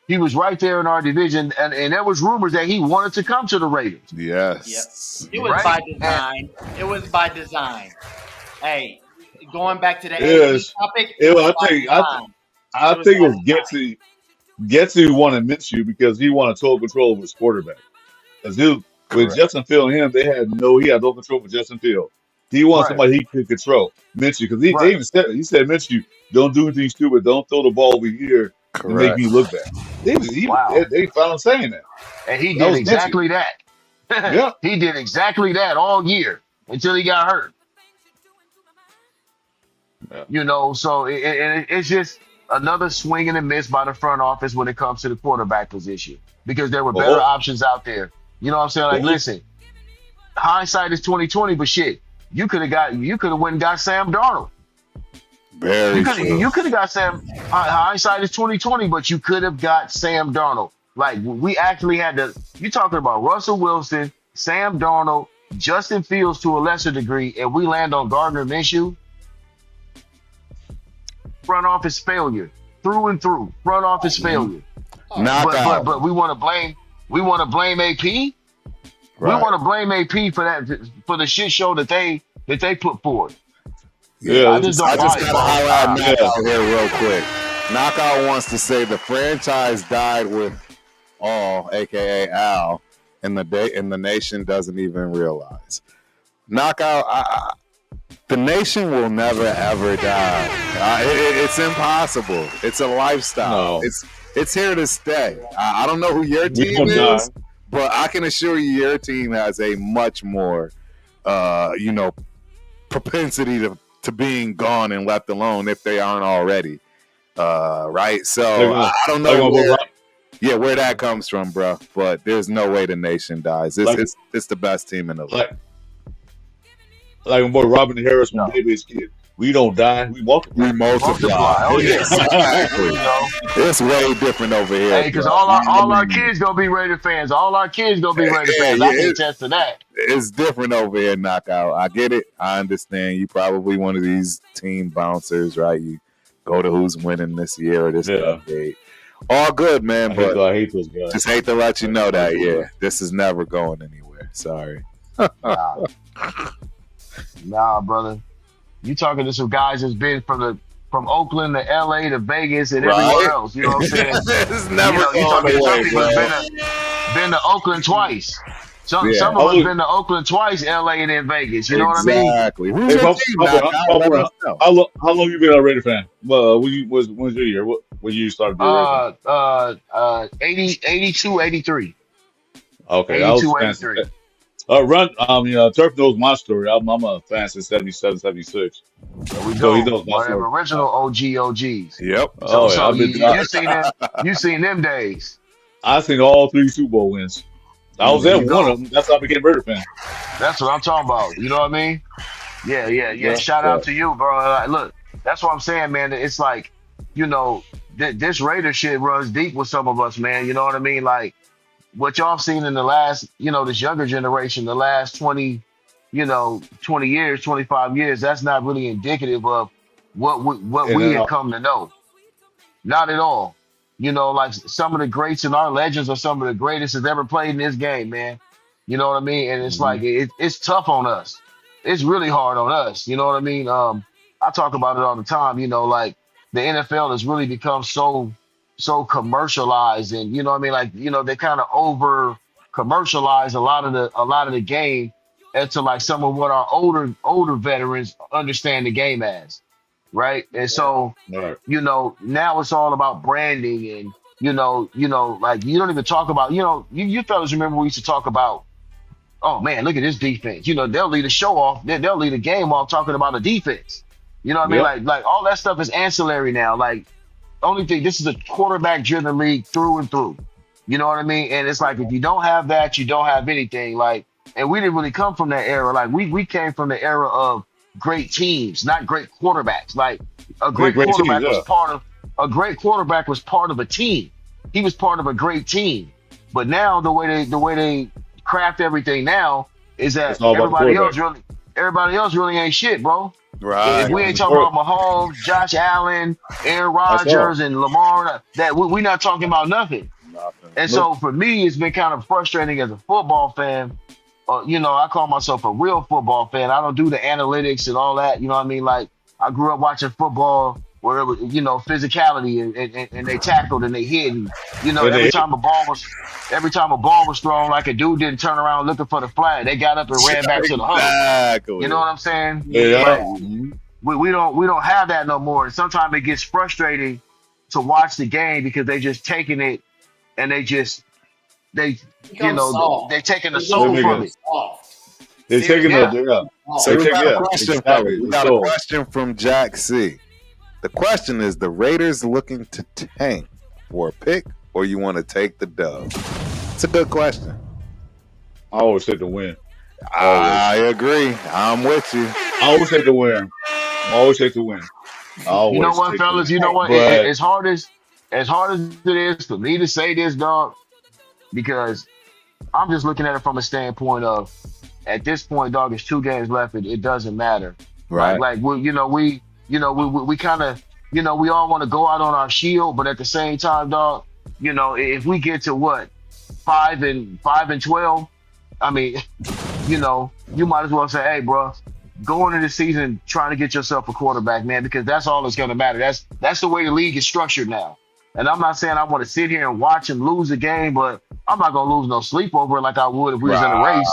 He was right there in our division, and there was rumors that he wanted to come to the Raiders. Yes. Yep. It was by design. It was by design. Hey, going back to the topic. I think it was Getsy who wanted Minshew because he wanted total control of his quarterback. Because with Justin Field and him, he had no control for Justin Field. He wanted somebody he could control. Minshew, because they even said Minshew, don't do anything stupid, don't throw the ball over here and make me look bad. They found him saying that. And he did exactly that. Yeah. He did exactly that all year until he got hurt. Yeah. So it's just another swing and a miss by the front office when it comes to the quarterback position, because there were better options out there. You know what I'm saying? Like, listen, hindsight is 20/20, but shit, you could have went and got Sam Darnold. You could have got Sam. Hindsight is 20/20, but you could have got Sam Darnold. Like, we actually had to. You talking about Russell Wilson, Sam Darnold, Justin Fields to a lesser degree, and we land on Gardner Minshew. Front office failure through and through. Front office failure. But we want to blame. We want to blame AP. Right. We want to blame AP for the shit show that they put forth. Yeah, I just got to highlight Knockout here real quick. Knockout wants to say the franchise died with all, aka Al, and the nation doesn't even realize. Knockout. The nation will never ever die. It's impossible. It's a lifestyle. No. It's here to stay. I don't know who your team is, but I can assure you your team has a much more, propensity to being gone and left alone if they aren't already. Right? So I don't know where that comes from, bro. But there's no way the nation dies. It's the best team in the league. Like my boy Robin Harris when baby is kid. We don't die, we multiply. Oh yeah, exactly. It's way different over here. Hey, because all our kids gonna be Raider fans. All our kids gonna be Raider fans. I can attest to that. It's different over here, Knockout. I get it. I understand. You probably one of these team bouncers, right? You go to who's winning this year or this decade. All good, man. I hate those guys. Just hate to let you know that, this is never going anywhere. Sorry. Nah, brother. You talking to some guys that's been from Oakland to LA to Vegas and everywhere else. You know what I'm saying? It's never going away, some people have been to Oakland twice. Some of us been to Oakland twice, LA and then Vegas. You know what I mean? Exactly. Who's your team? How long you been a Raider fan? When's your year? What year you started being a Raider fan? 82, 83. Okay, 82, 83. Turf knows my story. I'm a fan since 77, 76. There we go. So he knows my story. Original OGs. Yep. So you seen them days. I seen all 3 Super Bowl wins. I was at one of them. That's how I became a Raider fan. That's what I'm talking about. You know what I mean? Yeah. Shout out to you, bro. Like, look, that's what I'm saying, man. It's like, this Raider shit runs deep with some of us, man. You know what I mean? Like, what y'all seen in the last, this younger generation, the last 20, 20 years, 25 years, that's not really indicative of what And we then, had come to know. Not at all. Like some of the greats and our legends are some of the greatest that's ever played in this game, man. You know what I mean? And it's like it's tough on us. It's really hard on us. You know what I mean? I talk about it all the time. Like the NFL has really become so commercialized, and you know what I mean? Like they kind of over commercialize a lot of the game into like some of what our older veterans understand the game as. Right. And so, right. Now it's all about branding and, like you don't even talk about, you fellas remember we used to talk about, oh man, look at this defense. They'll lead a show off, they'll lead a game off talking about a defense. You know what I mean? Like all that stuff is ancillary now. Like only thing, this is a quarterback driven league through and through. You know what I mean? And it's like if you don't have that, you don't have anything. Like, and we didn't really come from that era. Like we came from the era of great teams, not great quarterbacks. Like a great quarterback teams, was part of a team. He was part of a great team. But now the way they craft everything now is that everybody else really ain't shit, bro. Right. If we ain't talking about Mahomes, Josh Allen, Aaron Rodgers, and Lamar, that we're not talking about nothing. And so for me, it's been kind of frustrating as a football fan. I call myself a real football fan. I don't do the analytics and all that. You know what I mean? Like I grew up watching football where it was, physicality and they tackled and they hit. And, every time a ball was thrown, like a dude didn't turn around looking for the flag. They got up and ran back to the huddle. You know what I'm saying? Yeah. We don't have that no more. And sometimes it gets frustrating to watch the game because they just taking it and they're taking the soul from it. They're taking So we got a question, we got a question from Jack C. The question is: the Raiders looking to tank for a pick, or you want to take the dub? It's a good question. I always take the win. I agree. I'm with you. I always take the win. You know what, fellas? You know what? As hard as it is for me to say this, dog, because I'm just looking at it from a standpoint of, at this point, dog, it's 2 games left. It doesn't matter, right? Like we kind of, we all want to go out on our shield, but at the same time, dog, if we get to what 5 and 12, I mean, you might as well say, hey, bro, go into the season trying to get yourself a quarterback, man, because that's all that's going to matter. That's the way the league is structured now. And I'm not saying I want to sit here and watch him lose a game, but I'm not going to lose no sleep over it like I would if we was in a race.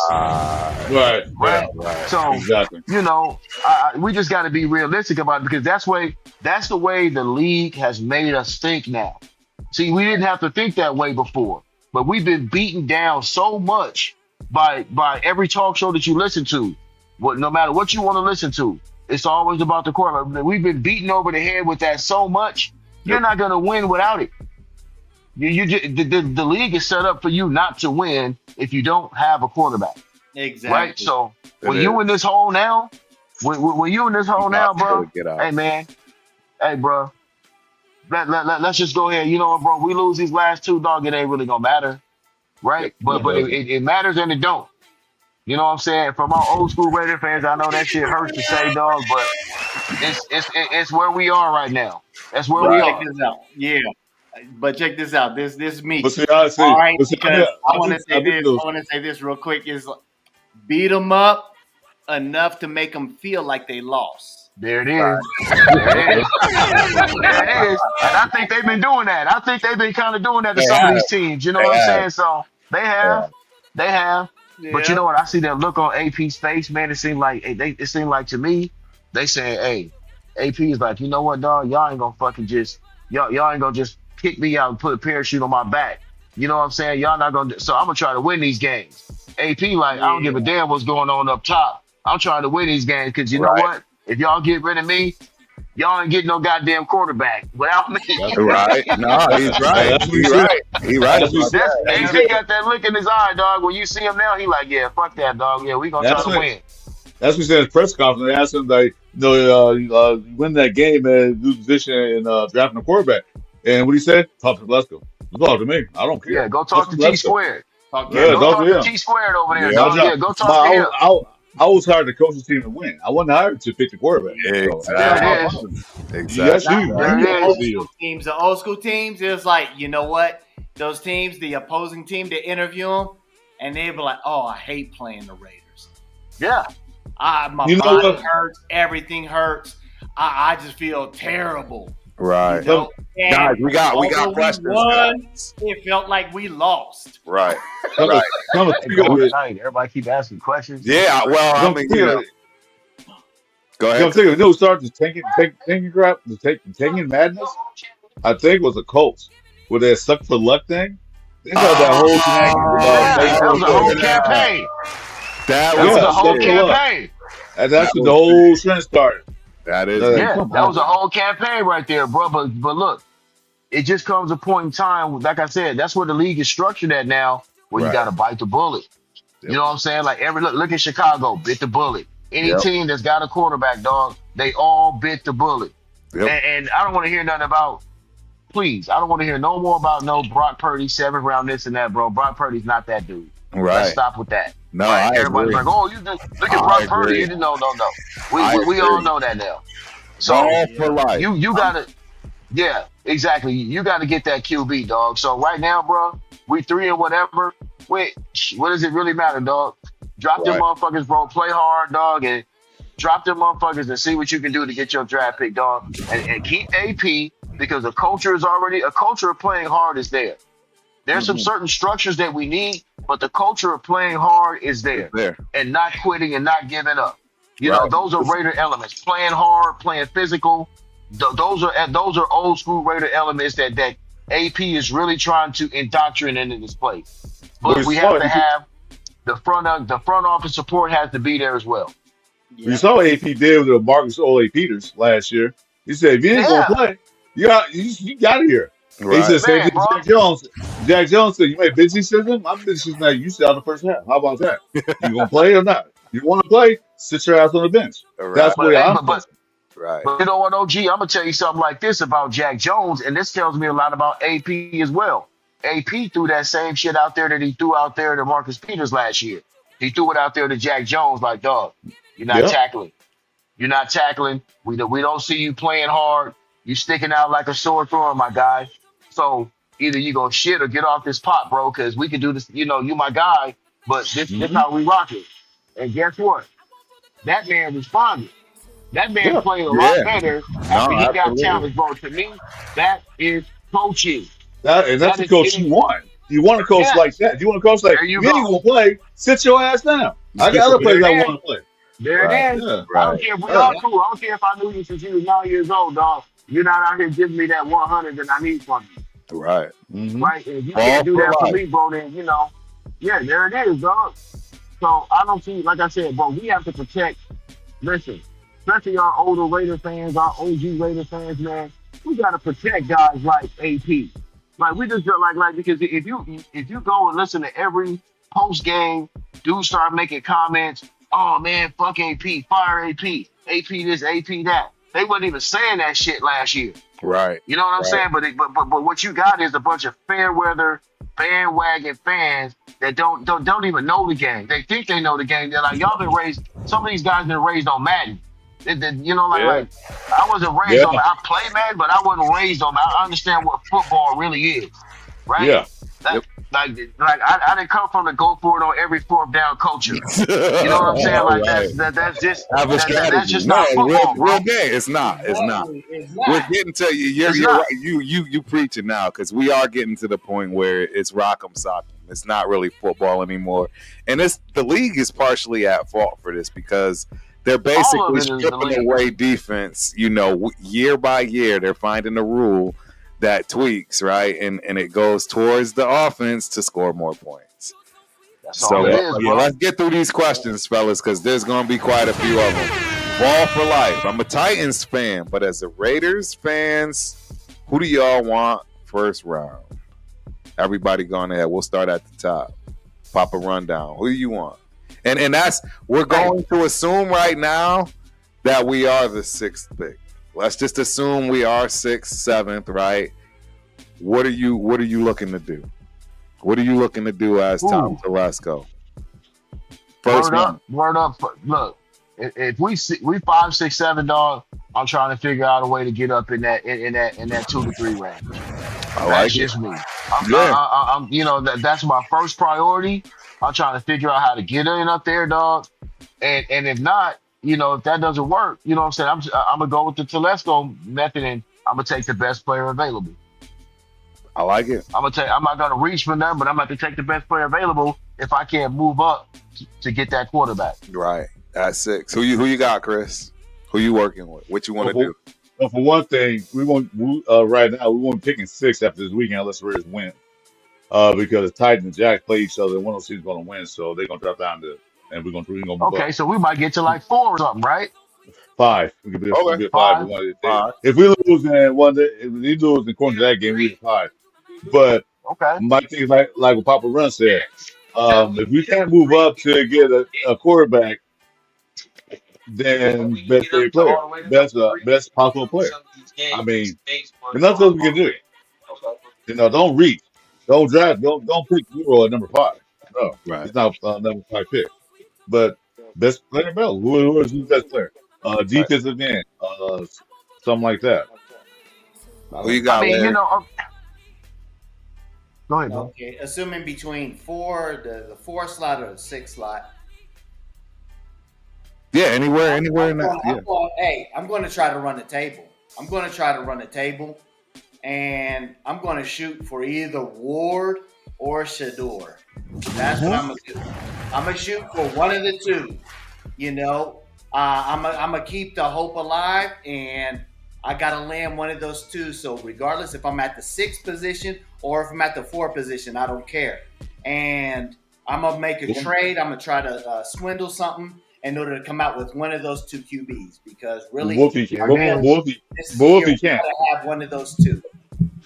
Right. So, exactly. We just got to be realistic about it because that's the way the league has made us think now. See, we didn't have to think that way before, but we've been beaten down so much by every talk show that you listen to. No matter what you want to listen to, it's always about the quarterback. We've been beaten over the head with that so much. You're not going to win without it. The league is set up for you not to win if you don't have a quarterback. Exactly. Right? So when you in this hole now, bro, hey, man, hey, bro, let's just go ahead. You know what, bro? We lose these last 2, dog, it ain't really going to matter. Right? But it matters and it don't. You know what I'm saying? For my old school Raider fans, I know that shit hurts to say, dog, but it's where we are right now. That's where we are. Check this out. Yeah. But check this out. This me. But see, all right, because I want to say this real quick is beat them up enough to make them feel like they lost. There it is. There it is. And I think they've been doing that. I think they've been kind of doing that to some of these teams. You know what I'm saying? So they have. Yeah. But you know what? I see that look on AP's face, man. It seemed like to me, they saying, hey, AP is like, you know what, dog? Y'all ain't gonna fucking y'all ain't gonna just kick me out and put a parachute on my back. You know what I'm saying? Y'all not gonna. So I'm gonna try to win these games. AP like, I don't give a damn what's going on up top. I'm trying to win these games because you know what? If y'all get rid of me, y'all ain't getting no goddamn quarterback without me. That's right. No, he's right. He's right. AP got that look in his eye, dog. When you see him now, he like, yeah, fuck that, dog. Yeah, we gonna try to win. That's what he said in his press conference. They asked him, like, you win that game and lose position in drafting a quarterback. And what he said, talk to Glasgow. Talk to me. I don't care. Yeah, go talk to T Squared. Yeah, go talk to T Squared over there, dog. Yeah, go talk to him. I was hired to coach the team to win. I wasn't hired to pick the quarterback. Exactly. Yes, the old school teams, it was like, you know what? Those teams, the opposing team, they interview them, and they'd be like, "Oh, I hate playing the Raiders." Yeah. My body hurts. Everything hurts. I just feel terrible. Right. You know? Guys, we got questions. It felt like we lost. Right. Everybody keep asking questions. Yeah. Well, I mean, go ahead. I'm thinking, who started taking madness? I think it was the Colts with that suck for luck thing. They had that whole that was a whole campaign. That was a whole campaign. And that's when the whole trend started. That is, that was a whole campaign right there, bro. But look, it just comes a point in time. Like I said, that's where the league is structured at now, where you got to bite the bullet. Yep. You know what I'm saying? Like look at Chicago, bit the bullet. Any team that's got a quarterback, dog, they all bit the bullet. Yep. And I don't want to hear nothing about. Please, I don't want to hear no more about no Brock Purdy 7th round this and that, bro. Brock Purdy's not that dude. Right. Let's stop with that. No, right? Everybody's like, oh, you just look at Brock Purdy. You didn't know, no. We all know that now. So all for life. You gotta, yeah, exactly. You gotta get that QB, dog. So right now, bro, we 3 and whatever. Wait, what does it really matter, dog? Drop them motherfuckers, bro. Play hard, dog, and drop them motherfuckers and see what you can do to get your draft pick, dog. And keep AP because the culture is already a culture of playing hard is there. There's some certain structures that we need, but the culture of playing hard is there. And not quitting and not giving up. You know, those are Raider elements. Playing hard, playing physical. Those are old school Raider elements that AP is really trying to indoctrinate into this place. But we have to have the front office support has to be there as well. Yeah. You saw what AP did with Marcus Ole Peters last year. He said, if you ain't gonna play, you got it here. Right. He said, Jack Jones. Jack Jones said, you made big decision. My big decision that you sit out the first half. How about that? You gonna play or not? You want to play? Sit your ass on the bench. Right. That's what I'm. Right. But you know what, OG? I'm gonna tell you something like this about Jack Jones, and this tells me a lot about AP as well. AP threw that same shit out there that he threw out there to Marcus Peters last year. He threw it out there to Jack Jones, like, dog, you're not tackling. You're not tackling. We don't see you playing hard. You sticking out like a sore thumb, my guy. So either you gonna shit or get off this pot, bro, because we can do this. You know, you my guy, but this how we rock it. And guess what? That man responded. That man played a lot better after he got challenged, bro. To me, that is coaching. That's the coach you want. You want a coach like that. You want a coach like, you ain't gonna play, sit your ass down. I got other players that want to play. There it is. Yeah. I don't care if we all cool. I don't care if I knew you since you was 9 years old, dog. You're not out here giving me that 100 that I need from you. Right. Right? And if you can't do that for me, bro, then, you know, there it is, dog. So I don't see, like I said, bro, we have to protect, listen, especially our older Raider fans, our OG Raider fans, man, we got to protect guys like AP. Like, we just like because if you go and listen to every post game, dudes start making comments, oh man, fuck AP, fire AP, AP this, AP that. They wasn't even saying that shit last year. Right. You know what I'm saying? But what you got is a bunch of fair weather bandwagon fans that don't even know the game. They think they know the game. They're like, y'all been raised. Some of these guys been raised on Madden. You know, like I wasn't raised on. I play Madden, but I wasn't raised on. I understand what football really is, right? Yeah. Like I didn't come from the go for it on every fourth down culture. You know what I'm saying? Like that's just that's just not football, real game. It's not. We're getting to you. You're right. You preaching now because we are getting to the point where it's rock'em sock'em. It's not really football anymore, and the league is partially at fault for this because they're basically stripping away defense. You know, year by year, they're finding a rule that tweaks, right? And it goes towards the offense to score more points. So let's get through these questions, fellas, because there's going to be quite a few of them. Ball for life. I'm a Titans fan, but as a Raiders fans, who do y'all want first round? Everybody going ahead. We'll start at the top. Pop a rundown. Who do you want? And we're going to assume right now that we are the 6th pick. Let's just assume we are 6th, 7th, right? What are you looking to do? What are you looking to do as Tom Telesco? First round. Word up. Look, if we 5, 6, 7, dog, I'm trying to figure out a way to get up in that 2 to 3 range. That's just me. I'm that's my first priority. I'm trying to figure out how to get in up there, dog. And if not, if that doesn't work, you know what I'm saying? I'm gonna go with the Telesco method, and I'm gonna take the best player available. I like it. I'm not gonna reach for them, but I'm going to take the best player available if I can't move up to get that quarterback. Right. That's 6. Who you got, Chris? Who you working with? What you want to do? Well, for one thing, right now we won't be picking 6 after this weekend unless the Raiders win. Because Titans and Jack play each other, and one of those teams is going to win, so they're going to drop down to, and we're going to move Okay, up. so we might get to like 4 or something, right? 5. We could be Okay. 5. If we lose in one day, if we lose according to that game, we 5. But my thing is like what Papa Run said. If we can't move up to get a quarterback, then best player, best possible player. I mean, there's nothing else we can do. Don't reach, don't draft, don't pick 0 at number 5. No, it's not number 5 pick. But best player available. Who is the best player? Defensive end, something like that. Who you got? Go ahead, bro. Okay, assuming between 4, the 4 slot or the 6 slot. Yeah, anywhere in that. I'm going to try to run the table. And I'm going to shoot for either Ward or Shador. That's what I'm going to do. I'm going to shoot for one of the two. I'm going to keep the hope alive, and I got to land one of those two. So regardless if I'm at the 6th position or if I'm at the 4th position, I don't care. And I'm going to make a trade. I'm going to try to swindle something in order to come out with one of those 2 QBs, because really, Wolfie can't. have one of those 2.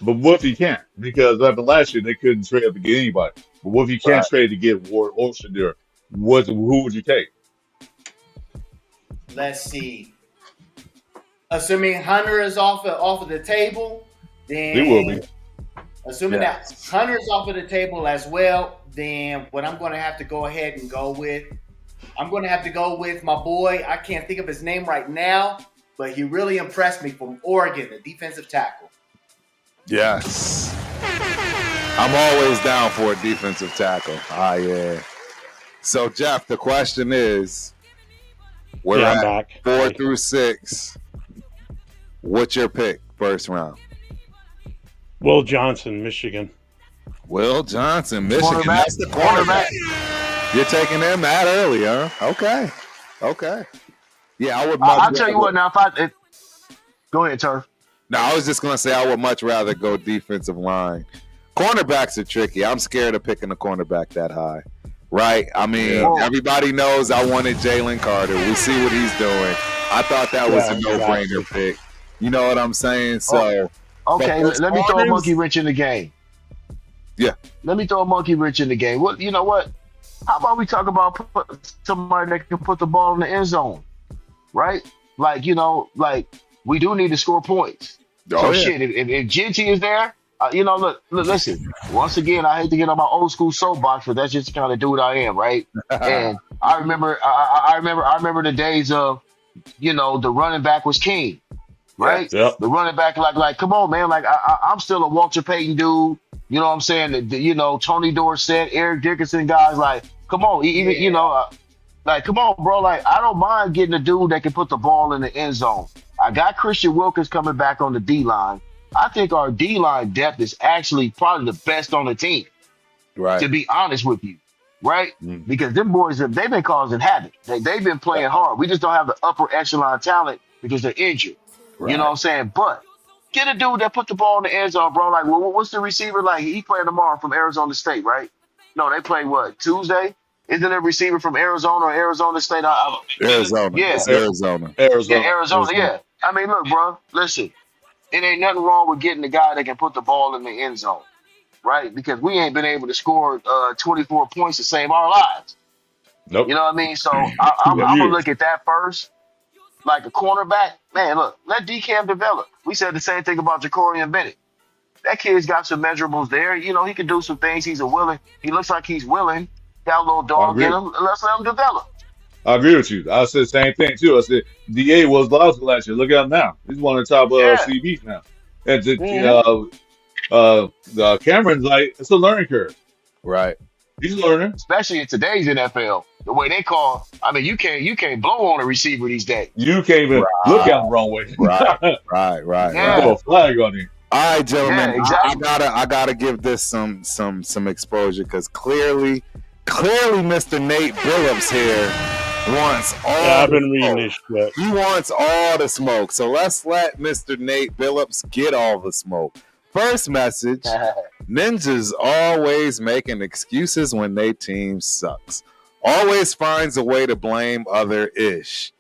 But Wolfie can't, because after last year they couldn't trade up to get anybody. But Wolfie can't trade to get Ward or Shadur. Who would you take? Let's see. Assuming Hunter is off of the table, then he will be. Assuming that Hunter's off of the table as well, then what I'm going to have to go ahead and go with, I'm going to have to go with my boy. I can't think of his name right now, but he really impressed me from Oregon, the defensive tackle. Yes. I'm always down for a defensive tackle. Yeah. So, Jeff, the question is, we're at 4 through 6. What's your pick first round? Will Johnson, Michigan. Will Johnson, Michigan. That's the quarterback. You're taking him that early, huh? Okay. Yeah, I would. I'll tell you what. Now, go ahead, Turf. No, I was just gonna say I would much rather go defensive line. Cornerbacks are tricky. I'm scared of picking a cornerback that high. Right? I mean, everybody knows I wanted Jalen Carter. We see what he's doing. I thought that was a no-brainer pick. You know what I'm saying? So, okay, let me throw a monkey wrench in the game. Yeah. Let me throw a monkey wrench in the game. What? You know what? How about we talk about somebody that can put the ball in the end zone, right? Like, we do need to score points. Shit, if Genty is there, look, listen. Once again, I hate to get on my old school soapbox, but that's just the kind of dude I am, right? And I remember the days of, the running back was king, right? Yeah. The running back, like, come on, man. Like, I'm still a Walter Payton dude. You know what I'm saying? Tony Dorsett, Eric Dickerson guys, like, come on, come on, bro. Like, I don't mind getting a dude that can put the ball in the end zone. I got Christian Wilkins coming back on the D-line. I think our D-line depth is actually probably the best on the team, right? To be honest with you, right? Because them boys, they've been causing havoc. They've been playing hard. We just don't have the upper echelon talent because they're injured. Right. You know what I'm saying? But get a dude that put the ball in the end zone, bro. Like, what's the receiver like? He playing tomorrow from Arizona State, right? No, they play what, Tuesday? Isn't there a receiver from Arizona or Arizona State? Arizona. Yeah. It's Arizona. Yeah, Arizona, yeah. I mean, look, bro, listen. It ain't nothing wrong with getting the guy that can put the ball in the end zone, right? Because we ain't been able to score 24 points to save our lives. Nope. You know what I mean? So I'm going to look at that first. Like a cornerback, man, look, let DCAM develop. We said the same thing about Ja'Cory and Bennett. that kid's got some measurables there. You know, he can do some things. He looks like he's willing. Got a little dog in him. Let's let him develop. I agree with you. I said the same thing too. I said DA was lousy last year. Look at him now. He's one of the top CBs now. And Cameron's like, it's a learning curve. Right. He's learning. Especially in today's NFL. The way they call, I mean, you can't blow on a receiver these days. You can't even look at him the wrong way. Right. Yeah. Put a flag on him. All right, gentlemen. Yeah, exactly. I gotta give this some exposure because clearly Mr. Nate Billups here wants all. Yeah, I've been reading this shit. He wants all the smoke. So let's let Mr. Nate Billups get all the smoke. First message: Ninjas always making excuses when their team sucks. Always finds a way to blame other ish.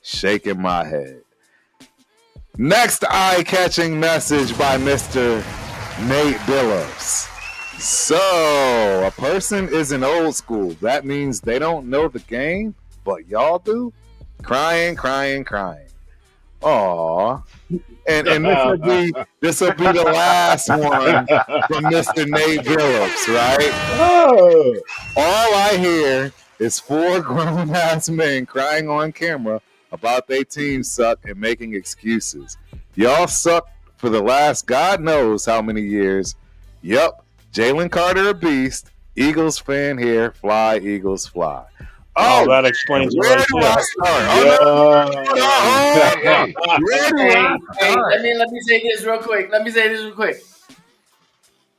Shaking my head. Next eye-catching message by Mr. Nate Billups. So, a person isn't old school. That means they don't know the game, but y'all do? Crying. Aww. And this will be the last one from Mr. Nate Billups, right? All I hear is 4 grown-ass men crying on camera about their team suck and making excuses. Y'all suck for the last God knows how many years. Yup, Jalen Carter a beast. Eagles fan here. Fly, Eagles, fly. Oh, that explains it right there. Let me say this real quick.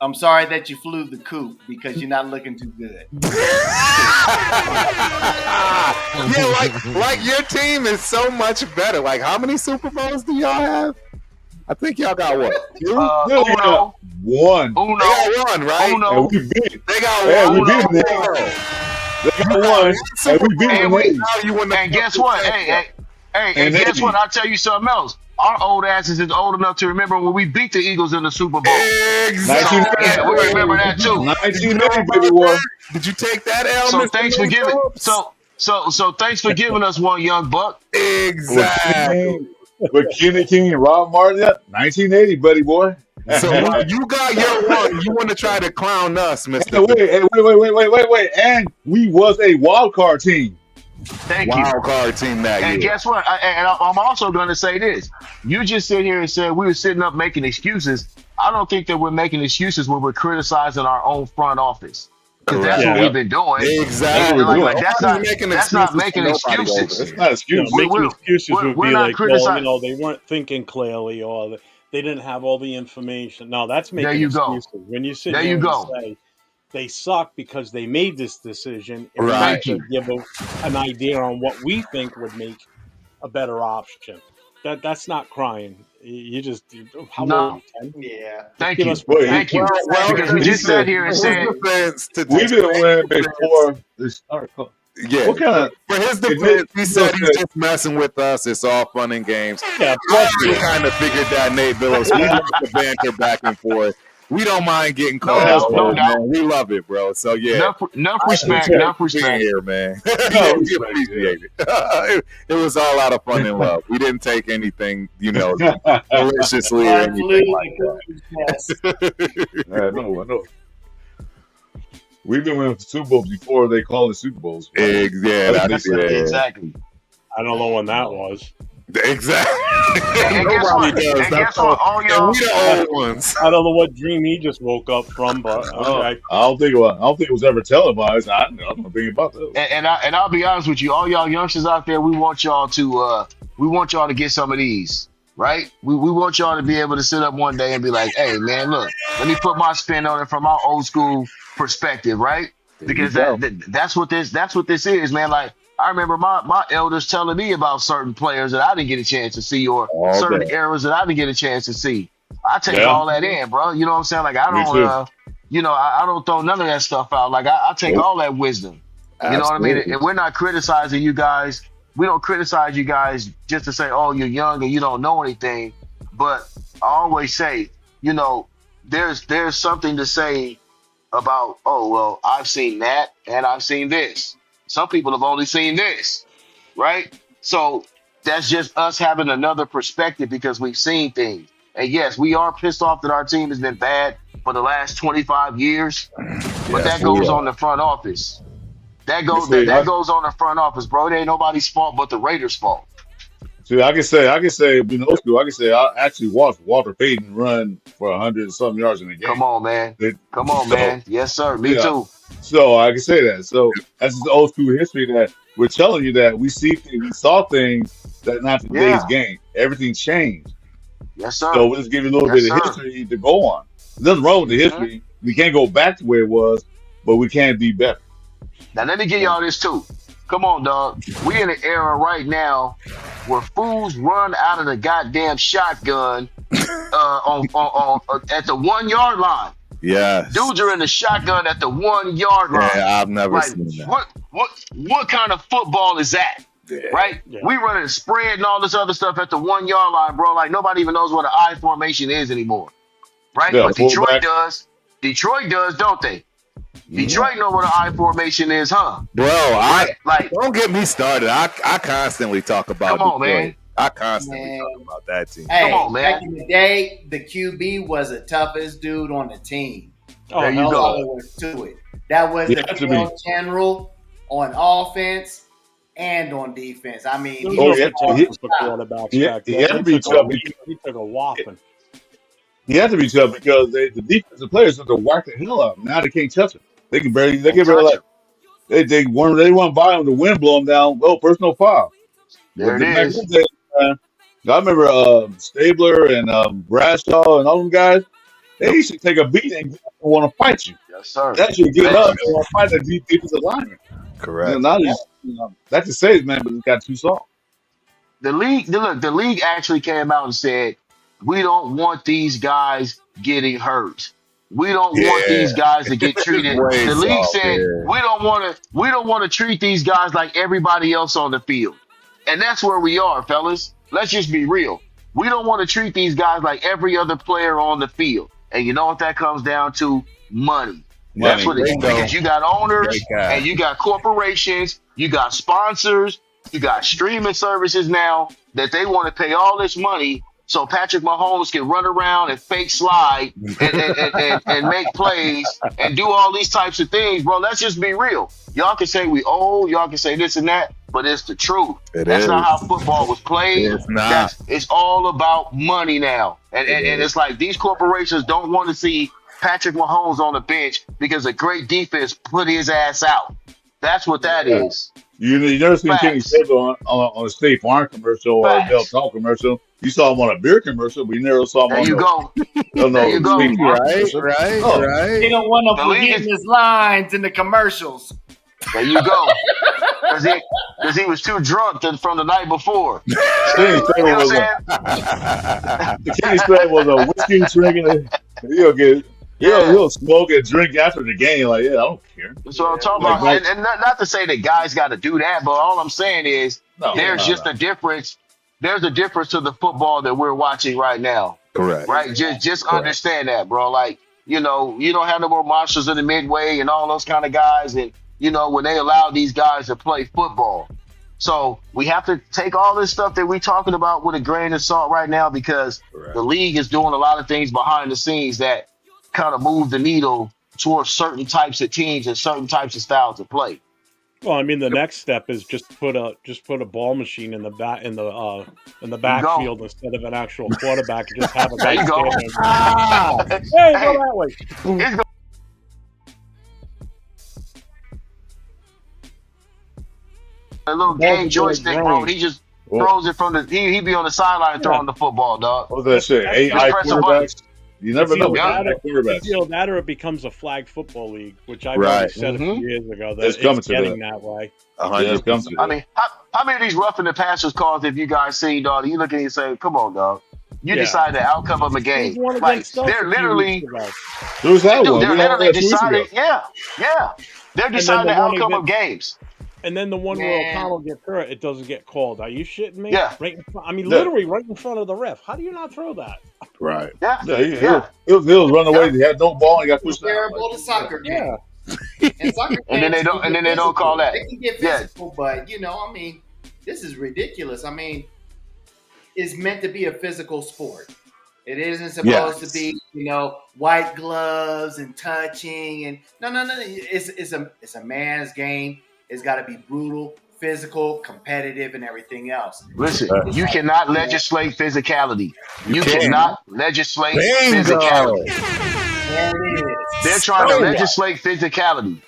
I'm sorry that you flew the coop because you're not looking too good. Yeah, like your team is so much better. Like, how many Super Bowls do y'all have? I think y'all got what? 2? Uno. One. They got one, right? Uno. And we beat. They got Yeah, one. we beat them. They got one. And we beat them. And guess what? And guess what? I'll tell you something else. Our old asses is old enough to remember when we beat the Eagles in the Super Bowl. Exactly. Yeah, we remember that too. 1980, baby boy. Did you take that L? So Mr. thanks for Nate giving. Billups? So thanks for giving us one, young buck. Exactly. With Kenny King and Rob Martin, 1980, buddy boy. So you got your one. You want to try to clown us, Mr. Wait. And we was a wild card team. Thank you. Wild card team that year. And guess what? I'm also going to say this. You just sit here and said we were sitting up making excuses. I don't think that we're making excuses when we're criticizing our own front office. Because that's what we've been doing. Exactly. That's not making excuses. It's not excuses. Making excuses would be like, criticizing. well, they weren't thinking clearly or they didn't have all the information. No, that's making There you excuses. go. When you sit There here you and go. say they suck because they made this decision, and Right. to give an idea on what we think would make a better option. That's not crying. You just how No. old? 10? Yeah. Thank Give you. us- Thank you. Well, Because we just sat here and said, We didn't win before this. Yeah. What kind of? For his defense, he said he's just messing with us. It's all fun and games. Yeah, Plus, we kind of figured that, Nate Billups. We like the banter back and forth. We don't mind getting called out. No doubt. Man. We love it, bro. So yeah, enough respect. here, man. We appreciate it. It was all out of fun and love. We didn't take anything, maliciously or anything like that. I know. We've been winning Super Bowls before they call it Super Bowls. Yeah, that's it. Exactly. I don't know when that was. Exactly. And guess what? And guess what? All And y'all. we the old ones. I don't know what dream he just woke up from, but I don't think it was ever televised. I'm not thinking about that. And I'll be honest with you, all y'all youngsters out there, we want y'all to get some of these, right? We want y'all to be able to sit up one day and be like, hey man, look, let me put my spin on it from my old school perspective, right? Because that's what this is, man. Like I remember my elders telling me about certain players that I didn't get a chance to see, or certain eras that I didn't get a chance to see. I take all that in, bro. You know what I'm saying? Like I don't, I don't throw none of that stuff out. Like I take all that wisdom. You know what I mean? And we're not criticizing you guys. We don't criticize you guys just to say, oh, you're young and you don't know anything. But I always say, there's something to say about, oh, well, I've seen that and I've seen this. Some people have only seen this, right? So that's just us having another perspective because we've seen things. And yes, we are pissed off that our team has been bad for the last 25 years, but that goes on the front office. That goes on the front office, bro. It ain't nobody's fault but the Raiders' fault. See, I can say, being old school, I can say I actually watched Walter Payton run for 100 and something yards in a game. Come on, man. Man. Yes, sir. Me too. So I can say that. So that's just old school history that we're telling you that we saw things that not today's game. Everything changed. Yes, sir. So we're just giving a little bit of history to go on. There's nothing wrong with the history. We can't go back to where it was, but we can be better. Now let me give y'all this too. Come on, dog. We in an era right now where fools run out of the goddamn shotgun at the 1 yard line. Yeah. Dudes are in the shotgun at the 1 yard line. Yeah, I've never seen that. What kind of football is that? Yeah. Right? Yeah. We running a spread and all this other stuff at the 1 yard line, bro. Like nobody even knows what an I formation is anymore. Right? Yeah, but Detroit does. Detroit does, don't they? Detroit know what an I formation is, huh? Bro, don't get me started. I constantly talk about Detroit. Man. I constantly talk about that team. Hey, come on, man. Back in the day, the QB was the toughest dude on the team. Oh, there you go. That was the field general on offense and on defense. I mean, he had to be tough. He took a whopping. He had to be tough because the defensive players have to whack the hell out. Now they can't touch him. They can barely like they run by him, the wind blow him down. Oh, personal foul. There it is. I remember Stabler and Bradshaw and all them guys. They used to take a beat and want to fight you. Yes, sir. That should get up and want to fight the defensive lineman. Correct. That's the save, man, but it's got too soft. The league actually came out and said, we don't want these guys getting hurt. We don't want these guys to get treated. The league said we don't want to treat these guys like everybody else on the field. And that's where we are, fellas. Let's just be real. We don't want to treat these guys like every other player on the field. And you know what that comes down to? Money. That's what it is. Because you got owners and you got corporations, you got sponsors, you got streaming services now that they want to pay all this money so Patrick Mahomes can run around and fake slide and make plays and do all these types of things, bro. Let's just be real. Y'all can say we old, y'all can say this and that, but it's the truth. That's not how football was played. It's not. It's all about money now. And it's like these corporations don't want to see Patrick Mahomes on the bench because a great defense put his ass out. That's what that is. You never seen Kenny Stabler on a State Farm commercial or a Del Tal commercial. You saw him on a beer commercial, but you never saw him there on you go. There you go. Right. They don't want no forgiveness lines in the commercials. There you go. Because he was too drunk from the night before. Kenny Stabler was a whiskey drinking. He'll smoke and drink after the game. Like, I don't care. That's what I'm talking about. And not to say that guys got to do that, but all I'm saying is there's a difference. There's a difference to the football that we're watching right now. Correct. Right? Just understand that, bro. Like, you don't have no more monsters in the midway and all those kind of guys. And, when they allow these guys to play football. So we have to take all this stuff that we're talking about with a grain of salt right now because the league is doing a lot of things behind the scenes that kind of move the needle towards certain types of teams and certain types of styles of play. Well, I mean, the next step is just put a ball machine in the backfield instead of an actual quarterback and just have a guy stand there. Hey, go that way. A little game joystick, bro. He just throws it from the. He be on the sideline throwing the football, dog. What's that shit? AI quarterbacks. You never know. That or it becomes a flag football league, which I already said a few years ago. That it's getting that way. I mean, how many of these roughing the passers calls have you guys seen, dog? You look at it and say, "Come on, dog." You decide the outcome of a game. Like they're literally. They're literally deciding. Yeah. They're deciding the outcome of games. And then the one where O'Connell gets hurt, it doesn't get called. Are you shitting me? Yeah. Right in front, literally right in front of the ref. How do you not throw that? Right. Yeah. He'll run away. He had no ball. He got pushed down. Terrible to soccer game. And then they don't call that. They can get physical, but this is ridiculous. It's meant to be a physical sport. It isn't supposed to be, white gloves and touching and no. It's a man's game. It's got to be brutal, physical, competitive, and everything else. Listen, you cannot legislate physicality. You cannot legislate physicality. They're trying to legislate physicality.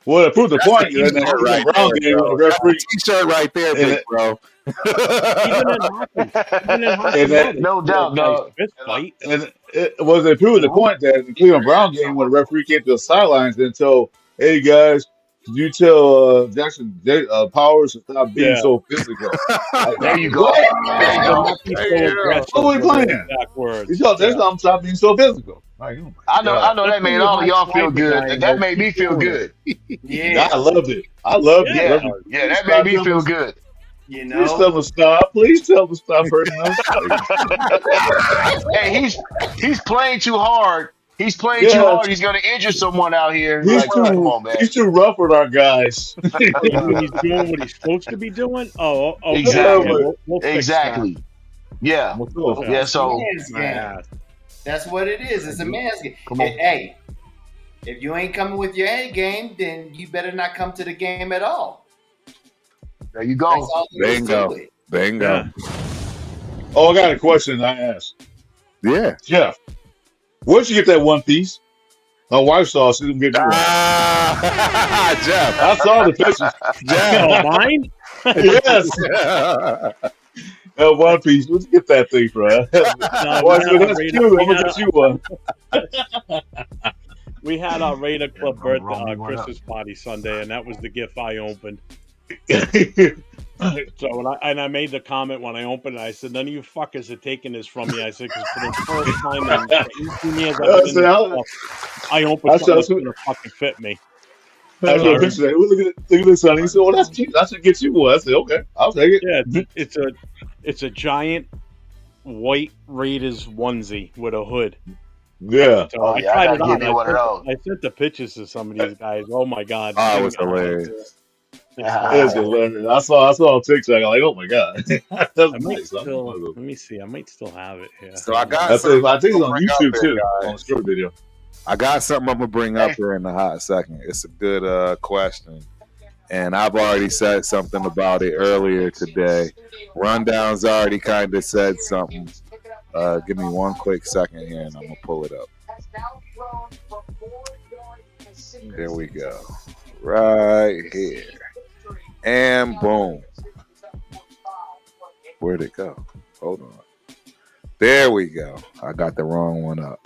Well, to prove the point, in that Brown game with the referee. T-shirt right there, big bro. No doubt, no. And it was they proved the point that in the Cleveland Brown game when the referee came to the sidelines and told, "Hey guys, did you tell Jackson Powers to stop being so physical?" There you go. What are we playing? He told them stop being so physical. Like, oh I know that made all of y'all feel good. And that made me feel good. Yeah, I loved it. I loved it. Yeah, that made me feel good. Please tell him to stop. Please tell him to stop hurting us. Hey, he's playing too hard. He's playing too hard. He's going to injure someone out here. Come on, man. He's too rough with our guys. When he's doing what he's supposed to be doing? Exactly. We'll exactly. Yeah. Yeah, so. That's what it is. It's a man's game. Hey, if you ain't coming with your A game, then you better not come to the game at all. There you go. Bingo. Yeah. Oh, I got a question I asked. Yeah. Jeff, where'd you get that one piece? My wife saw she didn't get me one. Jeff. I saw the pictures. Jeff, mine? Yes. One piece. Where'd you get that thing from? That's cute. I'm going to get you one. We had our Raider Club birthday Christmas party Sunday, and that was the gift I opened. So when I made the comment when I opened it, I said, "None of you fuckers are taking this from me." I said, "Because for the first time in 18 years I've been in this I opened something that's gonna fucking fit me." I saw a picture. Look at this, son. He said, "Well, that's cute. I should get you one." I said, "Okay, I'll take it." Yeah, it's a giant white Raiders onesie with a hood. Yeah. So I tried it on. I sent the pictures to some of these guys. Oh my god! Oh, it was hilarious. It's hilarious. I saw a TikTok. I'm like, oh my god, that's nice. Let me see. I might still have it here. So I got. I think it's on YouTube too. On the short video. I got something I'm gonna bring up here in a hot second. It's a good question, and I've already said something about it earlier today. Rundown's already kind of said something. Give me one quick second here, and I'm gonna pull it up. Here we go. Right here. And boom. Where'd it go? Hold on. There we go. I got the wrong one up.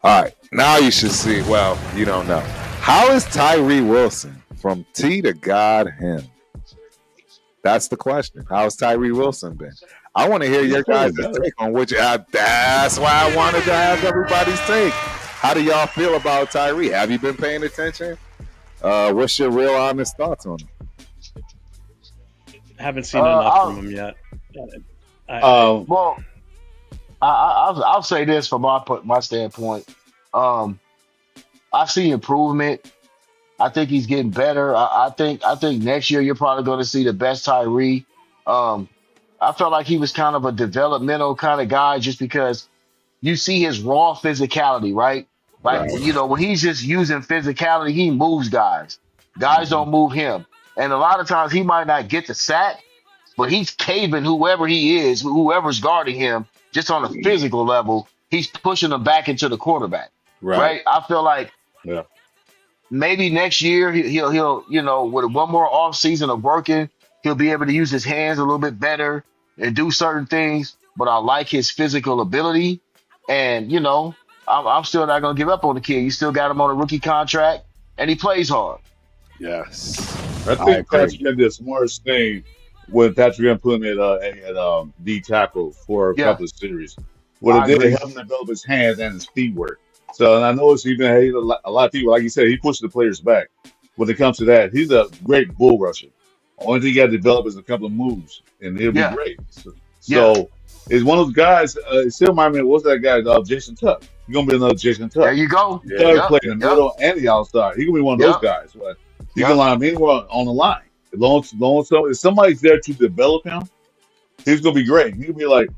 All right. Now you should see. Well, you don't know. How is Tyree Wilson from T to God him? That's the question. How's Tyree Wilson been? I want to hear your guys' take on which. That's why I wanted to have everybody's take. How do y'all feel about Tyree? Have you been paying attention? What's your real honest thoughts on him? Haven't seen enough from him yet. Well, I'll say this from my standpoint. I see improvement. I think he's getting better. I think next year you're probably going to see the best Tyree. I felt like he was kind of a developmental kind of guy just because you see his raw physicality, right? Like, when he's just using physicality, he moves guys. Guys don't move him. And a lot of times he might not get the sack, but he's caving whoever he is, whoever's guarding him, just on a physical level, he's pushing them back into the quarterback. Right? I feel like maybe next year he'll with one more off season of working, he'll be able to use his hands a little bit better and do certain things. But I like his physical ability. And, I'm still not going to give up on the kid. You still got him on a rookie contract, and he plays hard. Yes. I think Patrick did the smartest thing when Patrick put him at D tackle for a couple of series. What it did, help him develop his hands and his feet work. So, and I noticed a lot of people, like you said, he pushed the players back. When it comes to that, he's a great bull rusher. Only thing you got to develop is a couple of moves, and he'll be great. So it's one of those guys. It still reminds me of what's that guy? Jason Tuck. He's gonna be another Jason Tuck. There you go. Play in the middle and the outside. He's gonna be one of those guys. Right? He can line him anywhere on the line. As long as if somebody's there to develop him, he's gonna be great. He'll be like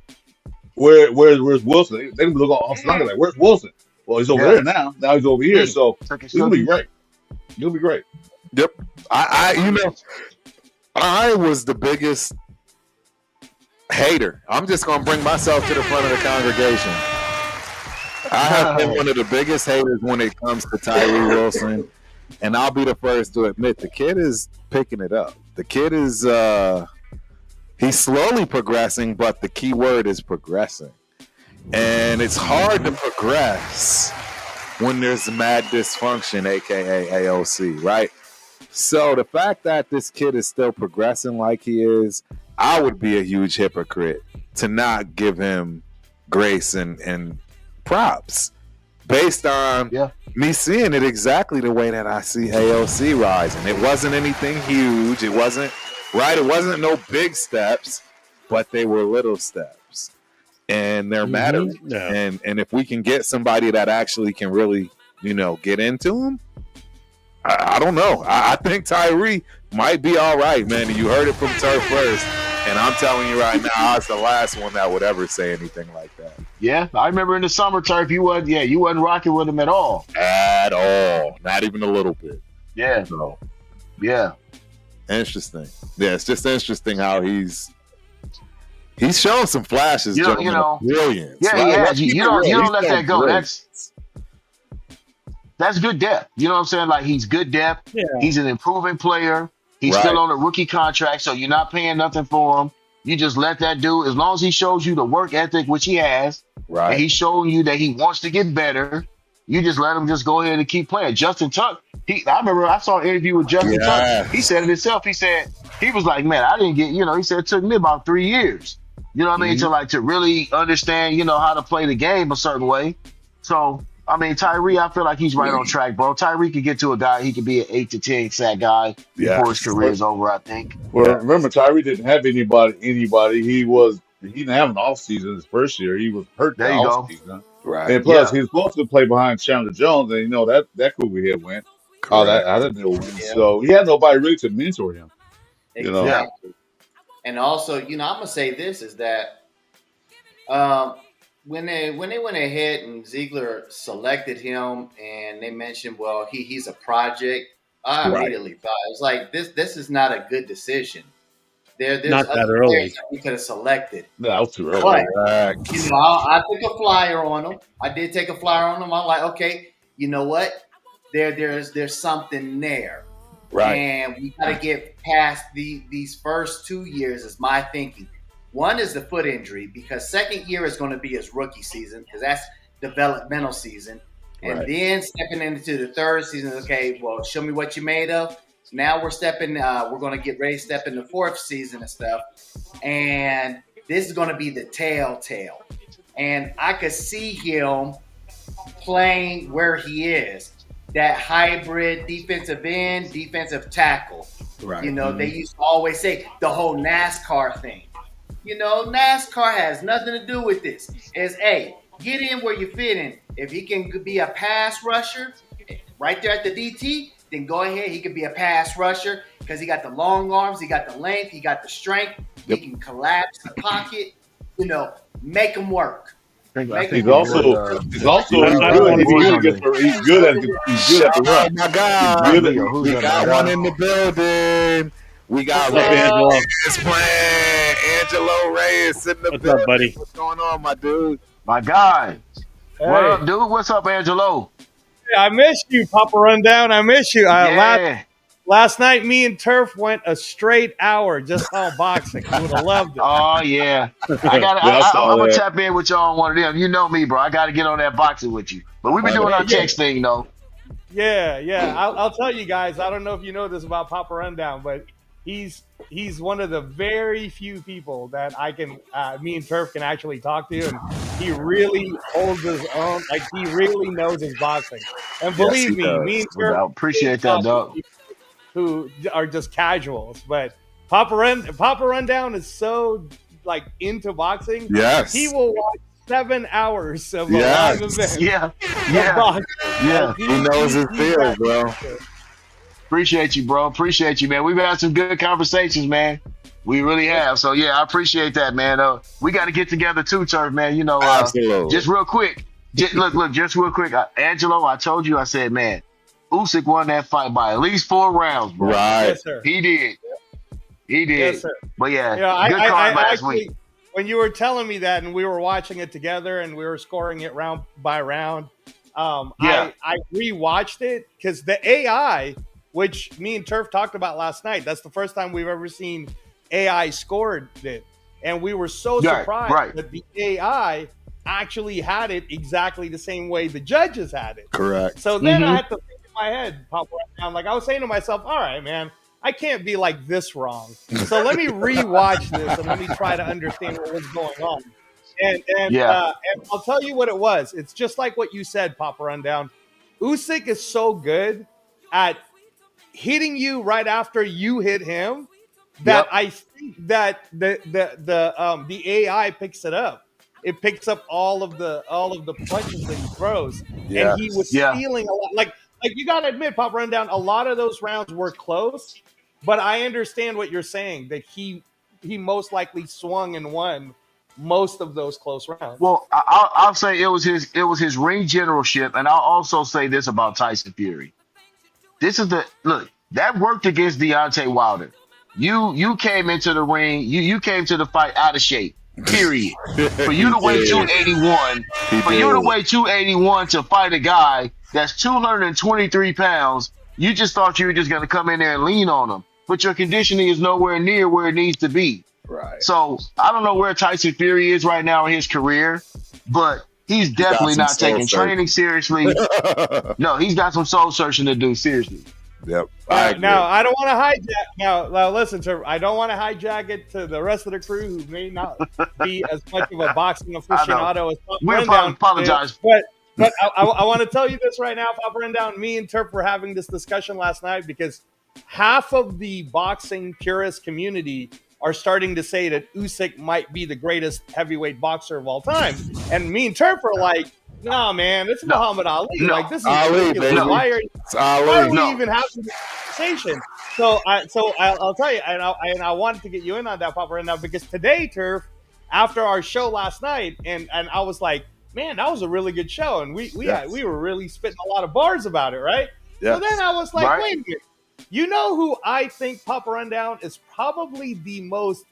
Where's Wilson? They look on Snyder like, where's Wilson? Well, he's over there now. Now he's over here. So it's gonna be great. It'll be great. Yep. I was the biggest hater. I'm just gonna bring myself to the front of the congregation. I have been one of the biggest haters when it comes to Tyree Wilson, and I'll be the first to admit the kid is picking it up. The kid is he's slowly progressing, but the key word is progressing. And it's hard to progress when there's mad dysfunction, aka AOC, right? So the fact that this kid is still progressing like he is, I would be a huge hypocrite to not give him grace and props based on me seeing it exactly the way that I see AOC rising. It wasn't anything huge. It wasn't no big steps, but they were little steps. And they're mattering. Yeah. And if we can get somebody that actually can really, get into them, I don't know. I think Tyree might be all right, man. And you heard it from Turf first. And I'm telling you right now, I was the last one that would ever say anything like that. Yeah, I remember in the summer, Turf, you wasn't rocking with him at all. At all. Not even a little bit. Yeah. So, yeah. Interesting. Yeah, it's just interesting how he's showing some flashes, of brilliance. Yeah, right? You don't let that go. That's good depth. You know what I'm saying? Like, he's good depth. Yeah. He's an improving player. He's still on a rookie contract, so you're not paying nothing for him. You just let that dude, as long as he shows you the work ethic, which he has, and he's showing you that he wants to get better, you just let him just go ahead and keep playing. Justin Tuck, I remember I saw an interview with Justin Tuck. He said it himself. He said, he was like, man, I didn't get, he said it took me about 3 years, you know what I mean, to really understand, how to play the game a certain way. So, I mean, Tyree, I feel like he's right on track, bro. Tyree could get to a guy, he could be an 8 to 10 sack guy before his career is over, I think. Well, remember, Tyree didn't have anybody. He didn't have an off season his first year. He was hurt the off season. Right. And plus, he was supposed to play behind Chandler Jones, and that Cougar head went. Oh, I didn't know. So he had nobody really to mentor him. Exactly. And also, I'm gonna say this is that when they went ahead and Ziegler selected him and they mentioned, well, he's a project, I immediately thought it was like this is not a good decision. There's not that early. That we could have selected. No, that was too early. But, I took a flyer on him. I did take a flyer on him. I'm like, okay, you know what? There's something there. Right. And we got to get past these first 2 years is my thinking. One is the foot injury, because second year is going to be his rookie season, because that's developmental season. And then stepping into the third season, okay, well, show me what you made of. Now we're going to get ready to step in the fourth season and stuff. And this is going to be the telltale. And I could see him playing where he is, that hybrid defensive end, defensive tackle. Right. They used to always say the whole NASCAR thing. NASCAR has nothing to do with this. It's, hey, get in where you fit in. If he can be a pass rusher right there at the DT, then go ahead. He could be a pass rusher because he got the long arms, he got the length, he got the strength. Yep. He can collapse the pocket, make him work. He's good at the run. Oh my God. We got one in the building. We got Reyes playing. Angelo Reyes in the building. What's up, buddy? What's going on, my dude? My guy. Hey. What up, dude? What's up, Angelo? I miss you, Papa Rundown. I miss you. Last night, me and Turf went a straight hour just on boxing. I would have loved it. Oh, yeah. I'm going to tap in with y'all on one of them. You know me, bro. I got to get on that boxing with you. But we've been doing our text thing, though. Yeah. I'll tell you guys, I don't know if you know this about Papa Rundown, but he's one of the very few people that me and Turf can actually talk to, and he really holds his own. Like, he really knows his boxing. And believe me and Turf, I appreciate that, dog. Who are just casuals, but Papa Rundown is so into boxing. Yes, he will watch 7 hours of a live event. Yeah. He knows his field, bro. Appreciate you, bro. Appreciate you, man. We've had some good conversations, man. We really have. So yeah, I appreciate that, man. We got to get together too, Turf, man. You know, Absolutely. just real quick. Look, just real quick. Angelo, I told you, I said, man, Usyk won that fight by at least 4 rounds, bro. Right. Yes, sir. He did. He did. Yes, sir. But yeah, You know, good card last actually, week. when you were telling me that and we were watching it together and we were scoring it round by round, I rewatched it because the AI, which me and Turf talked about last night, that's the first time we've ever seen AI scored it. And we were so surprised that the AI actually had it exactly the same way the judges had it. Correct. So then I had to think in my head, pop right down. Like I was saying to myself, all right, man, I can't be like this wrong. So let me rewatch this and let me try to understand what was going on. And I'll tell you what it was. It's just like what you said, Papa Rundown. Usyk is so good at hitting you right after you hit him that I think that the AI picks it up. It picks up all of the punches that he throws, and he was stealing a lot. Like you got to admit, Papa Rundown, a lot of those rounds were close. But I understand what you're saying, that he most likely swung and won most of those close rounds. Well, I'll say it was his ring generalship, and I'll also say this about Tyson Fury. This is that worked against Deontay Wilder. You came into the ring, you came to the fight out of shape. Period. For you to weigh 281, to fight a guy that's 223 pounds, you just thought you were just going to come in there and lean on him. But your conditioning is nowhere near where it needs to be. Right. So I don't know where Tyson Fury is right now in his career, but he's definitely not taking training seriously. No, he's got some soul searching to do, seriously. Yep. Now, I don't want to hijack. Now, listen, sir, I don't want to hijack it to the rest of the crew who may not be as much of a boxing aficionado as Papa Rundown. Apologize. But I want to tell you this right now, Papa Rundown. Me and Turp were having this discussion last night because half of the boxing purist community are starting to say that Usyk might be the greatest heavyweight boxer of all time. And me and Turp are like, nah, man, it's Muhammad Ali. No. Like, this is Ali, ridiculous. baby. Why are we even having this conversation? So I'll tell you, and I wanted to get you in on that, Papa, right now, because today, Turf, after our show last night, and I was like, man, that was a really good show, and we were really spitting a lot of bars about it, right? Yes. So then I was like, wait a minute. You know who I think, Papa Rundown, is probably the most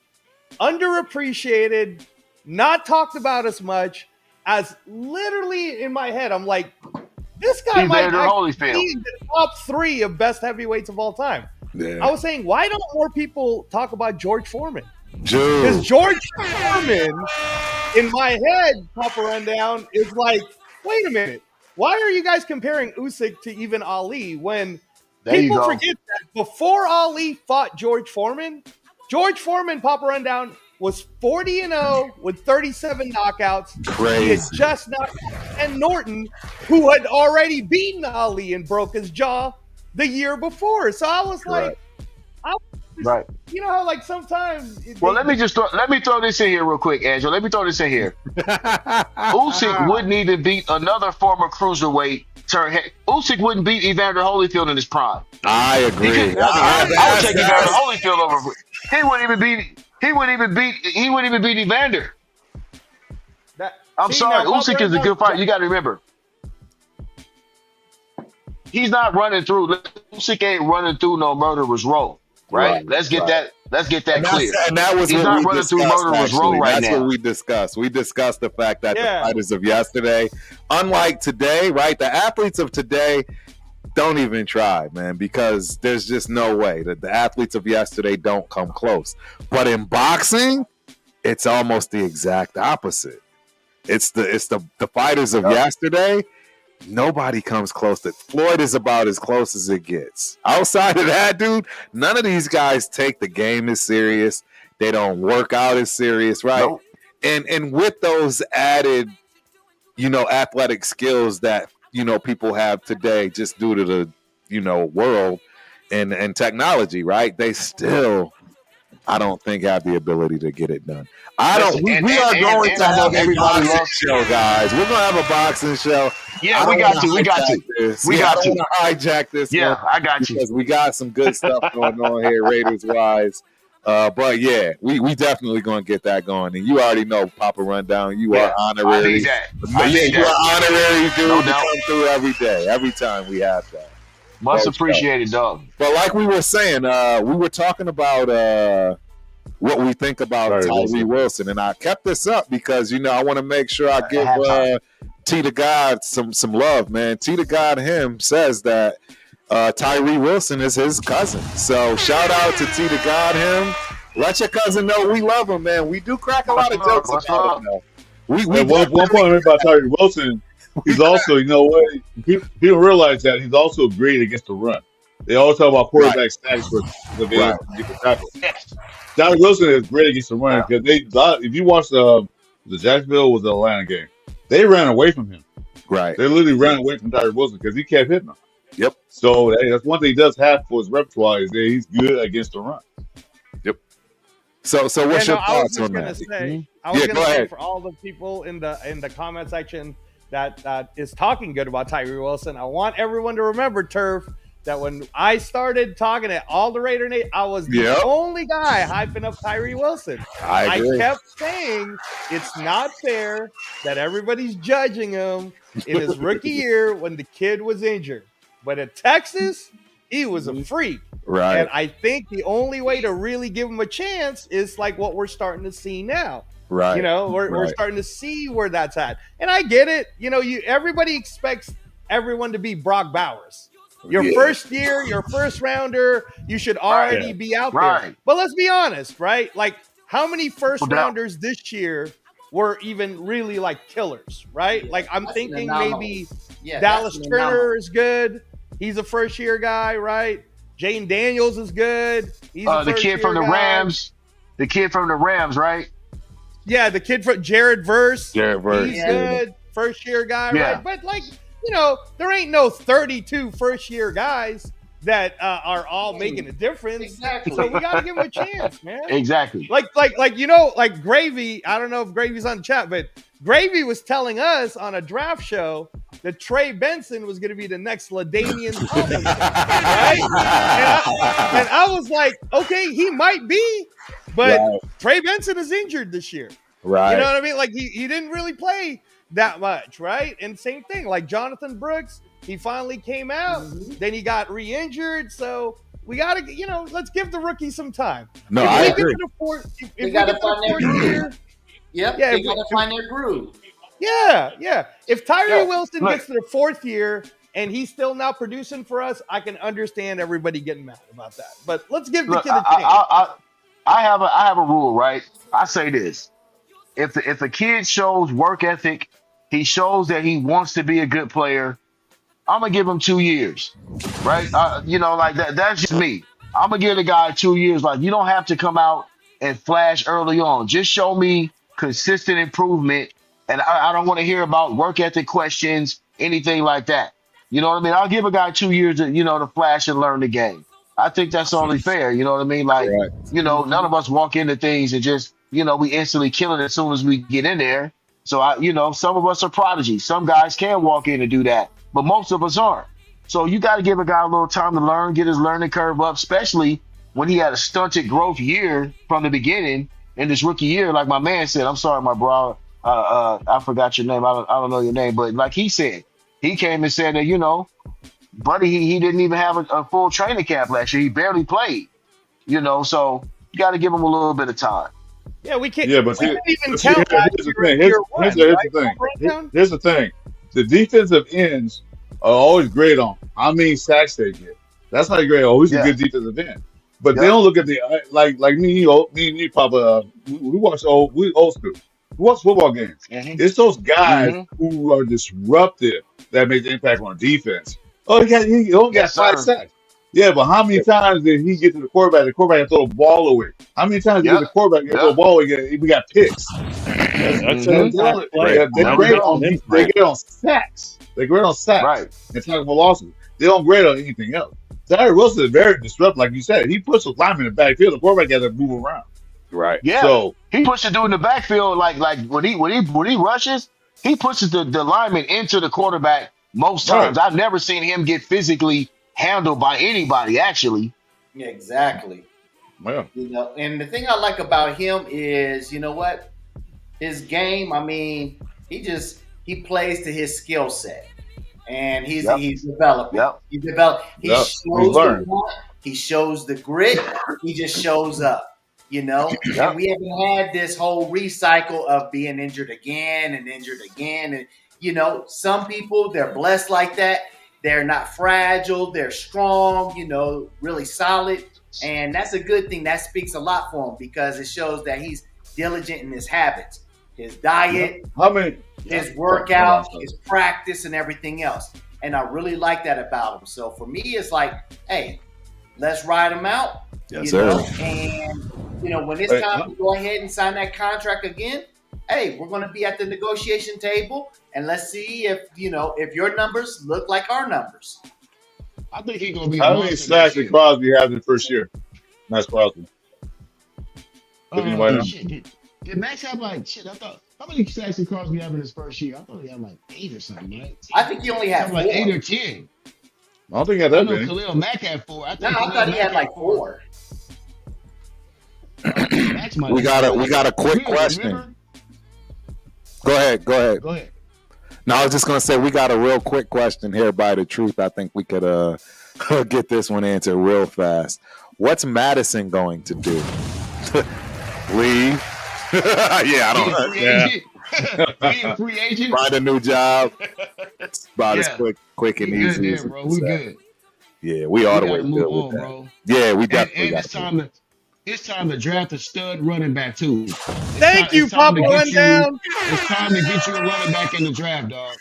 underappreciated, not talked about as much, as literally in my head, I'm like, this guy might be the top 3 of best heavyweights of all time. Yeah. I was saying, why don't more people talk about George Foreman? Because George Foreman, in my head, Papa Rundown, is like, wait a minute. Why are you guys comparing Usyk to even Ali when people forget that before Ali fought George Foreman, Papa Rundown, was 40-0 with 37 knockouts. Crazy. He had just knocked out Ken Norton, who had already beaten Ali and broke his jaw the year before. So I was like, you know how like sometimes. Well, let me throw this in here real quick, Angela. Let me throw this in here. Usyk wouldn't even beat another former cruiserweight. Usyk wouldn't beat Evander Holyfield in his prime. I agree. I would take Evander Holyfield over. He wouldn't even beat Evander. I'm sorry. Usyk is a good fighter. You got to remember. He's not running through. Usyk ain't running through no murderer's row. Right? Let's get that clear. And that was he's not running through murderer's row right now. That's what we discussed. We discussed the fact that the fighters of yesterday, unlike today, right? The athletes of today don't even try, man, because there's just no way that the athletes of yesterday don't come close. But in boxing, it's almost the exact opposite. It's the fighters of yesterday. Nobody comes close to Floyd. Is about as close as it gets. Outside of that, dude, none of these guys take the game as serious. They don't work out as serious, right? Nope. And with those added, athletic skills that people have today, just due to the world and technology, right? They still, I don't think, have the ability to get it done. We are going to have a boxing show, guys. We're going to have a boxing show. Yeah, we got to. We got to hijack this. Yeah, I got you. Because we got some good stuff going on here, Raiders-wise. But yeah, we definitely gonna get that going. And you already know, Papa Rundown, you are honorary. I need that. You are honorary, dude. No to doubt. come through every day, every time we have that. Much appreciated, dog. But like we were saying, we were talking about what we think about Tyree Wilson, and I kept this up because I want to make sure I give T to God some love, man. T to God him says that Tyree Wilson is his cousin, so shout out to T to God him. Let your cousin know we love him, man. We do crack a lot of jokes about him. One point about Tyree Wilson, he's also, people realize that he's also great against the run. They always talk about quarterback stats for the tackle. Tyree Wilson is great against the run because if you watch the Jacksonville was the Atlanta game, they ran away from him. Right. They literally ran away from Tyree Wilson because he kept hitting them. Yep. So that's one thing he does have for his repertoire is that he's good against the run. Yep. So what's your thoughts on that? I was gonna say for all the people in the comment section that is talking good about Tyree Wilson, I want everyone to remember, Turf, that when I started talking at all the Raider Nate, I was the only guy hyping up Tyree Wilson. I kept saying it's not fair that everybody's judging him in his rookie year when the kid was injured. But at Texas, he was a freak. Right. And I think the only way to really give him a chance is like what we're starting to see now. Right. We're starting to see where that's at. And I get it. Everybody expects everyone to be Brock Bowers. Your first year, your first rounder, you should already be out there. But let's be honest, right? Like, how many first rounders this year were even really like killers, right? Like, I'm thinking maybe Dallas Turner is good. He's a first year guy, right? Jane Daniels is good. He's the kid from the Rams. The kid from the Rams, right? Yeah, the kid from Jared Verse. He's good. First year guy, right? But like, there ain't no 32 first year guys that are all making a difference. Exactly. So we gotta give him a chance, man. Exactly. Like Gravy. I don't know if Gravy's on the chat, but Gravy was telling us on a draft show that Trey Benson was going to be the next LaDainian Tomlinson, right? And I was like, okay, he might be, but Trey Benson is injured this year. Right. You know what I mean? Like he didn't really play that much, right? And same thing, like Jonathan Brooks, he finally came out, then he got re-injured, so we gotta, let's give the rookie some time. No, I agree. They gotta find their groove. They gotta find their groove. Yeah. If Tyree Wilson gets to the fourth year and he's still not producing for us, I can understand everybody getting mad about that. But let's give the kid a chance. I have a rule, right? I say this: if a kid shows work ethic, he shows that he wants to be a good player, I'm gonna give him 2 years, right? Like that. That's just me. I'm gonna give the guy 2 years. Like, you don't have to come out and flash early on. Just show me consistent improvement. And I don't want to hear about work ethic questions, anything like that. You know what I mean? I'll give a guy 2 years to flash and learn the game. I think that's only fair. You know what I mean? Like, none of us walk into things and just, we instantly kill it as soon as we get in there. So, some of us are prodigies. Some guys can walk in and do that, but most of us aren't. So you got to give a guy a little time to learn, get his learning curve up, especially when he had a stunted growth year from the beginning in this rookie year. Like my man said, I'm sorry, my bro. I forgot your name. I don't know your name, but like he said, he came and said that, buddy, he didn't even have a full training camp last year. He barely played, so you got to give him a little bit of time. Yeah, we can't. Yeah, but here's the thing. Here's the thing. The defensive ends are always great on how many sacks they get. That's not great. Oh, he's a good defensive end. But they don't look at the like me and you, Papa. We watch old school. We watch football games. Mm-hmm. It's those guys who are disruptive that make the impact on defense. Oh, he only got 5 sacks. Yeah, but how many times did he get to the quarterback? The quarterback throw the ball away. How many times did the quarterback throw the ball away? We got picks. They get on sacks. They grade on sacks. Right. And tackle losses. They don't grade on anything else. Tyree Wilson is very disruptive, like you said. He puts a lineman in the backfield. The quarterback got to move around. Right. Yeah. So he puts the dude in the backfield like when he rushes, he pushes the lineman into the quarterback most times. I've never seen him get physically handled by anybody, actually. Yeah, exactly. Yeah. You know, and the thing I like about him is, you know what, his game. I mean, he plays to his skill set, and he's developing. Yep. He developed. He Yep. shows He's the learned. want. He shows the grit. He just shows up. You know, and we haven't had this whole recycle of being injured again, and you know, some people, they're blessed like that. They're not fragile. They're strong. You know, really solid. And that's a good thing. That speaks a lot for him because it shows that he's diligent in his habits, his diet, his workout, his practice, and everything else. And I really like that about him. So for me, it's like, hey, let's ride him out. Yes, you know? sir. And, you know, when it's time to go ahead and sign that contract again, hey, we're going to be at the negotiation table. And let's see if, you know, if your numbers look like our numbers. I think he's gonna be. How many sacks did Crosby have in the first year? Maxx Crosby. Did Maxx have like shit? I thought how many sacks did Crosby have in his first year? I thought he had like 8 or something, right? I think he only had like 4. 8 or 10. I don't think he had that I know many. Khalil Mack had 4. I thought he had like 4. We got a quick question. Go ahead. Go ahead. No, I was just gonna say we got a real quick question here by the truth. I think we could get this one answered real fast. What's Madison going to do? Leave? Yeah, I don't know. Be a free agent. Find a new job. It's about as quick and easy. Good, bro. We good. Yeah, we all the way move good on, with that. bro. Yeah, we definitely and it's time to draft a stud running back too. Thank you, Papa Rundown. It's time to get you a running back in the draft, dog.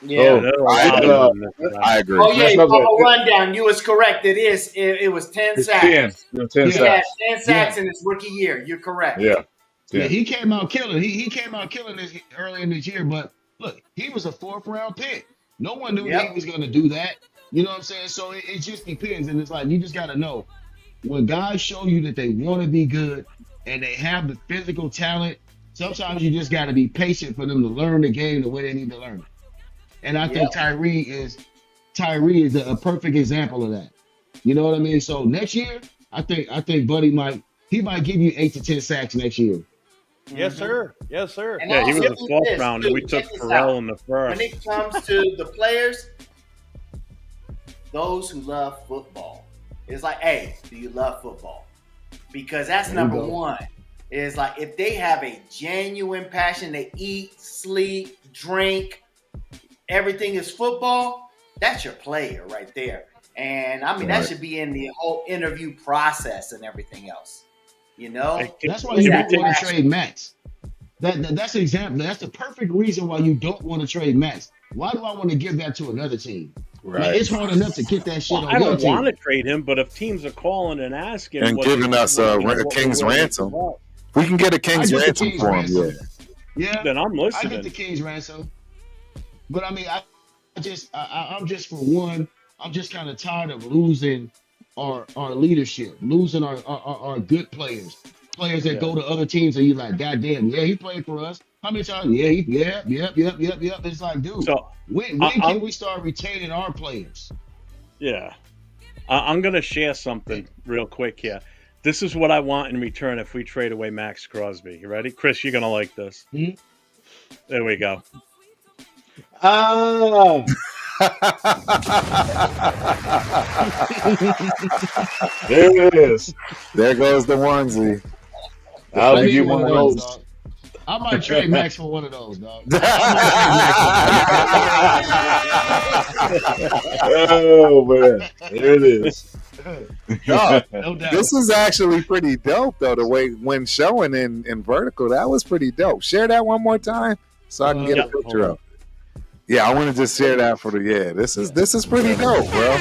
Yeah, I agree. Oh yeah, Papa Rundown. You was correct. It was 10 sacks. 10 sacks. 10 sacks in his rookie year. You're correct. Yeah. He came out killing. He came out killing this early in this year. But look, he was a 4th round pick. No one knew he was going to do that. You know what I'm saying? So it just depends, and it's like you just got to know when guys show you that they want to be good and they have the physical talent. Sometimes you just got to be patient for them to learn the game the way they need to learn it. And I think Tyree is a perfect example of that. You know what I mean? So next year, I think Buddy might give you 8 to 10 sacks next year. Yes, sir. Yes, sir. And Yeah, he was I'll a say 4th this, round, too. and we took Check this Pharrell out. in the first. When it comes to the players, those who love football, it's like, hey, do you love football? Because that's number one. Is like if they have a genuine passion, they eat, sleep, drink, everything is football, that's your player right there. And I mean, that should be in the whole interview process and everything else. You know? That's why you don't want to trade Maxx. That's an example. That's the perfect reason why you don't want to trade Maxx. Why do I want to give that to another team? Right. Like, it's hard enough to get that shit on I your don't team. want to trade him, but if teams are calling and asking And giving us a king's ransom, we can get a king's ransom for him. Yeah, then I'm listening. I get the king's ransom, but I mean, I'm just for one, I'm just kind of tired of losing our leadership, losing our good players that go to other teams and you're like, God damn, he played for us. How many times? Yep. It's like, dude, So, when can we start retaining our players? Yeah. I'm going to share something real quick here. This is what I want in return if we trade away Maxx Crosby. You ready? Chris, you're going to like this. Mm-hmm. There we go. There it is. There goes the onesie. I'll give you one of those. Dog. I might trade Maxx for one of those, dog. Oh man, there it is. No doubt. This is actually pretty dope, though. The way when showing in vertical, that was pretty dope. Share that one more time so I can get a picture of it. Yeah, I want to just share that for the This is pretty dope, bro.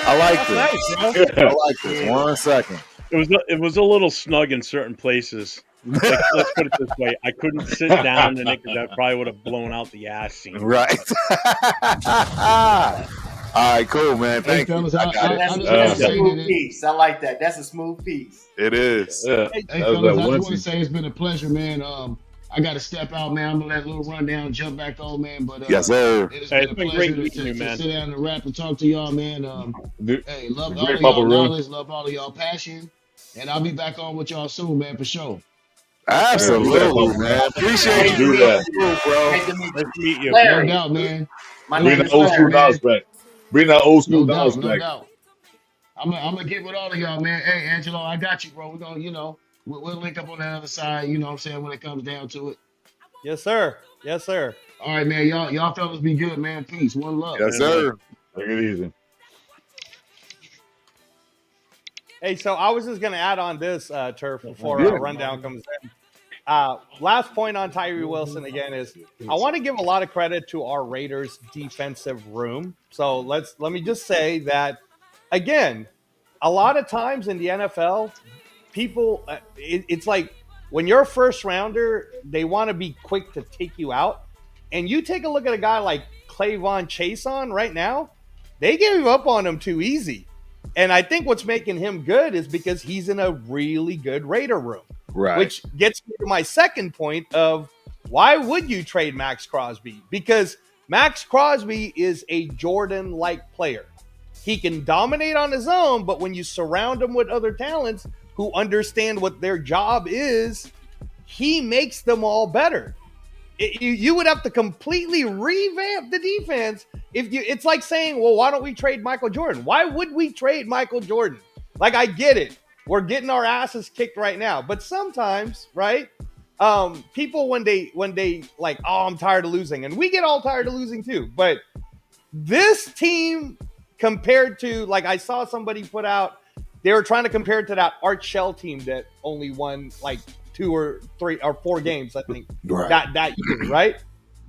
I like this. I like this. 1 second. It was a little snug in certain places. Like, let's put it this way: I couldn't sit down in it because that probably would have blown out the ass scene. Right. All right, cool, man. Thank you. That's a smooth piece. I like that. That's a smooth piece. It is. Yeah. Hey, fellas, I just want to say it's been a pleasure, man. I got to step out, man. I'm gonna let Little Rundown jump back on, man. But yes, sir. It's been a pleasure great meeting you, man. to sit down and rap and talk to y'all, man. Hey, love all of Great y'all Papa Run. knowledge, love all of y'all passion. And I'll be back on with y'all soon, man, for sure. Absolutely, man. Appreciate do you, that. bro. Nice to meet Nice you. to meet you. No Larry. doubt, man. My Bring name that is old school Larry. knowledge back. Bring that old school No knowledge doubt, no back. doubt. I'm gonna get with all of y'all, man. Hey, Angelo, I got you, bro. We're gonna, we'll link up on the other side, you know what I'm saying, when it comes down to it. Yes, sir. Yes, sir. All right, man. Y'all fellas be good, man. Peace. One love. Yes, sir. Take it easy. Hey, so I was just going to add on this, Turf, before Yeah. Rundown comes in. Last point on Tyree Wilson again is I want to give a lot of credit to our Raiders defensive room. So let me just say that, again, a lot of times in the NFL, people, it's like when you're a first rounder, they want to be quick to take you out. And you take a look at a guy like Clavon Chason right now, they gave up on him too easy. And I think what's making him good is because he's in a really good Raider room. Right. Which gets me to my second point of why would you trade Maxx Crosby? Because Maxx Crosby is a Jordan-like player. He can dominate on his own, but when you surround him with other talents who understand what their job is, he makes them all better. You would have to completely revamp the defense it's like saying, well, why don't we trade Michael Jordan? Why would we trade Michael Jordan? Like, I get it. We're getting our asses kicked right now. But sometimes, right, people when they like, oh, I'm tired of losing. And we get all tired of losing too. But this team compared to, like, I saw somebody put out, they were trying to compare it to that Art Shell team that only won like 2 or 3 or 4 games, I think, that year, right?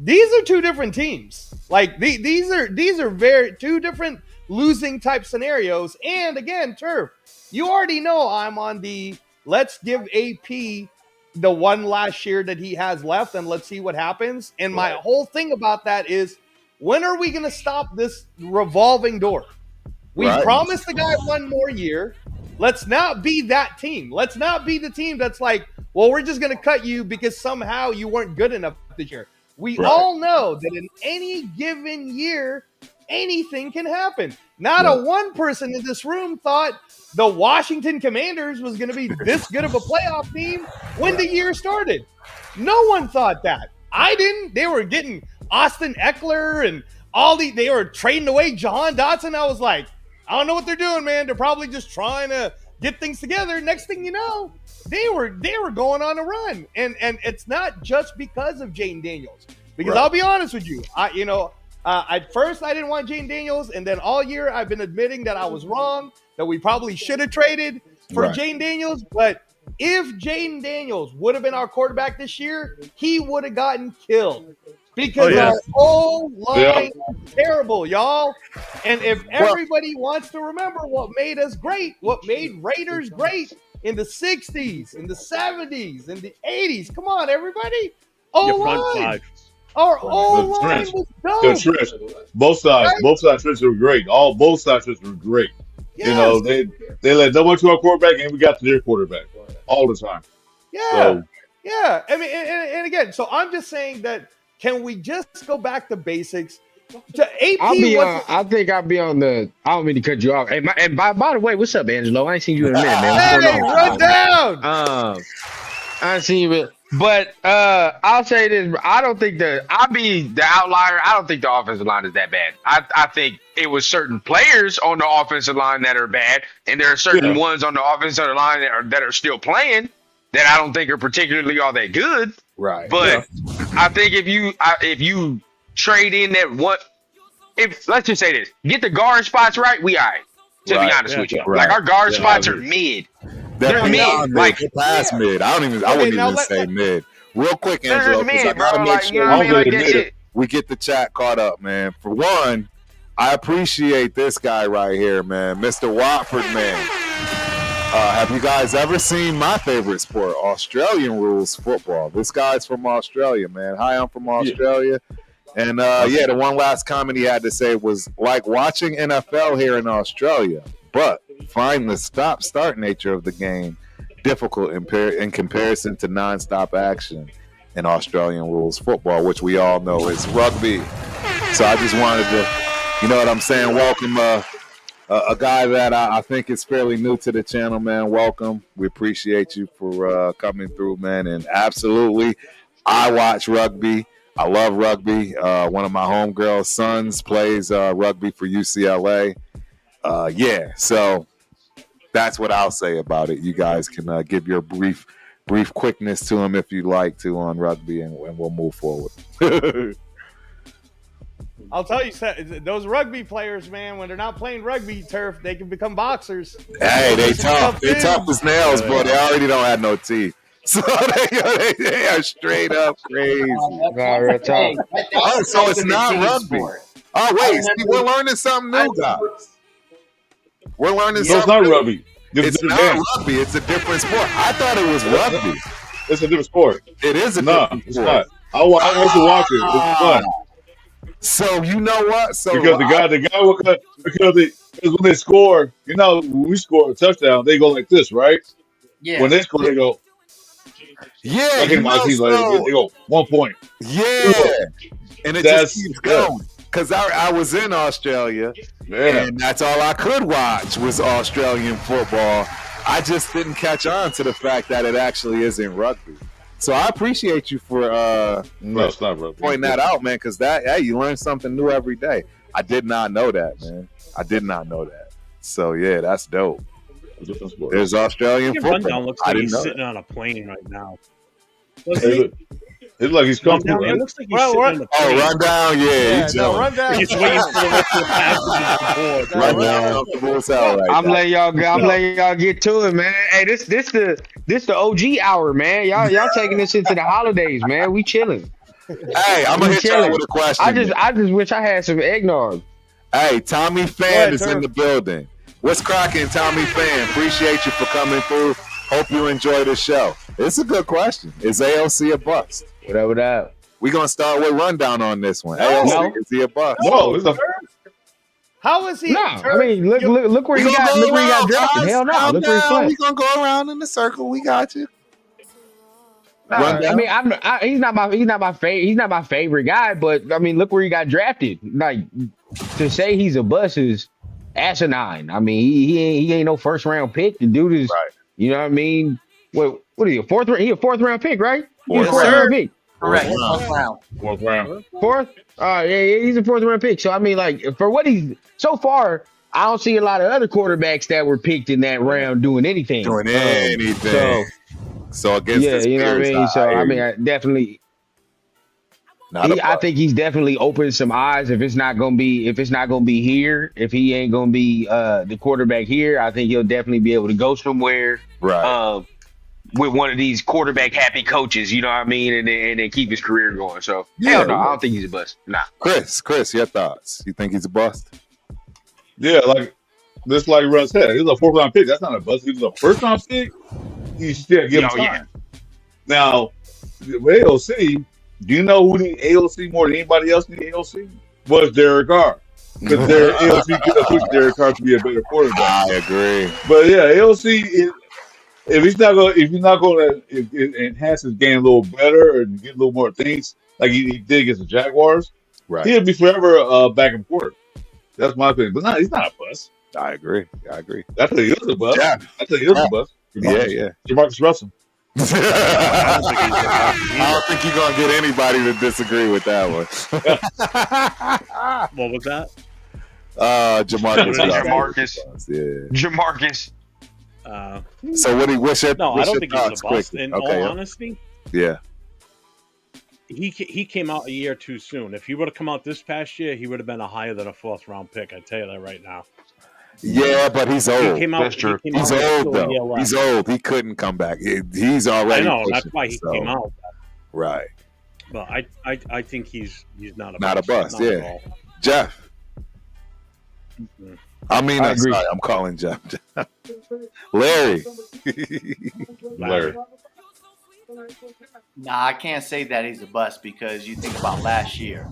These are 2 different teams. Like these are very 2 different losing type scenarios. And again, Turf, you already know I'm on the let's give AP the one last year that he has left and let's see what happens. And my whole thing about that is, when are we going to stop this revolving door? We promised the guy 1 more year. Let's not be that team. Let's not be the team that's like, well, we're just going to cut you because somehow you weren't good enough this year. We all know that in any given year, anything can happen. Not a one person in this room thought the Washington Commanders was going to be this good of a playoff team when the year started. No one thought that. I didn't. They were getting Austin Eckler and they were trading away Jahan Dotson. I was like, I don't know what they're doing, man. They're probably just trying to get things together. Next thing you know, they were going on a run. And it's not just because of Jane Daniels. Because I'll be honest with you, at first I didn't want Jane Daniels, and then all year I've been admitting that I was wrong, that we probably should have traded for Jane Daniels. But if Jane Daniels would have been our quarterback this year, he would have gotten killed. Because our whole line is terrible, y'all. And if everybody wants to remember what made us great, what made Raiders great in the 60s, in the 70s, in the 80s, come on, everybody. O-line. Our O-line was dope. The trench. Both sides trenches were great. Both sides trenches were great. Yes. You know, they let no one to our quarterback, and we got to their quarterback all the time. Yeah. So, yeah. I mean, and again, so I'm just saying that, can we just go back to basics? I think I'll be on the. I don't mean to cut you off. Hey, and by the way, what's up, Angelo? I ain't seen you in a minute, man. Hey, run down. I ain't seen you, but I'll say this: I don't think I'll be the outlier. I don't think the offensive line is that bad. I think it was certain players on the offensive line that are bad, and there are certain ones on the offensive line that are still playing that I don't think are particularly all that good. Right. But I think if you trade in that let's just say this, get the guard spots right, we all right. To be honest with you, like our guard spots are mid. They're mid, like past mid. I wouldn't even say mid. Real quick, Angelo, because I gotta make sure we get the chat caught up, man. For one, I appreciate this guy right here, man, Mr. Watford, man. Have you guys ever seen my favorite sport, Australian rules football? This guy's from Australia, man. Hi, I'm from Australia. And, the one last comment he had to say was, like watching NFL here in Australia, but find the stop-start nature of the game difficult in comparison to non-stop action in Australian rules football, which we all know is rugby. So I just wanted to, you know what I'm saying, welcome a guy that I think is fairly new to the channel, man. Welcome. We appreciate you for coming through, man. And absolutely, I watch rugby. I love rugby. One of my homegirls' sons plays rugby for UCLA. Yeah, so that's what I'll say about it. You guys can give your brief quickness to him if you'd like to on rugby, and we'll move forward. I'll tell you, those rugby players, man, when they're not playing rugby turf, they can become boxers. Hey, they tough. They tough as nails, bro. They already don't have no teeth. So they are straight up crazy. So it's not rugby. Oh, wait. See, we're learning something new, guys. We're learning something it's not new. rugby. It's not rugby. It's a different sport. I thought it was rugby. It's a different sport. It is a different sport. It's not. I used to watch it. It's fun. So you know what? So because the guy will cut because when they score, when we score a touchdown, they go like this, right? Yeah. When they score, they go. Yeah. Like in my team, they go 1 point. Yeah. And it just keeps going. Because I was in Australia, and that's all I could watch was Australian football. I just didn't catch on to the fact that it actually isn't rugby. So I appreciate you for pointing that out, man, because you learn something new every day. I did not know that, man. I did not know that. So, yeah, that's dope. There's Australian football. Rundown looks like he's sitting on a plane right now. It's like he's comfortable. Rundown, it looks like he's sitting on a plane. Rundown, yeah. Rundown. He's waiting for the rest of the passengers to board. Rundown. I'm letting y'all get to it, man. Hey, this the OG hour, man. Y'all taking this into the holidays, man. We chilling. Hey, I'm gonna hit y'all with a question. I just wish I had some eggnog. Hey, Tommy Fan is in the building. What's cracking, Tommy Fan? Appreciate you for coming through. Hope you enjoy the show. It's a good question. Is AOC a bust? What up? We're going to start with Rundown on this one. AOC, is he a bust? No, it's a... How is he? No, I mean, look where he got drafted. Hell no, look where he's playing. We're going to go around in the circle. We got you. I mean, he's not my favorite guy, but I mean, look where he got drafted. Like, to say he's a bust is asinine. I mean, he ain't no first round pick. The dude is, you know what I mean? What are you, fourth round pick, right? Fourth round pick. Correct. Fourth round. Fourth? Yeah, he's a fourth round pick. So I mean, like, for what he's so far, I don't see a lot of other quarterbacks that were picked in that round doing anything. So against yeah, you know what I mean. So I mean, I think he's definitely opened some eyes. If it's not gonna be here, if he ain't gonna be the quarterback here, I think he'll definitely be able to go somewhere. Right. With one of these quarterback happy coaches, you know what I mean, and then keep his career going. So hell no, I don't think he's a bust. Nah. Chris, your thoughts? You think he's a bust? Yeah, like this, like Russ said, he was a fourth round pick. That's not a bust. He was a first round pick. You still give him time. Yeah. Now, with AOC, do you know who needs AOC more than anybody else needs AOC? Was Derek Carr. Because AOC could have pushed Derek Carr to be a better quarterback. I agree. But yeah, AOC, if he's not going to enhance his game a little better and get a little more things like he did against the Jaguars, he'll be forever back and forth. That's my opinion. But he's not a bust. I agree. I think he is a bust. Yeah. I think he is a bust. Jamarcus Russell. I don't think you're gonna get anybody to disagree with that one. What was that? Jamarcus. Jamarcus. So what's your no? I don't think he's a bust. Quickly? In all honesty, yeah, he came out a year too soon. If he would have come out this past year, he would have been a higher than a fourth round pick. I tell you that right now. Yeah, but he's old. That's true. He's old though. He's old. He couldn't come back. He's already. I know. That's why he came out. Right. But I think he's not a bust. Yeah, Jeff. Mm-hmm. I mean, sorry, I'm calling Jeff. Larry. Larry. Nah, I can't say that he's a bust because you think about last year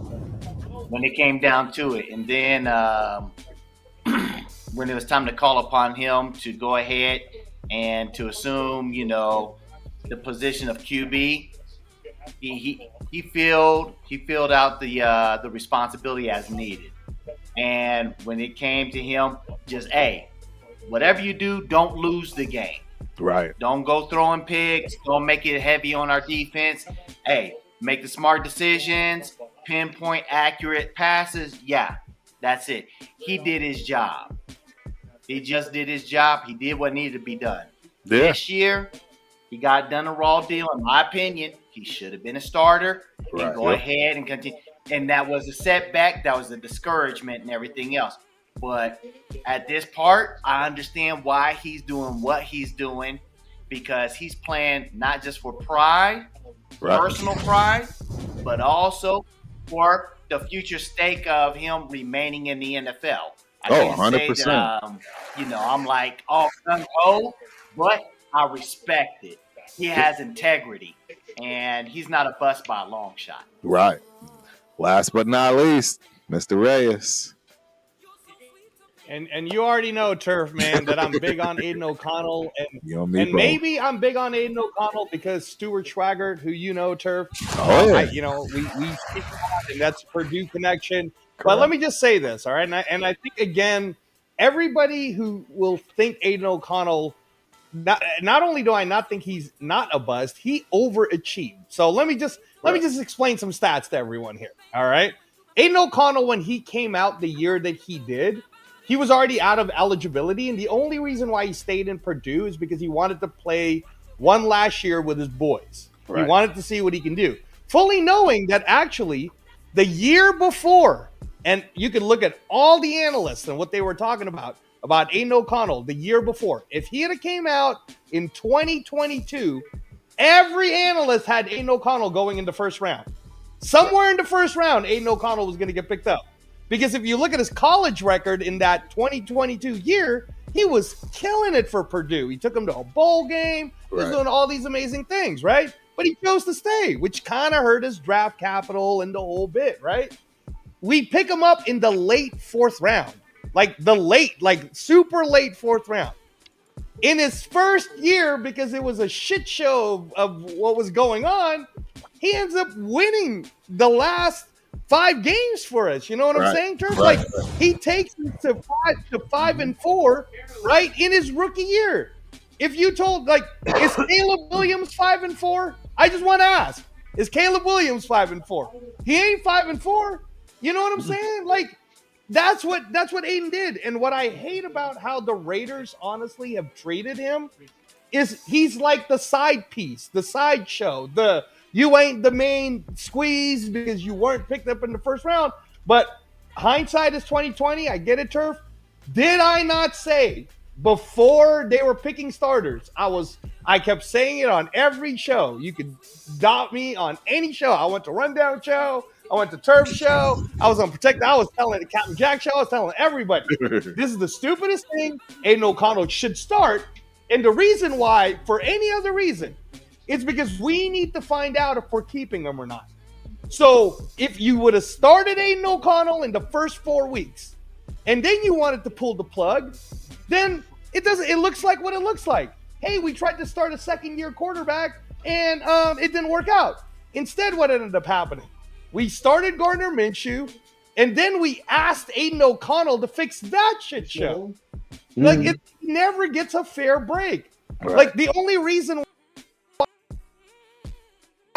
when it came down to it, and then when it was time to call upon him to go ahead and to assume, the position of QB, he filled out the responsibility as needed. And when it came to him, just, hey, whatever you do, don't lose the game. Right. Don't go throwing picks. Don't make it heavy on our defense. Hey, make the smart decisions, pinpoint accurate passes. Yeah, that's it. He did his job. He just did his job. He did what needed to be done. Yeah. This year, he got done a raw deal. In my opinion, he should have been a starter and go ahead and continue. And that was a setback. That was a discouragement and everything else. But at this part, I understand why he's doing what he's doing, because he's playing not just for pride, personal pride, but also for the future stake of him remaining in the NFL. I can't 100%. say that, I'm like, gung-ho, but I respect it. He has integrity, and he's not a bust by a long shot. Right. Last but not least, Mr. Reyes. And you already know, Turf, man, that I'm big on Aiden O'Connell. And maybe I'm big on Aiden O'Connell because Stuart Schwaggart, who you know, Turf, we speak about, and that's Purdue connection. Correct. But let me just say this, all right? And I think, again, everybody who will think Aiden O'Connell, not only do I not think he's not a bust, he overachieved. So let me just explain some stats to everyone here, all right? Aiden O'Connell, when he came out the year that he did, he was already out of eligibility, and the only reason why he stayed in Purdue is because he wanted to play one last year with his boys. Right. He wanted to see what he can do, fully knowing that actually the year before, and you can look at all the analysts and what they were talking about Aiden O'Connell the year before. If he had came out in 2022, every analyst had Aiden O'Connell going in the first round. Somewhere in the first round, Aiden O'Connell was going to get picked up. Because if you look at his college record in that 2022 year, he was killing it for Purdue. He took him to a bowl game. He was doing all these amazing things, right? But he chose to stay, which kind of hurt his draft capital and the whole bit, right? We pick him up in the late fourth round, super late fourth round. In his first year, because it was a shit show of what was going on, he ends up winning the last 5 games for us. You know what I'm saying, Turf? Like, he takes it to 5-4, right, in his rookie year. If you told, is Caleb Williams 5-4? I just want to ask, is Caleb Williams 5-4? He ain't 5-4. You know what I'm saying? Like, that's what Aiden did. And what I hate about how the Raiders honestly have treated him is he's like the side piece, the sideshow, you ain't the main squeeze because you weren't picked up in the first round. But hindsight is 2020. I get it, Turf. Did I not say before they were picking starters? I kept saying it on every show. You could dot me on any show. I went to Rundown Show. I went to Turf Show. I was on Protect. I was telling the Captain Jack Show. I was telling everybody. This is the stupidest thing. Aiden O'Connell should start. And the reason why, for any other reason, it's because we need to find out if we're keeping him or not. So if you would have started Aiden O'Connell in the first 4 weeks, and then you wanted to pull the plug, then it looks like what it looks like. Hey, we tried to start a second-year quarterback, and it didn't work out. Instead, what ended up happening? We started Gardner Minshew, and then we asked Aiden O'Connell to fix that shit show. Mm-hmm. Like, it never gets a fair break. Right. Like, the only reason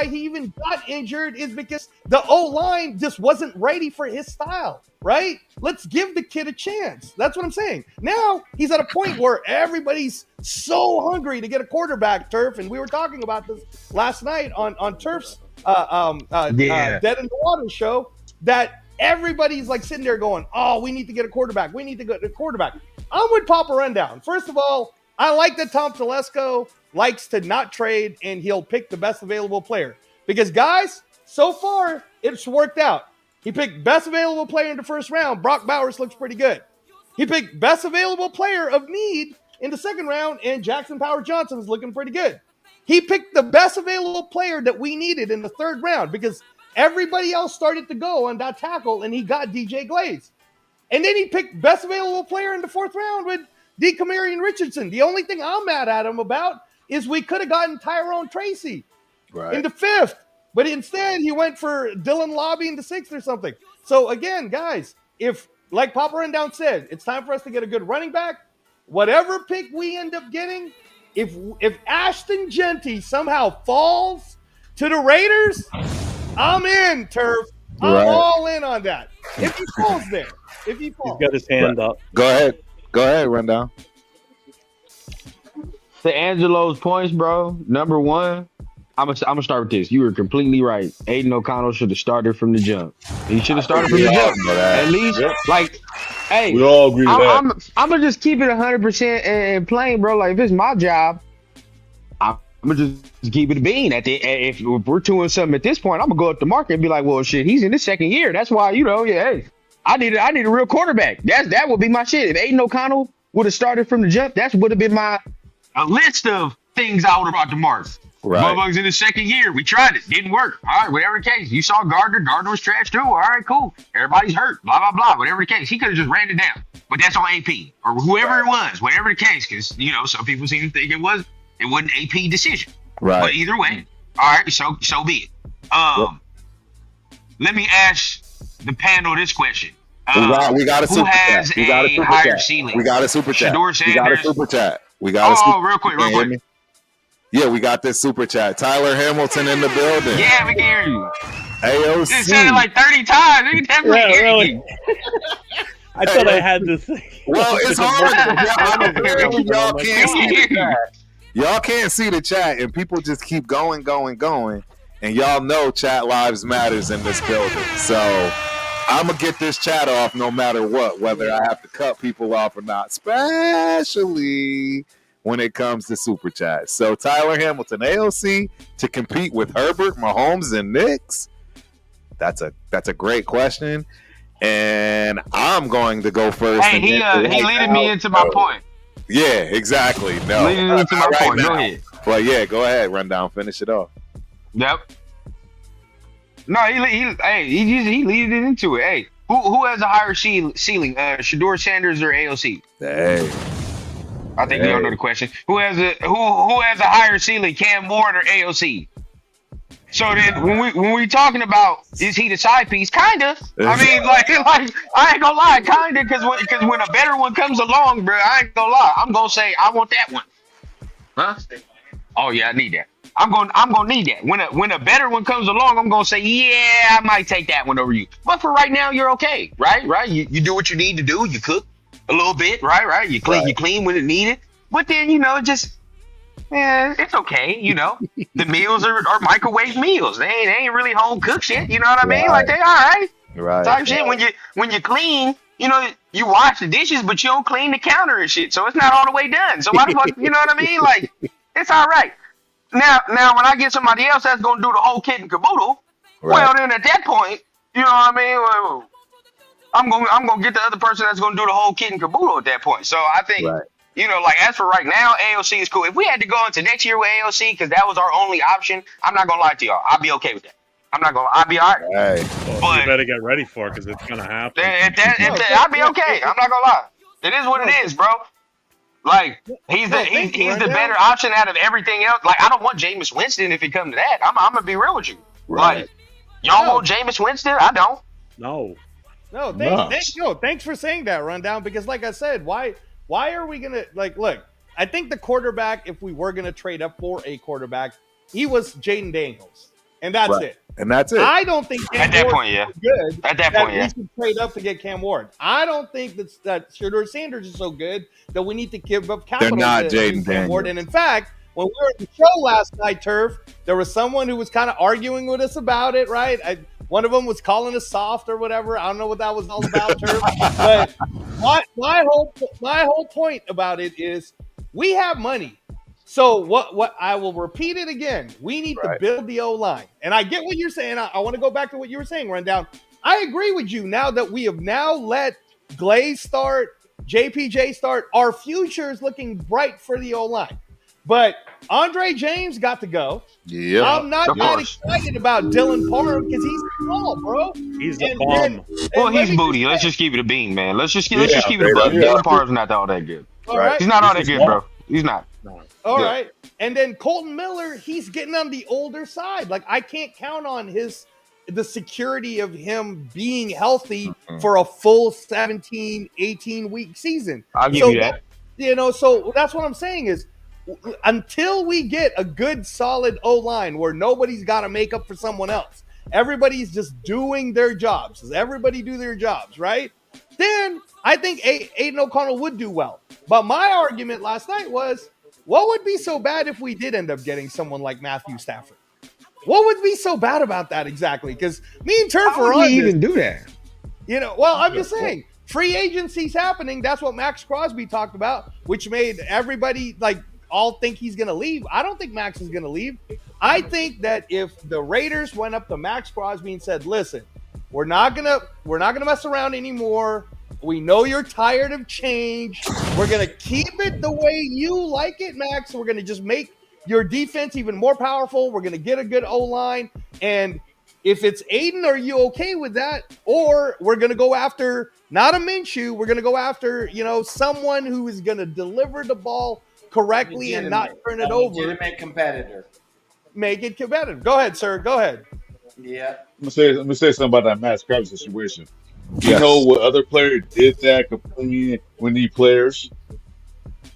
he even got injured is because the O-line just wasn't ready for his style, right? Let's give the kid a chance. That's what I'm saying. Now he's at a point where everybody's so hungry to get a quarterback, Turf, and we were talking about this last night on Turf's Dead in the Water show, that everybody's like sitting there going, oh, we need to get a quarterback. We need to get a quarterback. I'm with Papa Rundown. First of all, I like that Tom Telesco likes to not trade, and he'll pick the best available player. Because, guys, so far, it's worked out. He picked best available player in the first round. Brock Bowers looks pretty good. He picked best available player of need in the second round, and Jackson Power Johnson is looking pretty good. He picked the best available player that we needed in the third round because everybody else started to go on that tackle, and he got DJ Glaze. And then he picked best available player in the fourth round with DeCamarion Richardson. The only thing I'm mad at him about is we could have gotten Tyrone Tracy in the fifth, but instead he went for Dylan Lobby in the sixth or something. So again, guys, if like Papa Rundown said, it's time for us to get a good running back. Whatever pick we end up getting, if Ashton Genty somehow falls to the Raiders, I'm in, Turf. I'm all in on that. If he falls there. If he falls. He's got his hand up. Go ahead, Rundown. To Angelo's points, bro, number one, I'm gonna start with this. You were completely right. Aiden O'Connell should have started from the jump. He should have started from the jump. At least, like, hey, we all agree with that. I'm gonna just keep it 100% and plain, bro. Like, if it's my job, I'm gonna just keep it a bean. If we're doing something at this point, I'm gonna go up to market and be like, well, shit, he's in his second year. That's why, hey, I need a real quarterback. That would be my shit. If Aiden O'Connell would have started from the jump, that would have been a list of things I would have brought to market. Right. Motherfuckers in his second year. We tried it. Didn't work. All right, whatever the case. You saw Gardner. Gardner was trash too. All right, cool. Everybody's hurt. Blah, blah, blah. Whatever the case. He could have just ran it down. But that's on AP. Or whoever it was. Whatever the case. Because, some people seem to think it wasn't AP decision. Right. But either way. All right, so be it. Let me ask the panel this question. We got a super chat. Who has a higher ceiling? We got a super chat. Shador Sanders. We got a super chat. We got a super real quick. Yeah, we got this super chat. Tyler Hamilton in the building. Yeah, we can hear you. AOC. You said it like 30 times. We can definitely hear you. I thought I had this thing. Well, it's hard. Apparently, y'all can't see the chat. Y'all can't see the chat, and people just keep going. And y'all know chat lives matters in this building. So I'm going to get this chat off no matter what, whether I have to cut people off or not, especially when it comes to super chat. So Tyler Hamilton, AOC to compete with Herbert, Mahomes, and Knicks. That's a great question, and I'm going to go first. Hey, he leading me into my point. Yeah, exactly. No, leading me into my point. Go ahead. But yeah, go ahead, Rundown. Finish it off. Yep. No, he leading it into it. Hey, who has a higher ceiling? Shador Sanders or AOC? Hey. I think we all know the question. Who has a higher ceiling, Cam Ward or AOC? So then, when we talking about is he the side piece? Kinda. I mean, like I ain't gonna lie, kinda, because when a better one comes along, bro, I ain't gonna lie. I'm gonna say I want that one. Huh? Oh yeah, I need that. I'm gonna need that. When a better one comes along, I'm gonna say yeah, I might take that one over you. But for right now, you're okay, right? You do what you need to do. You cook a little bit, right? You clean when it needed. But then, it's okay, The meals are microwave meals. They ain't really home cooked shit, you know what I mean? Like they all right. Right. Type shit. When you clean, you wash the dishes, but you don't clean the counter and shit. So it's not all the way done. So why the fuck, you know what I mean? Like, it's all right. Now when I get somebody else that's gonna do the whole kit and caboodle, well then at that point, you know what I mean? Well, I'm gonna get the other person that's gonna do the whole kit and caboodle at that point. So I think as for right now, AOC is cool. If we had to go into next year with AOC because that was our only option, I'm not gonna lie to y'all. I'll be okay with that. I'll be all right. Hey. Well, you better get ready for it because it's gonna happen. I'll be okay. I'm not gonna lie. It is what it is, bro. Like he's the better option out of everything else. Like I don't want Jameis Winston if it comes to that. I'm gonna be real with you. Right. Like y'all want Jameis Winston? I don't. No. Thanks for saying that, Rundown. Because like I said, why are we gonna look? I think the quarterback, if we were gonna trade up for a quarterback, he was Jaden Daniels, and that's it. And that's it. I don't think at that point, good. At that point, we should trade up to get Cam Ward. I don't think that Shador Sanders is so good that we need to give up capital. They're not to Jaden Cam Ward. Daniels. And in fact, when we were at the show last night, Turf, there was someone who was kind of arguing with us about it, right? One of them was calling us soft or whatever. I don't know what that was all about, Turf. But my whole point about it is we have money. So what I will repeat it again. We need to build the O-line. And I get what you're saying. I want to go back to what you were saying, Rundown. I agree with you now that we have now let Glaze start, JPJ start. Our future is looking bright for the O-line. But Andre James got to go. Yeah, I'm not that excited about Dylan Parham because he's small, bro. He's a bum. He's booty. Let's just keep it a bean, man. Let's just keep it a buck. Dylan Parham's not all that good. All right. He's not all that good, bro. He's not. No. All right. And then Colton Miller, he's getting on the older side. Like, I can't count on his the security of him being healthy for a full 17, 18-week season. I'll give you that. So that's what I'm saying is until we get a good, solid O-line where nobody's got to make up for someone else, everybody's just doing their jobs. Does everybody do their jobs, right? Then I think Aiden O'Connell would do well. But my argument last night was, what would be so bad if we did end up getting someone like Matthew Stafford? What would be so bad about that exactly? Because me and Turf How are would on we this. even do that? I'm just saying, free agency's happening. That's what Maxx Crosby talked about, which made everybody all think he's going to leave. I don't think Max is going to leave. I think that if the Raiders went up to Maxx Crosby and said, "Listen, we're not gonna mess around anymore. We know you're tired of change. We're gonna keep it the way you like it, Max. We're gonna just make your defense even more powerful. We're gonna get a good O-line. And if it's Aiden, are you okay with that? Or we're gonna go after not a Minshew. We're gonna go after someone who is gonna deliver the ball correctly and not turn it over. Legitimate competitor. Make it competitive. Go ahead, sir. Go ahead. Yeah. Let me say something about that Maxx Crosby situation. You know what other player did that completely when he players?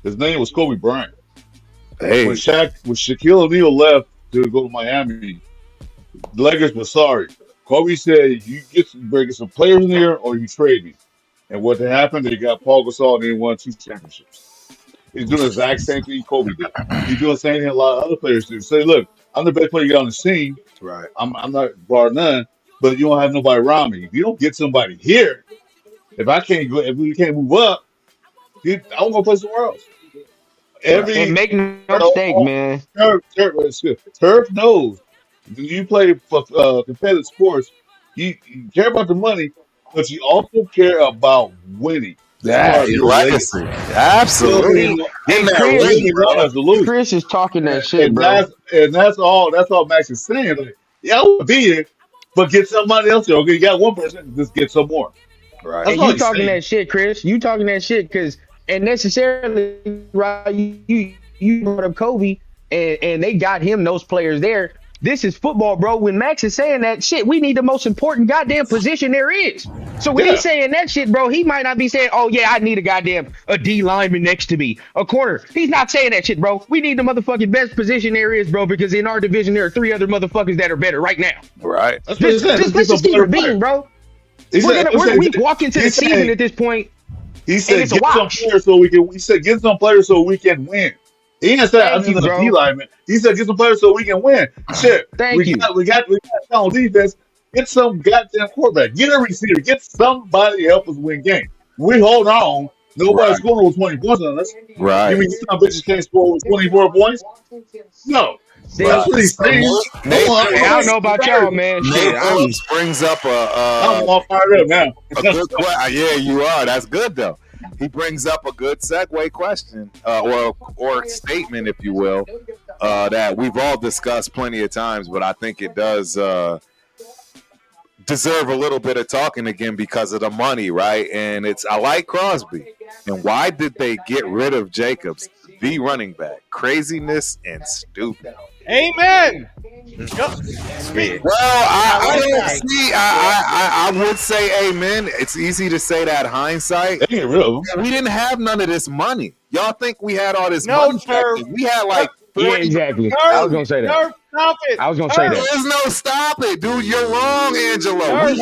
His name was Kobe Bryant. Hey. When Shaquille O'Neal left to go to Miami, the Lakers were sorry. Kobe said, "You better get some players in there, or you trade me." And what happened? They got Paul Gasol, and they won 2 championships. He's doing the exact same thing Kobe did. He's doing the same thing a lot of other players do. Say, "Look, I'm the best player you got on the team. Right. I'm not bar none, but you don't have nobody around me. If you don't get somebody here, if we can't move up, I'm gonna play somewhere else." And make no mistake, man. Turf knows. When you play for competitive sports, you care about the money, but you also care about winning. Yeah, legacy. Absolutely. Chris is talking that shit, bro. That's all Max is saying. Like, yeah, I want to be here, but get somebody else here. Okay, you got one person, just get some more. Right. And you talking that shit, Chris. You talking that shit because, and necessarily, right, you brought up Kobe, and they got him those players there. This is football, bro. When Max is saying that shit, we need the most important goddamn position there is. So when he's saying that shit, bro, he might not be saying, "Oh yeah, I need a D lineman next to me, a corner." He's not saying that shit, bro. We need the motherfucking best position there is, bro, because in our division there are 3 other motherfuckers that are better right now. Right. Let's just keep it being, bro. We walk into the season at this point. He said, "Get some players so we can." He said, "Get some players so we can win." He didn't say, "I mean, the D lineman." He said, "Get some players so we can win." Shit. We got on defense. Get some goddamn quarterback. Get a receiver. Get somebody to help us win games. We hold on. Nobody's scoring with 20 points on us. Right. You mean some bitches can't score with 24 points? No. That's what he's saying. I don't know about y'all, man. Nate brings up I'm all fired up now. A good question. Yeah, you are. That's good though. He brings up a good segue question or statement, if you will, that we've all discussed plenty of times, but I think it does deserve a little bit of talking again because of the money, right? And I like Crosby. And why did they get rid of Jacobs, the running back? Craziness and stupid. Amen. Well, I would say amen. It's easy to say that hindsight. We didn't have none of this money. Y'all think we had all this money? We had like 40. Yeah, exactly. I was gonna say that. Stop it. I was gonna say that. There's no stop it, dude. You're wrong, Angelo. I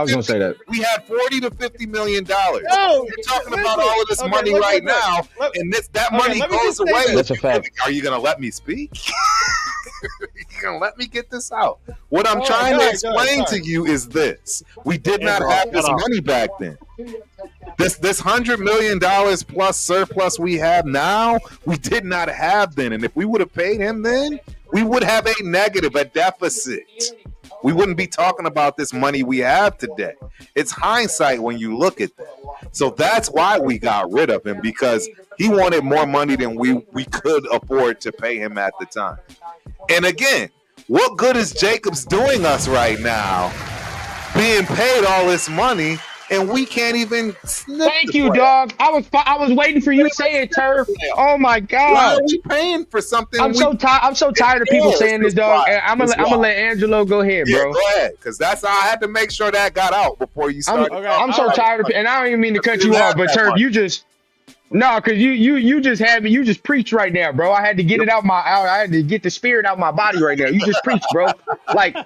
was gonna say that. We had $40 to $50 million. You're talking about all of this money right now, and that money goes away. That's a fact. Are you gonna let me speak? You're gonna let me get this out. What I'm trying to explain to you is this: we did not have this money back then. This $100 million plus surplus we have now, we did not have then. And if we would have paid him then, we would have a deficit. We wouldn't be talking about this money we have today. It's hindsight when you look at that. So that's why we got rid of him, because he wanted more money than we could afford to pay him at the time. And again, what good is Jacobs doing us right now, being paid all this money and we can't even sniff Thank the you, playoffs. dog. I was waiting for you to say it, Turf. Oh my Why God. are we paying for something? I'm so tired of people saying this, dog. I'm gonna let Angelo go ahead, bro. Go ahead, because that's how I had to make sure that got out before you started. I'm so tired of, and I don't even mean to cut you off, but Turf, you just because you just had me. You just preach right now, bro. I had to get it out I had to get the spirit out my body right now. You just preach, bro. Like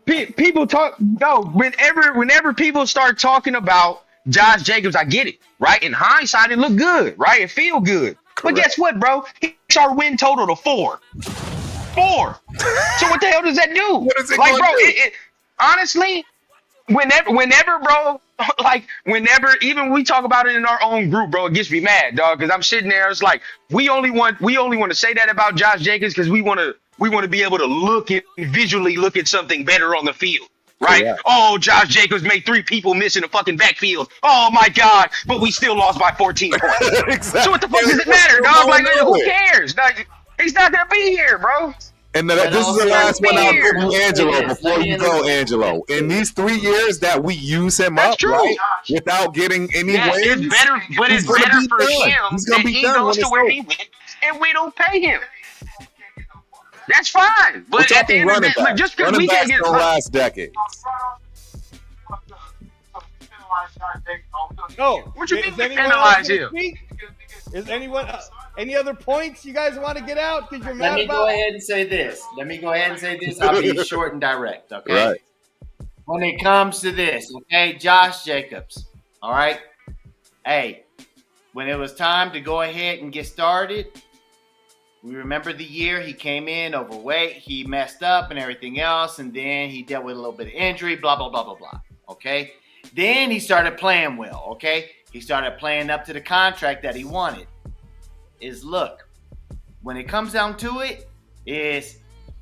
people talk. No, whenever people start talking about Josh Jacobs, I get it, right? In hindsight, it looked good, right? It feel good. But guess what, bro? It's our win total to 4. 4. So what the hell does that do? What is it like, bro? do? Honestly, whenever, bro, like whenever, even we talk about it in our own group, bro, it gets me mad, dog, because I'm sitting there. It's like we only want to say that about Josh Jacobs because we want to be able to visually look at something better on the field. Right? Yeah. Oh, Josh Jacobs made 3 people miss in the fucking backfield. Oh my God! But we still lost by 14 points. Exactly. So what the fuck does it matter, dog? Like, who cares? Like, he's not gonna be here, bro. And this is the last one I'll give you, Angelo. Before you go, Angelo, in these 3 years that we use him up, right, without getting any wins, it's better. But it's better for him that he goes to where he went, and we don't pay him. That's fine, but at the end of the day, just because we can't get last decade. No, what you mean penalize him? Is anyone any other points you guys want to get out? Because you're mad Let me go ahead and say this. I'll be short and direct. Okay. Right. When it comes to this, okay, Josh Jacobs. All right. Hey, when it was time to go ahead and get started. We remember the year he came in overweight, he messed up and everything else, and then he dealt with a little bit of injury, blah, blah, blah, blah, blah, okay? Then he started playing well, okay? He started playing up to the contract that he wanted. Look, when it comes down to it,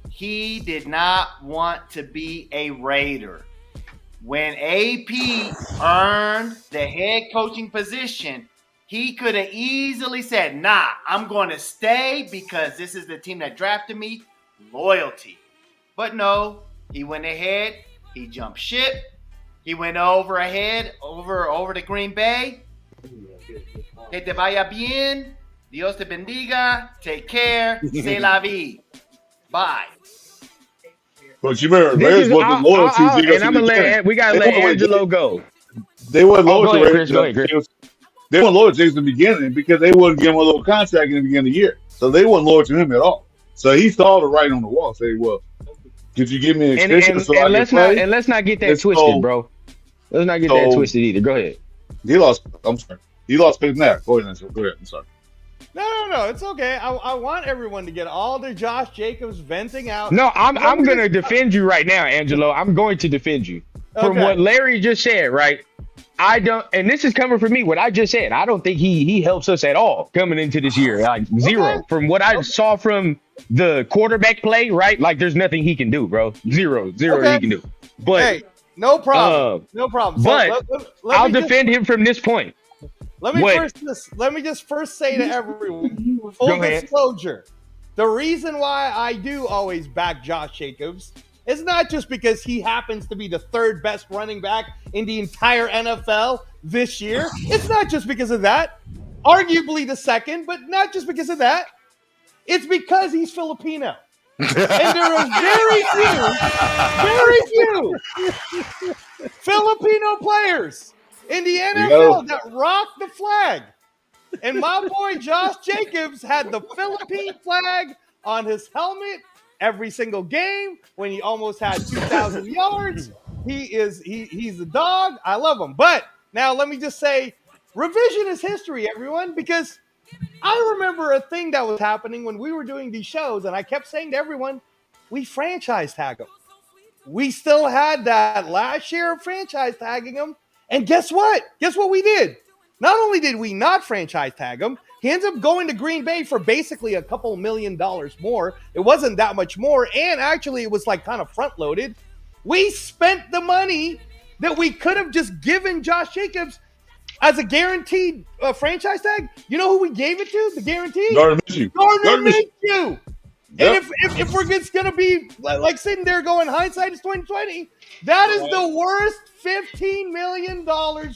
he did not want to be a Raider. When AP earned the head coaching position, he could have easily said, nah, I'm going to stay because this is the team that drafted me. Loyalty. But no, he went ahead. He jumped ship. He went over to Green Bay. Que te vaya bien. Dios te bendiga. Take care. C'est la vie. Bye. But you remember, Raiders wasn't loyal to Jacobs. And we got to let Angelo go. They weren't loyal to Raiders. Go ahead, Chris. They weren't loyal to Jacobs in the beginning because they wouldn't give him a little contract in the beginning of the year. So they weren't loyal to him at all. So he saw the writing on the wall. Say, well, could you give me an extension and let's not get that twisted, bro. Let's not get that twisted either. Go ahead. I'm sorry. He lost Peyton Knapp. Go ahead. I'm sorry. No, it's okay. I want everyone to get all their Josh Jacobs venting out. No, I'm going to defend you right now, Angelo. I'm going to defend you. From what Larry just said, right? I don't, and this is coming from me, what I just said. I don't think he helps us at all coming into this year. Like zero. Okay. From what I saw from the quarterback play, right? Like there's nothing he can do, bro. Zero he can do. But hey, no problem. No problem. So but I'll defend him from this point. Let me just first say to everyone, full disclosure, the reason why I do always back Josh Jacobs is not just because he happens to be the 3rd best running back in the entire NFL this year. It's not just because of that. Arguably the 2nd, but not just because of that. It's because he's Filipino. And there are very few Filipino players in the NFL that rock the flag. And my boy Josh Jacobs had the Philippine flag on his helmet every single game when he almost had 2,000 yards. He's a dog. I love him. But now let me just say, revision is history, everyone, because I remember a thing that was happening when we were doing these shows, and I kept saying to everyone, we franchise tag him. We still had that last year of franchise tagging him. And guess what? Guess what we did? Not only did we not franchise tag him, he ends up going to Green Bay for basically a couple $1 million more. It wasn't that much more. And actually, it was like kind of front loaded. We spent the money that we could have just given Josh Jacobs as a guaranteed franchise tag. You know who we gave it to? The guarantee? Gardner Minshew. And if we're just gonna be like sitting there going, hindsight is 2020, that is the worst $15 million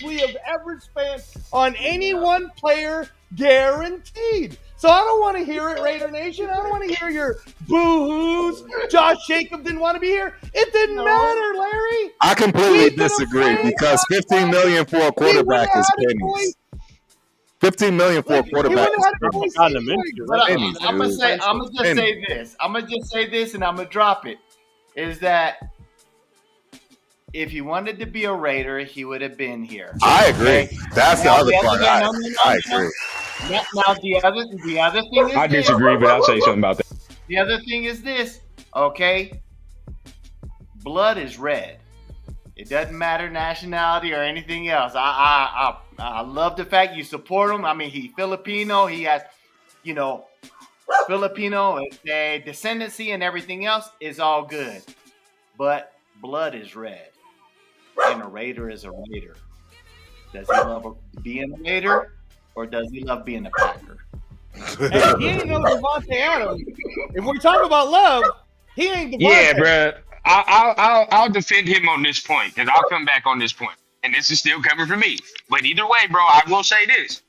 we have ever spent on any one player, guaranteed. So I don't want to hear it, Raider Nation. I don't want to hear your boo-hoos. Josh Jacobs didn't want to be here. It didn't matter, Larry. I completely disagree because $15 million for a quarterback is pennies. $15 million for a quarterback is pennies. I'm gonna just say this, and I'm gonna drop it. Is that if he wanted to be a Raider, he would have been here. I agree. That's the other part. I agree. Now the other thing is I disagree, but I'll say something about that. The other thing is this, okay? Blood is red. It doesn't matter nationality or anything else. I love the fact you support him. I mean, he's Filipino. He has, Filipino descendancy and everything else is all good. But blood is red. And a Raider is a Raider. Does he love being a Raider or does he love being a Packer? Hey, he ain't no Devontae Adams. If we're talking about love, he ain't Devontae. Yeah, bro. I'll defend him on this point because I'll come back on this point, and this is still coming from me. But either way, bro, I will say this: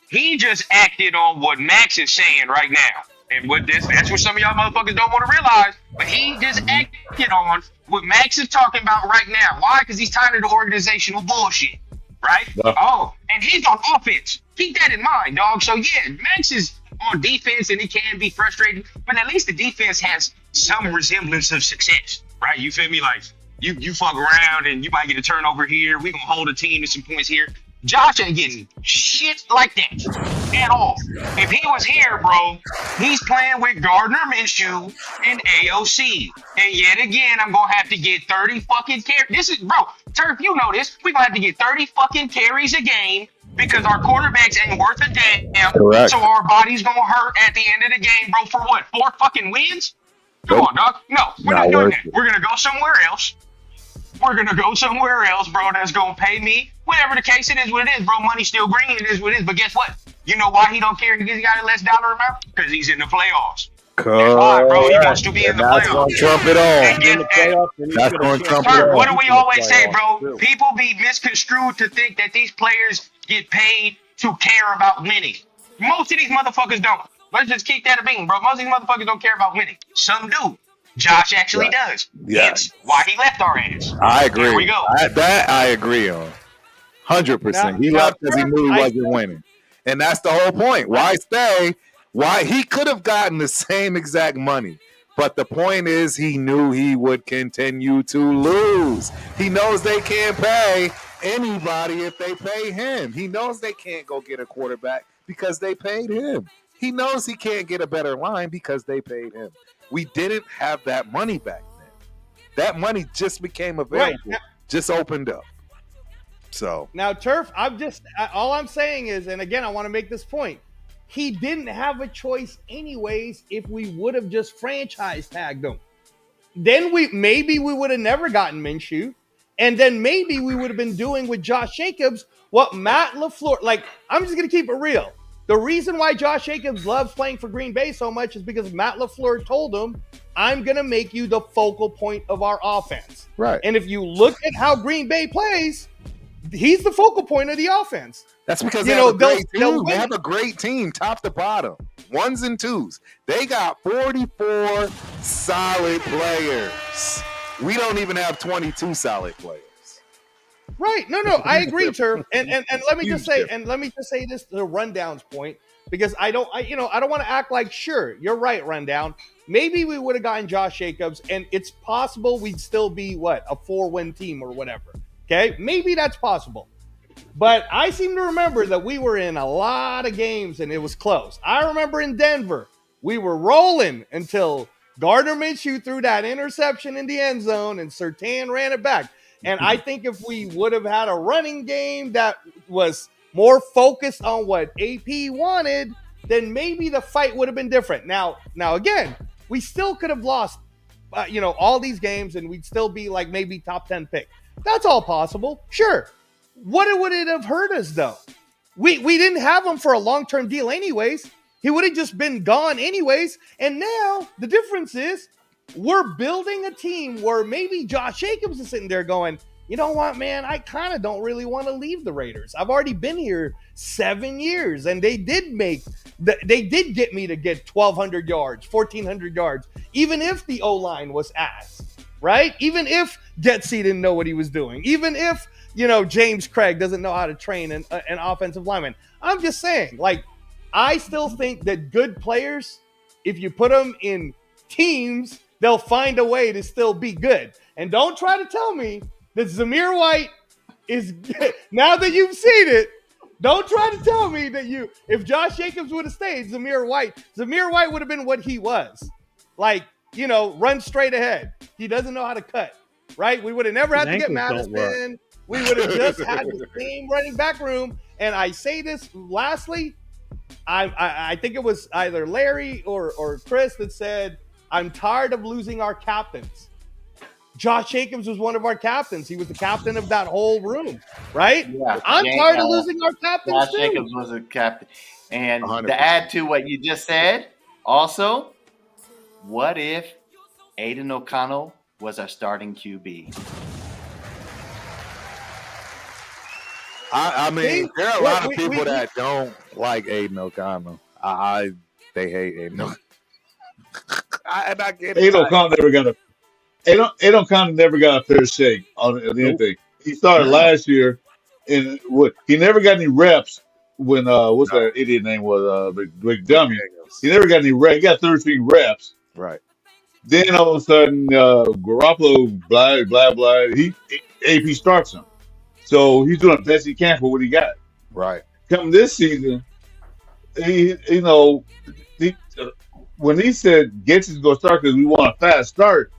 he just acted on what Max is saying right now, and that's what some of y'all motherfuckers don't want to realize. But he just acted on what Max is talking about right now. Why? Because he's tired of the organizational bullshit, right? Oh, and he's on offense. Keep that in mind, dog. So yeah, Max is on defense, and it can be frustrating, but at least the defense has some resemblance of success. Right, you feel me? Like you fuck around and you might get a turnover here. We gonna hold a team to some points here. Josh ain't getting shit like that at all. If he was here, bro, he's playing with Gardner Minshew and AOC. And yet again, I'm gonna have to get 30 fucking carries. This is, bro, Turf, you know this. We gonna have to get 30 fucking carries a game because our quarterbacks ain't worth a damn. Correct. So our body's gonna hurt at the end of the game, bro. For what? 4 fucking wins? Come on, dog. No, we're not doing that. We're going to go somewhere else. Bro, that's going to pay me. Whatever the case, it is what it is, bro. Money's still green. It is what it is. But guess what? You know why he don't care because he got a less dollar amount? Because he's in the playoffs. That's why, bro. He wants to be in the playoffs. That's going to trump it all. What do we always say, bro? People be misconstrued to think that these players get paid to care about winning. Most of these motherfuckers don't. Let's just keep that a being, bro. Most of these motherfuckers don't care about winning. Some do. Josh actually does. Yeah. That's why he left our ass. I agree. There we go. I agree on. 100%. He left because he knew he wasn't winning. And that's the whole point. Why stay? Why he could have gotten the same exact money. But the point is he knew he would continue to lose. He knows they can't pay anybody if they pay him. He knows they can't go get a quarterback because they paid him. He knows he can't get a better line because they paid him. We didn't have that money back then. That money just became available, just opened up. So now, Turf, all I'm saying is, and again, I want to make this point. He didn't have a choice anyways if we would have just franchise tagged him. Then maybe we would have never gotten Minshew. And then maybe we would have been doing with Josh Jacobs what Matt LaFleur, like, I'm just going to keep it real. The reason why Josh Jacobs loves playing for Green Bay so much is because Matt LaFleur told him, I'm going to make you the focal point of our offense. Right. And if you look at how Green Bay plays, he's the focal point of the offense. That's because they have a great team, top to bottom, ones and twos. They got 44 solid players. We don't even have 22 solid players. Right. No, I agree, Turf. And let me just say this to Rundown's point, because I don't want to act like, sure, you're right, Rundown. Maybe we would have gotten Josh Jacobs, and it's possible we'd still be, a 4-win team or whatever. Okay? Maybe that's possible. But I seem to remember that we were in a lot of games, and it was close. I remember in Denver, we were rolling until Gardner Minshew threw that interception in the end zone, and Surtain ran it back. And I think if we would have had a running game that was more focused on what AP wanted, then maybe the fight would have been different. Now again, we still could have lost, all these games, and we'd still be like maybe top 10 pick. That's all possible. Sure. What would it have hurt us though? We didn't have him for a long-term deal anyways. He would have just been gone anyways. And now the difference is we're building a team where maybe Josh Jacobs is sitting there going, you know what, man, I kind of don't really want to leave the Raiders. I've already been here 7 years, and they did get me to get 1,200 yards, 1,400 yards, even if the O-line was ass, right? Even if Getsy didn't know what he was doing, even if, James Craig doesn't know how to train an offensive lineman. I'm just saying, like, I still think that good players, if you put them in teams, they'll find a way to still be good. And don't try to tell me that Zamir White is good. Now that you've seen it, don't try to tell me that if Josh Jacobs would have stayed, Zamir White would have been what he was. Like, run straight ahead. He doesn't know how to cut, right? We would have never had to get Madison. We would have just had the same running back room. And I say this lastly, I think it was either Larry or Chris that said, I'm tired of losing our captains. Josh Jacobs was one of our captains. He was the captain of that whole room, right? Yeah, I'm tired of losing our captains. Josh Jacobs was a captain. And 100%. To add to what you just said, also, what if Aiden O'Connell was our starting QB? I mean, there are a lot of people that don't like Aiden O'Connell. They hate Aiden O'Connell. And I get it. Aiden O'Connell never got a Aiden O'Connell never got a fair shake on anything. He started last year, and he never got any reps when what's that idiot name was McDummy. He never got any reps. He got 13 reps. Right. Then all of a sudden, Garoppolo, blah blah blah. AP starts him, so he's doing the best he can for what he got. Right. Come this season, when he said Gates is going to start because we want a fast start.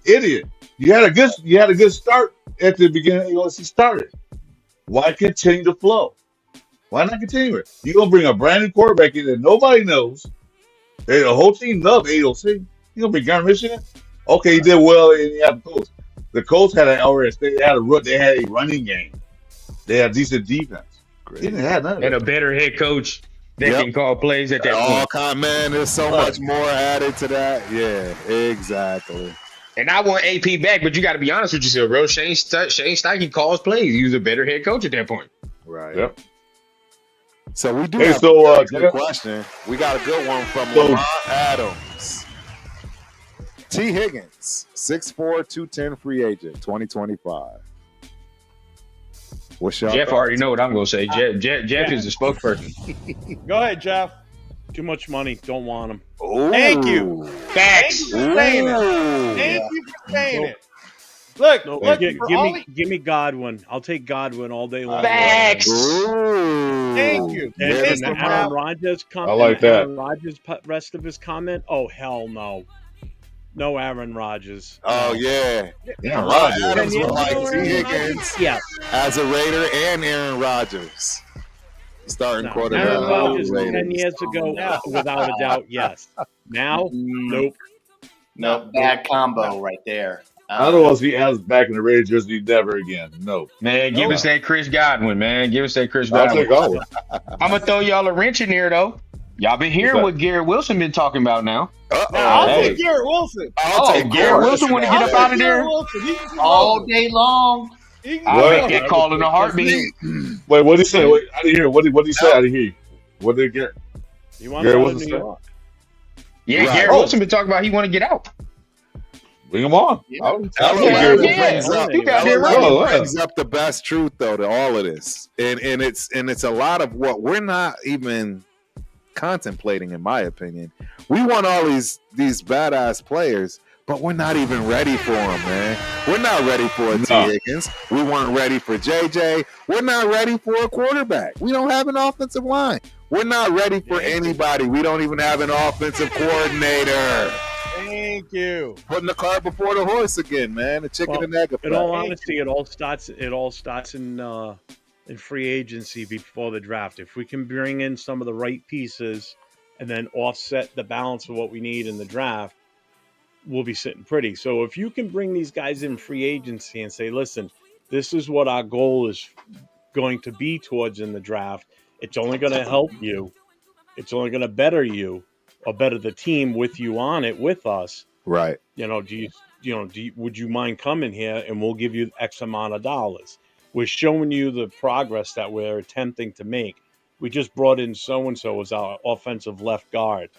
Idiot! You had a good start at the beginning. He started. Why continue the flow? Why not continue it? You're gonna bring a brand new quarterback in that nobody knows. The whole team loves AOC. You gonna bring Garner Michigan? Okay, he did well in the Colts. The Colts had they had a running game. They had decent defense. Great. They didn't have none of and a better head coach that can call plays at that point. Man, there's so much more added to that. Yeah, exactly. And I want AP back, but you got to be honest with yourself, bro. Shane Steichen calls plays. He was a better head coach at that point. Right. Yep. So we do have a good question. We got a good one from Lamont Adams. T. Higgins, 6'4", 210 free agent, 2025. What's your Jeff already know what I'm going to say. Jeff is the spokesperson. Go ahead, Jeff. Too much money. Don't want him. Ooh. Thank you. Facts. Thank you for saying it. Thank you for saying it. Look, give me Godwin. I'll take Godwin all day long. Facts. Thank you. And the Aaron Rodgers comment. I like that. Aaron Rodgers rest of his comment. Oh hell no. No Aaron Rodgers. Oh yeah. Yeah, Rodgers. Adams like T. Higgins. Yeah. As a Raider and Aaron Rodgers. Starting quarterback. Aaron Rodgers 10 years ago, without a doubt, yes. Now, nope. No, bad combo right there. I don't want to see Adams back in the Raiders jersey never again. No. Man, give us that Chris Godwin, man. Give us that Chris Godwin. I'm going to throw y'all a wrench in there, though. Y'all been hearing what Garrett Wilson been talking about now. I'll take Garrett Wilson. I'll take Garrett Wilson want to get up out of there all day long. I'll make that call in a heartbeat. Wait, what did he say? Wait, I didn't hear. What did he say? I didn't hear you. What did Garrett? Garrett Wilson say? Yeah, right. Garrett Wilson been talking about he want to get out. Bring him on. Yeah. Brings up the best truth though to all of this, and it's a lot of what we're not even contemplating, in my opinion. We want all these badass players, but we're not even ready for them, man. We're not ready for a T. Higgins. We weren't ready for JJ. We're not ready for a quarterback. We don't have an offensive line. We're not ready for anybody. We don't even have an offensive coordinator. Thank you. Putting the cart before the horse again, man. The chicken and egg. In all honesty, it all starts in free agency before the draft. If we can bring in some of the right pieces and then offset the balance of what we need in the draft, we'll be sitting pretty. So if you can bring these guys in free agency and say, listen, this is what our goal is going to be towards in the draft, it's only going to help you It's only going to better you or better the team with you on it with us. Right. Would you mind coming here and we'll give you X amount of dollars? We're showing you the progress that we're attempting to make. We just brought in so-and-so as our offensive left guard.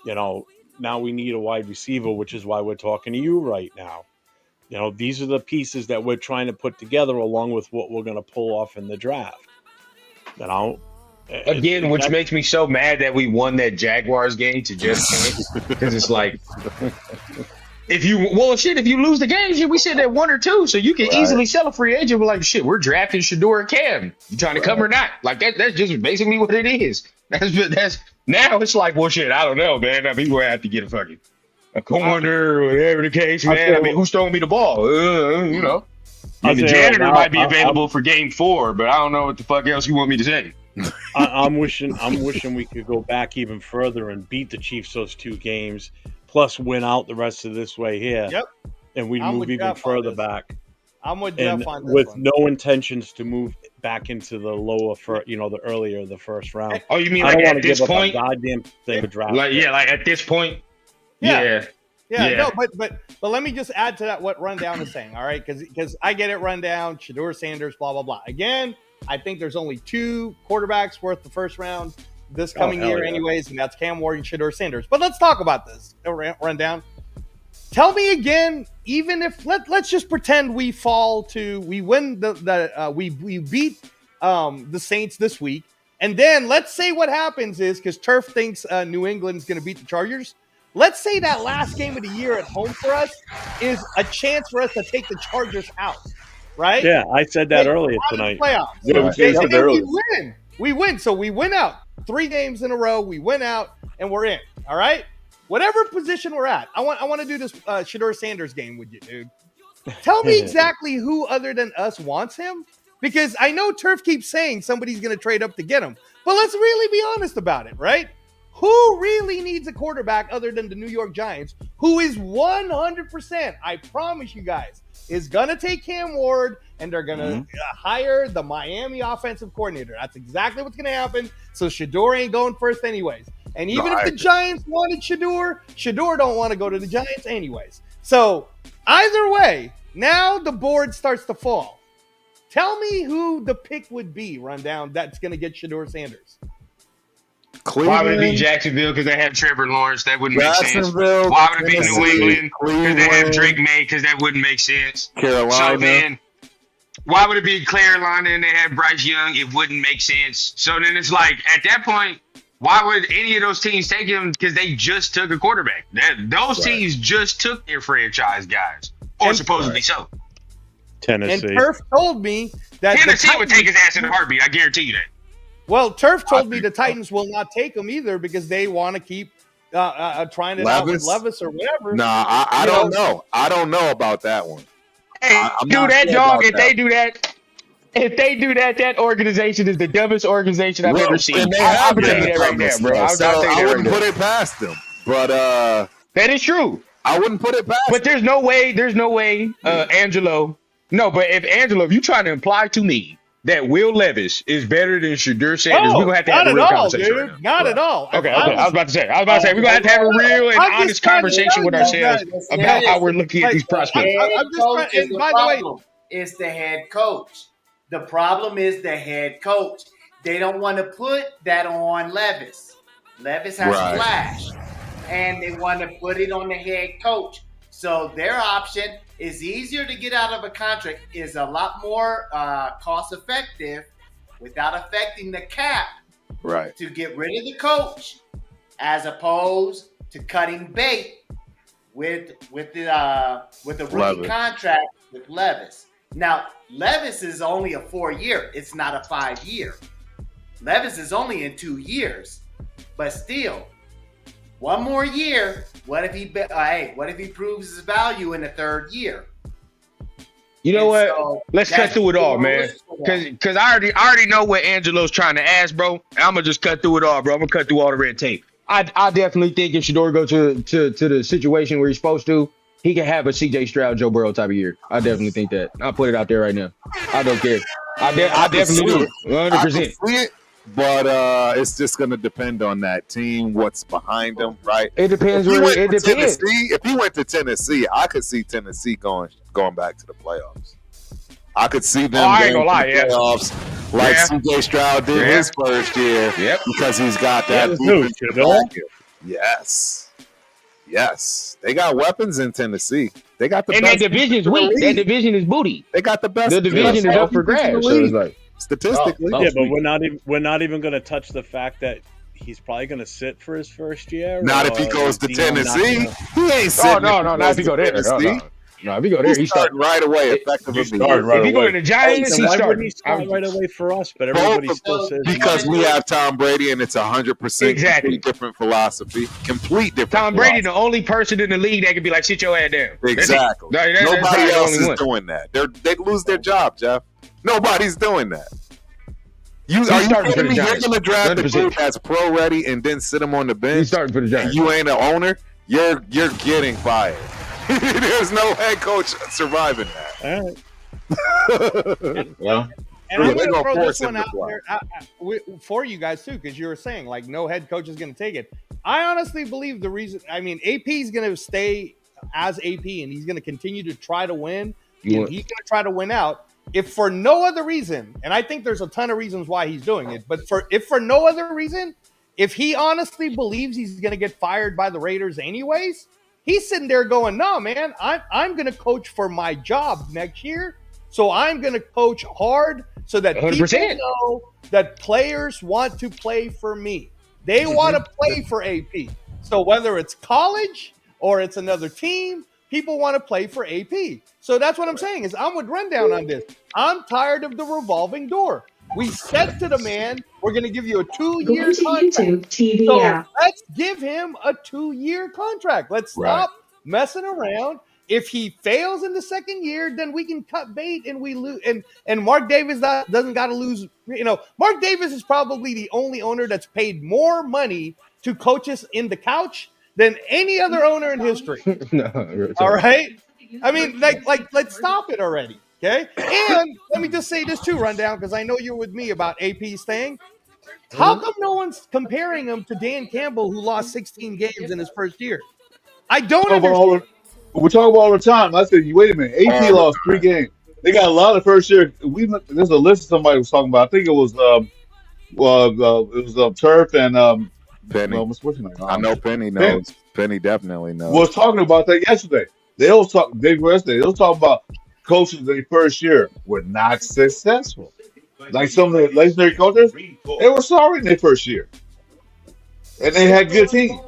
Now we need a wide receiver, which is why we're talking to you right now. These are the pieces that we're trying to put together along with what we're going to pull off in the draft. Again, which makes me so mad that we won that Jaguars game to just because it's like if you lose the game, we sit at 1 or 2, so you can easily sell a free agent. We're like, shit, we're drafting Shador and Cam. You trying to come or not? Like that's just basically what it is. That's now it's like, well, shit, I don't know, man. I mean, we're gonna have to get a corner or whatever the case, man. I mean, who's throwing me the ball? The janitor might be available for game 4, but I don't know what the fuck else you want me to say. I'm wishing we could go back even further and beat the Chiefs those 2 games, plus win out the rest of this way here. Yep. And we move even further back. I'm with Jeff on this with one. no intentions to move back into the lower, the first round. Oh, you mean like at this point? Goddamn thing to draft. Like at this point. Yeah. No, but let me just add to that what Rundown is saying. All right, because I get it. Rundown, Shador Sanders, blah blah blah. Again, I think there's only 2 quarterbacks worth the first round this coming year, anyways, and that's Cam Ward and Shador Sanders. But let's talk about this. Rundown. Tell me again, even if let's just pretend we win we beat the Saints this week, and then let's say what happens is because Turf thinks New England's going to beat the Chargers. Let's say that last game of the year at home for us is a chance for us to take the Chargers out, right? Yeah, I said that earlier tonight. Playoffs. Yeah, and then we win. So we win out 3 games in a row. We win out, and we're in. All right. Whatever position we're at, I want to do this Shador Sanders game with you, dude. Tell me exactly who other than us wants him, because I know Turf keeps saying somebody's going to trade up to get him, but let's really be honest about it, right? Who really needs a quarterback other than the New York Giants, who is 100%, I promise you guys, is going to take Cam Ward, and they're going to hire the Miami offensive coordinator. That's exactly what's going to happen. So Shador ain't going first anyways. And even if the Giants wanted Shador don't want to go to the Giants anyways. So either way, now the board starts to fall. Tell me who the pick would be, Rundown, that's going to get Shador Sanders. Why would it be Jacksonville? Because they have Trevor Lawrence. That wouldn't make sense. Why would it be New England? Because they have Drake May. Because that wouldn't make sense. Carolina. So then, why would it be Carolina and they have Bryce Young? It wouldn't make sense. So then it's like, at that point, why would any of those teams take him? Because they just took a quarterback. Those teams just took their franchise guys. Or supposedly so. Tennessee. And Turf told me that Tennessee would take his ass in a heartbeat. I guarantee you that. Well, Turf told me the Titans will not take him either because they want to keep trying it out with Levis or whatever. Nah, I don't know. I don't know about that one. Hey, do that, dog. If they do that, that organization is the dumbest organization I've ever seen. I'm telling you that right now, bro. I wouldn't put it past them. But that is true. I wouldn't put it past But there's no way, Angelo. No, but if you're trying to imply to me that Will Levis is better than Shador Sanders, we're going to have a real conversation. Dude. Right not at all. Okay. I was about to say, we're going to have a real and honest conversation with ourselves about how we're looking at these prospects. And by the way, it's the head coach. The problem is the head coach. They don't want to put that on Levis. Levis has flash, and they want to put it on the head coach. So their option is easier to get out of a contract, is a lot more cost effective without affecting the cap. Right. To get rid of the coach, as opposed to cutting bait with the rookie contract with Levis. Now, Levis is only a 4-year. It's not a 5-year. Levis is only in 2 years, but still, 1 more year. What if he proves his value in the 3rd year? You know what? So let's cut through it all, man. Because I already know what Angelo's trying to ask, bro. I'm gonna just cut through it all, bro. I'm gonna cut through all the red tape. I definitely think if Shador goes to the situation where he's supposed to, he can have a C.J. Stroud, Joe Burrow type of year. I definitely think that. I'll put it out there right now. I don't care. I definitely do. 100%. but it's just going to depend on that team, what's behind them, right? It depends. It depends. If he went to Tennessee, I could see Tennessee going back to the playoffs. I could see them going to the playoffs like C.J. Stroud did his first year because he's got that defense. Yes. They got weapons in Tennessee. They got the best. And that division is weak. That division is booty. They got the best. The division is up for grabs. So it's like, statistically. Yeah, but we're not even going to touch the fact that he's probably going to sit for his first year. Not if he goes to Tennessee. He ain't sitting. No, not if he go there. No, if he go there, he's starting right away. Effectively, if he go to the Giants, he's starting. He start right away for us, but everybody still says because we have Tom Brady, and it's 100% complete different philosophy. Complete different. Tom Brady, the only person in the league that can be like, sit your ass down. Exactly. Nobody else is doing that. They'd lose their job, Jeff. Nobody's doing that. Are you kidding me? You're going to draft the dude that's pro ready and then sit him on the bench. He's starting for the Giants. You ain't an owner. You're getting fired. There's no head coach surviving that. All right. Well, and I'm going to throw this one out there for you guys too, because you were saying like no head coach is going to take it. I honestly believe the reason. I mean, AP is going to stay as AP, and he's going to continue to try to win. And he's going to try to win out. If for no other reason, and I think there's a ton of reasons why he's doing it, but if for no other reason, if he honestly believes he's going to get fired by the Raiders anyways. He's sitting there going, no, man, I'm going to coach for my job next year. So I'm going to coach hard so that 100%. People know that players want to play for me. They want to play for AP. So whether it's college or it's another team, people want to play for AP. So that's what I'm saying is I'm with Rundown on this. I'm tired of the revolving door. We said to the man, we're going to give you a 2-year contract. So let's give him a 2-year contract. Let's stop messing around. If he fails in the second year, then we can cut bait and we lose. And Mark Davis doesn't got to lose. You know, Mark Davis is probably the only owner that's paid more money to coaches in the couch than any other owner in history. All right. I mean, like, let's stop it already. Okay. And let me just say this too, Rundown, because I know you're with me about AP's thing. How come no one's comparing him to Dan Campbell, who lost 16 games in his first year? I don't understand. We talk about all the time. I said, wait a minute. AP lost 3 games. They got a lot of first year. There's a list somebody was talking about. I think it was Turf and Penny. What's his name? I know Penny knows. Penny definitely knows. Was talking about that yesterday. They was talking about coaches their first year were not successful. Like some of the legendary coaches, they were sorry in their first year. And they had good teams.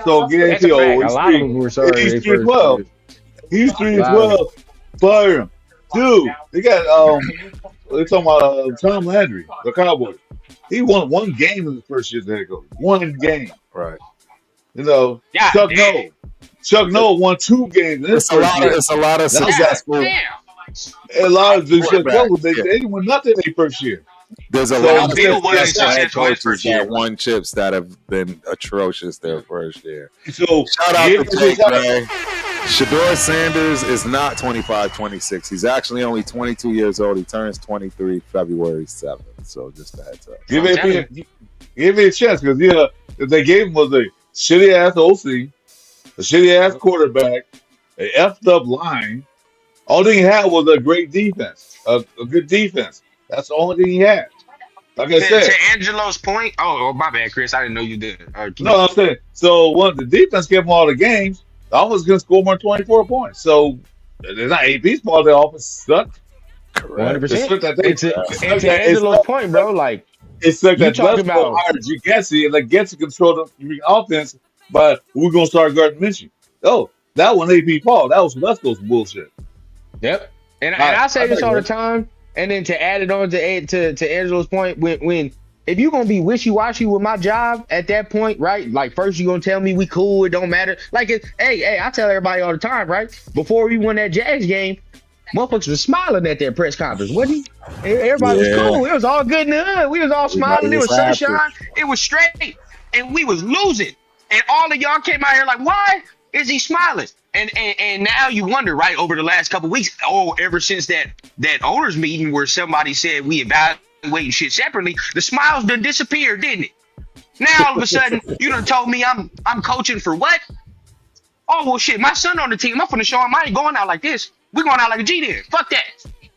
So guarantee a lot of them were sorry. He's 3-12. He's 3-12. Fire him. Dude, they got they're talking about Tom Landry, the Cowboys. He won 1 game in the first year as head coach. 1 game. Right. You know, Chuck Noll won 2 games. It's a lot of successful. A lot of successful. They didn't win nothing in their first year. There's a lot of head coaches that won chips that have been atrocious their first year. So shout out to Jake Gray. Shador Sanders is not 25, 26. He's actually only 22 years old. He turns 23 February 7th. So just a heads up. Give me a chance because if they gave him was a shitty ass OC, a shitty ass quarterback, an effed up line. All he had was a great defense, a good defense. That's the only thing he had. Like I said, to Angelo's point. Oh, my bad, Chris. I didn't know you did. No, I'm saying. So once the defense kept him all the games, the offense going to score more than 24 points. So it's not AP's fault. The offense sucked. 100%. To Angelo's point, bro. Like it sucked. That talking about hired Getzy and Getzy controlled the offense, but we're going to start guarding Minshew. Oh, that one AP fault. That was Lesko's bullshit. Yep. And I say this all the time. And then to add it on to Angelo's point, when if you're gonna be wishy-washy with my job at that point, right? Like first you're gonna tell me we cool, it don't matter. Like hey, I tell everybody all the time, right? Before we won that Jags game, motherfuckers was smiling at their press conference, wasn't he? Everybody was cool. It was all good in the hood. We was all smiling. It was sunshine. It was straight, and we was losing. And all of y'all came out here like, why is he smiling? And now you wonder, right, over the last couple of weeks, ever since that owners meeting where somebody said we evaluate weight shit separately, the smiles done disappeared, didn't it? Now all of a sudden, you done told me I'm coaching for what? Oh well, shit, my son on the team. I'm finna show him I ain't going out like this. We going out like a G then. Fuck that.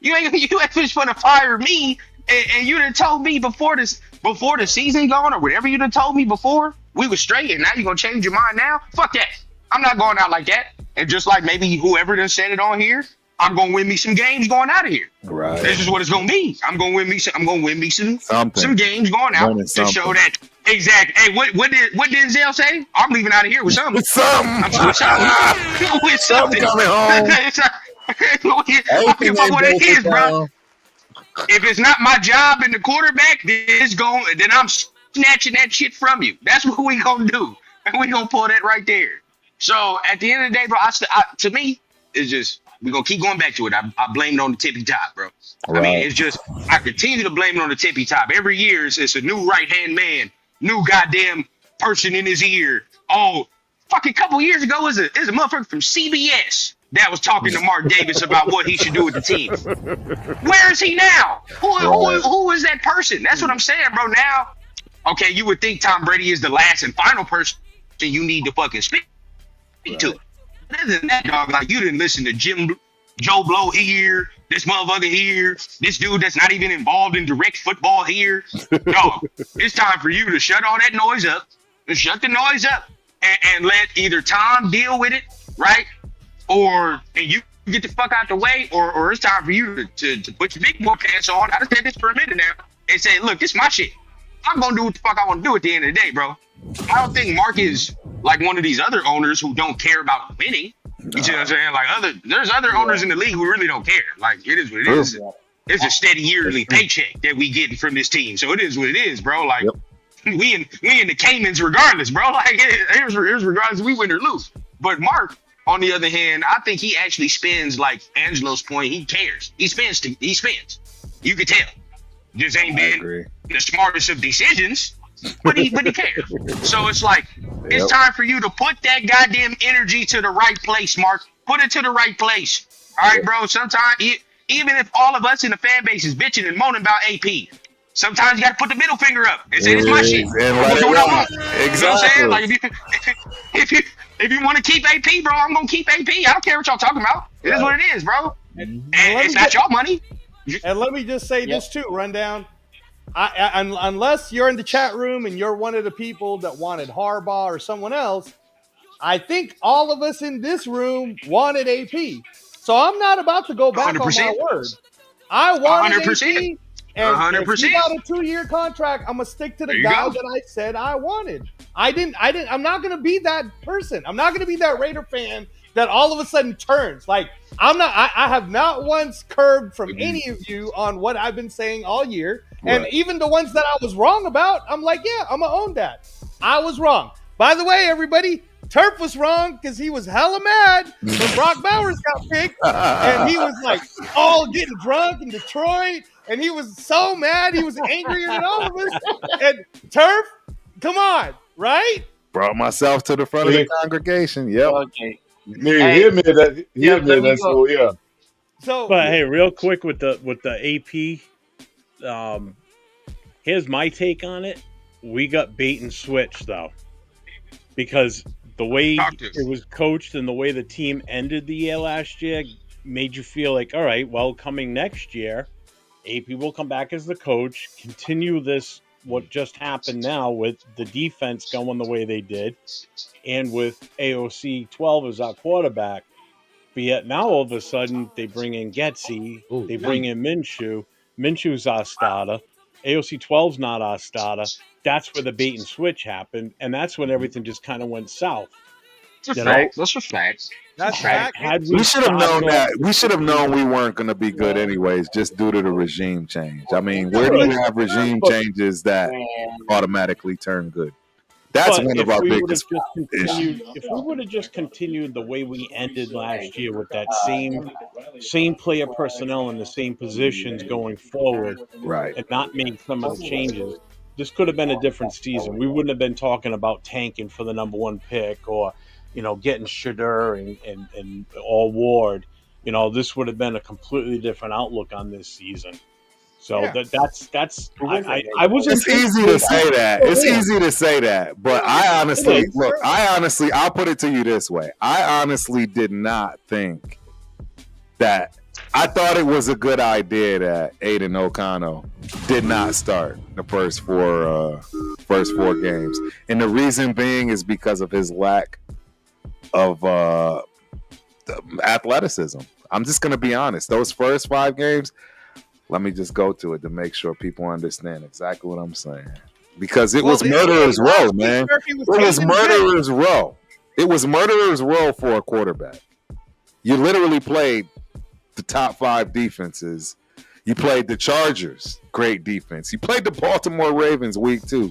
You ain't just finna fire me, and you done told me before the season going or whatever you done told me before we was straight, and now you gonna change your mind now? Fuck that. I'm not going out like that. And just like maybe whoever done said it on here, I'm gonna win me some games going out of here. Right. This is what it's gonna be. I'm gonna win me some games going out to show that. Exactly. Hey, what did Denzel say? I'm leaving out of here with something. With something. With something coming home. I give up what it is, bro. If it's not my job in the quarterback, then I'm snatching that shit from you. That's what we gonna do, and we gonna pull that right there. So at the end of the day, bro, to me, it's just we gonna keep going back to it. I blame it on the tippy top, bro. Right. I mean, it's just I continue to blame it on the tippy top. Every year, it's a new right hand man. New goddamn person in his ear. Oh, fucking couple years ago, is a motherfucker from CBS that was talking to Mark Davis about what he should do with the team. Where is he now? Who is that person? That's what I'm saying, bro. Now, okay, you would think Tom Brady is the last and final person you need to fucking speak to. Other than that, dog, like you didn't listen to Joe Blow here, this motherfucker here, this dude that's not even involved in direct football here. Dog, it's time for you to shut all that noise up, and shut the noise up, and let either Tom deal with it, right? And you get the fuck out the way, or it's time for you to put your big boy pants on. I just said this for a minute now, and say, look, this is my shit. I'm gonna do what the fuck I want to do at the end of the day, bro. I don't think Mark is like one of these other owners who don't care about winning. You see what I'm saying? Like there's other owners in the league who really don't care. Like it is what it is. It's a steady yearly paycheck that we getting from this team. So it is what it is, bro. Like we in the Caymans regardless, bro. Like here's regardless if we win or lose. But Mark, on the other hand, I think he actually spends, like Angelo's point, he cares. He spends. You could tell. Just ain't been the smartest of decisions. But he cares. So it's like, it's time for you to put that goddamn energy to the right place, Mark. Put it to the right place. All right, bro. Sometimes, even if all of us in the fan base is bitching and moaning about AP, sometimes you got to put the middle finger up and say, this is my shit. I'm going to do what I want. Exactly. You know what I'm saying? Like, if you want to keep AP, bro, I'm going to keep AP. I don't care what y'all talking about. It is what it is, bro. And it's not your money. And let me just say this too, Rundown. Unless you're in the chat room and you're one of the people that wanted Harbaugh or someone else, I think all of us in this room wanted AP. So I'm not about to go back 100%. On my word. I wanted 100%. AP, and 100%. If he got a 2-year contract, I'm gonna stick to the guy that I said I wanted. I'm not gonna be that person. I'm not gonna be that Raider fan that all of a sudden turns. Like I have not once curbed from any of you on what I've been saying all year. And even the ones that I was wrong about, I'm like, yeah, I'm going to own that. I was wrong. By the way, everybody, Turf was wrong because he was hella mad when Brock Bowers got picked. And he was like all getting drunk in Detroit. And he was so mad. He was angrier than all of us. And Turf, come on, right? Brought myself to the front of the congregation. Yep. Okay. He admitted that. So, yeah. So, but hey, real quick with the AP, here's my take on it. We got bait and switch though, because the way it was coached and the way the team ended the year last year made you feel like, all right, well, coming next year, AP will come back as the coach, continue this, what just happened now with the defense going the way they did, and with AOC 12 as our quarterback. But yet now all of a sudden they bring in Getsy, they bring in Minshew. Minshew's our starter. AOC 12's not our starter. That's where the bait and switch happened, and that's when everything just kind of went south. That's a fact. That's a fact. That's fact. We should have known that. We should have known we weren't going to be good anyways, just due to the regime change. I mean, where do you have regime changes that automatically turn good? That's one of our biggest issues. If we would have just continued the way we ended last year with that same player personnel in the same positions going forward, right, and not make some of the changes, this could have been a different season. We wouldn't have been talking about tanking for the number 1 pick or, getting Shedeur and all Ward. This would have been a completely different outlook on this season. So Yeah. that's I wasn't. It's easy to say that. It's easy to say that, but I honestly look. I'll put it to you this way. I honestly did not think that. I thought it was a good idea that Aiden O'Connell did not start the first four games, and the reason being is because of his lack of athleticism. I'm just gonna be honest. Those first 5 games. Let me just go to it to make sure people understand exactly what I'm saying. Because it was murderer's row, man. It was murderer's row. It was murderer's row for a quarterback. You literally played the top 5 defenses. You played the Chargers, great defense. You played the Baltimore Ravens week 2.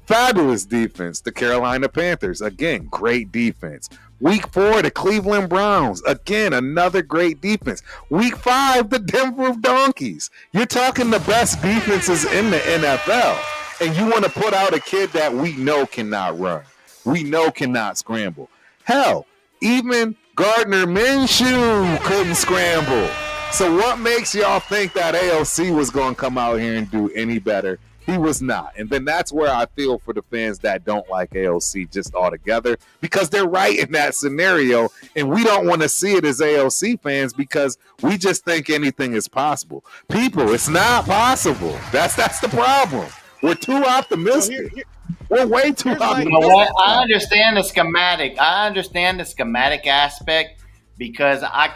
Fabulous defense. The Carolina Panthers, again, great defense. Week 4, the Cleveland Browns. Again, another great defense. Week 5, the Denver Donkeys. You're talking the best defenses in the NFL. And you want to put out a kid that we know cannot run. We know cannot scramble. Hell, even Gardner Minshew couldn't scramble. So what makes y'all think that AOC was going to come out here and do any better? He was not. And then that's where I feel for the fans that don't like AOC just altogether, because they're right in that scenario. And we don't want to see it as AOC fans because we just think anything is possible. People, it's not possible. That's the problem. We're too optimistic. We're way too optimistic. You know what? I understand the schematic. I understand the schematic aspect because I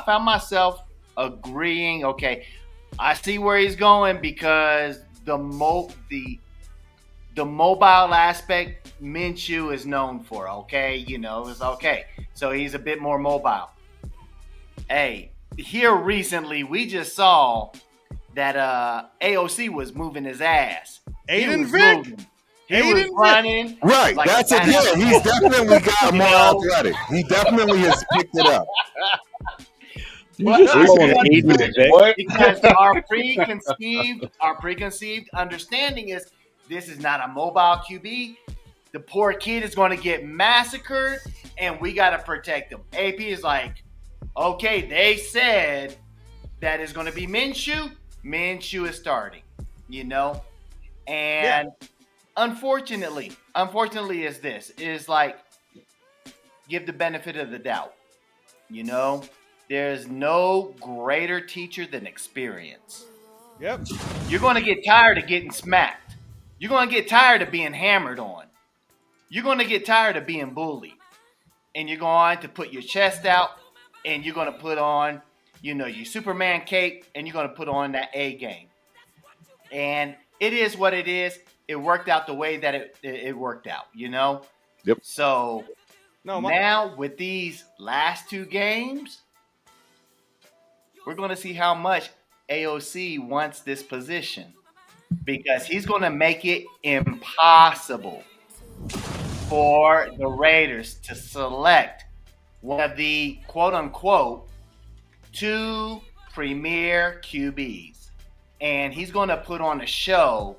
found myself agreeing. Okay, I see where he's going because the mobile aspect Minshew is known for. Okay, it's okay. So he's a bit more mobile. Hey, here recently we just saw that AOC was moving his ass. Aiden Vick. He was running. Right, like that's it. Yeah, he's definitely got more athletic. He definitely has picked it up. Because our preconceived understanding is this is not a mobile QB. The poor kid is going to get massacred, and we got to protect him. AP is like, okay, they said that it's going to be Minshew. Minshew is starting, and unfortunately, is like give the benefit of the doubt, There's no greater teacher than experience. Yep. You're going to get tired of getting smacked. You're going to get tired of being hammered on. You're going to get tired of being bullied. And you're going to put your chest out and you're going to put on, your Superman cape and you're going to put on that A game. And it is what it is. It worked out the way that it worked out, Yep. So now with these last 2 games, we're going to see how much AOC wants this position because he's going to make it impossible for the Raiders to select one of the quote-unquote 2 premier QBs. And he's going to put on a show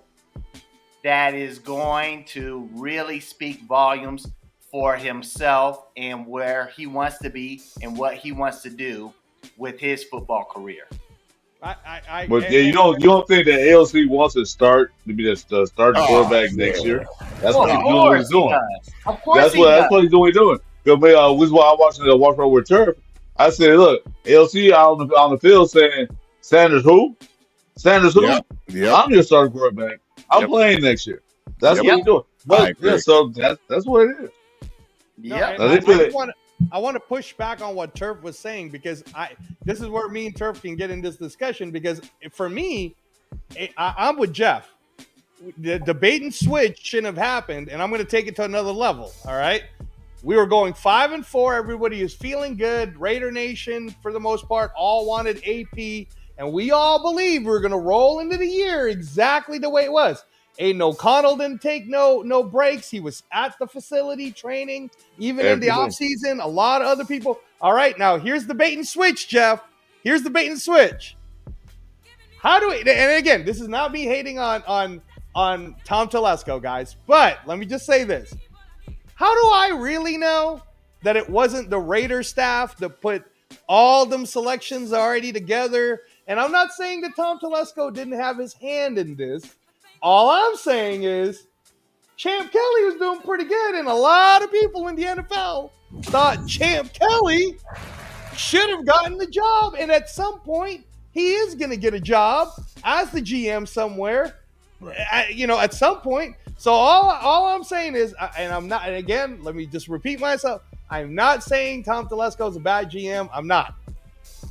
that is going to really speak volumes for himself and where he wants to be and what he wants to do with his football career. You don't think that AOC wants to start to be the starting quarterback next year? That's what he's doing. Of course, that's what he's doing. Because this is why I watched over with Turf. I said, look, AOC out on the field saying, Sanders who? Yep. I'm your starting quarterback. I'm playing next year. That's what he's doing. But so that's what it is. Yeah. I want to push back on what Turf was saying because this is where me and Turf can get in this discussion because for me, I'm with Jeff. The bait and switch shouldn't have happened, and I'm going to take it to another level. All right, we were going 5-4. Everybody was feeling good. Raider Nation, for the most part, all wanted AP, and we all believed we were going to roll into the year exactly the way it was. Aiden O'Connell didn't take no breaks. He was at the facility training, even in the offseason. A lot of other people. All right, now here's the bait and switch, Jeff. Here's the bait and switch. How do we? And again, this is not me hating on Tom Telesco, guys. But let me just say this: how do I really know that it wasn't the Raider staff that put all them selections already together And I'm not saying that Tom Telesco didn't have his hand in this. All I'm saying is Champ Kelly was doing pretty good, and a lot of people in the NFL thought Champ Kelly should have gotten the job. And at some point, he is going to get a job as the GM somewhere, at some point. So all I'm saying is, and I'm not, and again, let me just repeat myself. I'm not saying Tom Telesco is a bad GM. I'm not.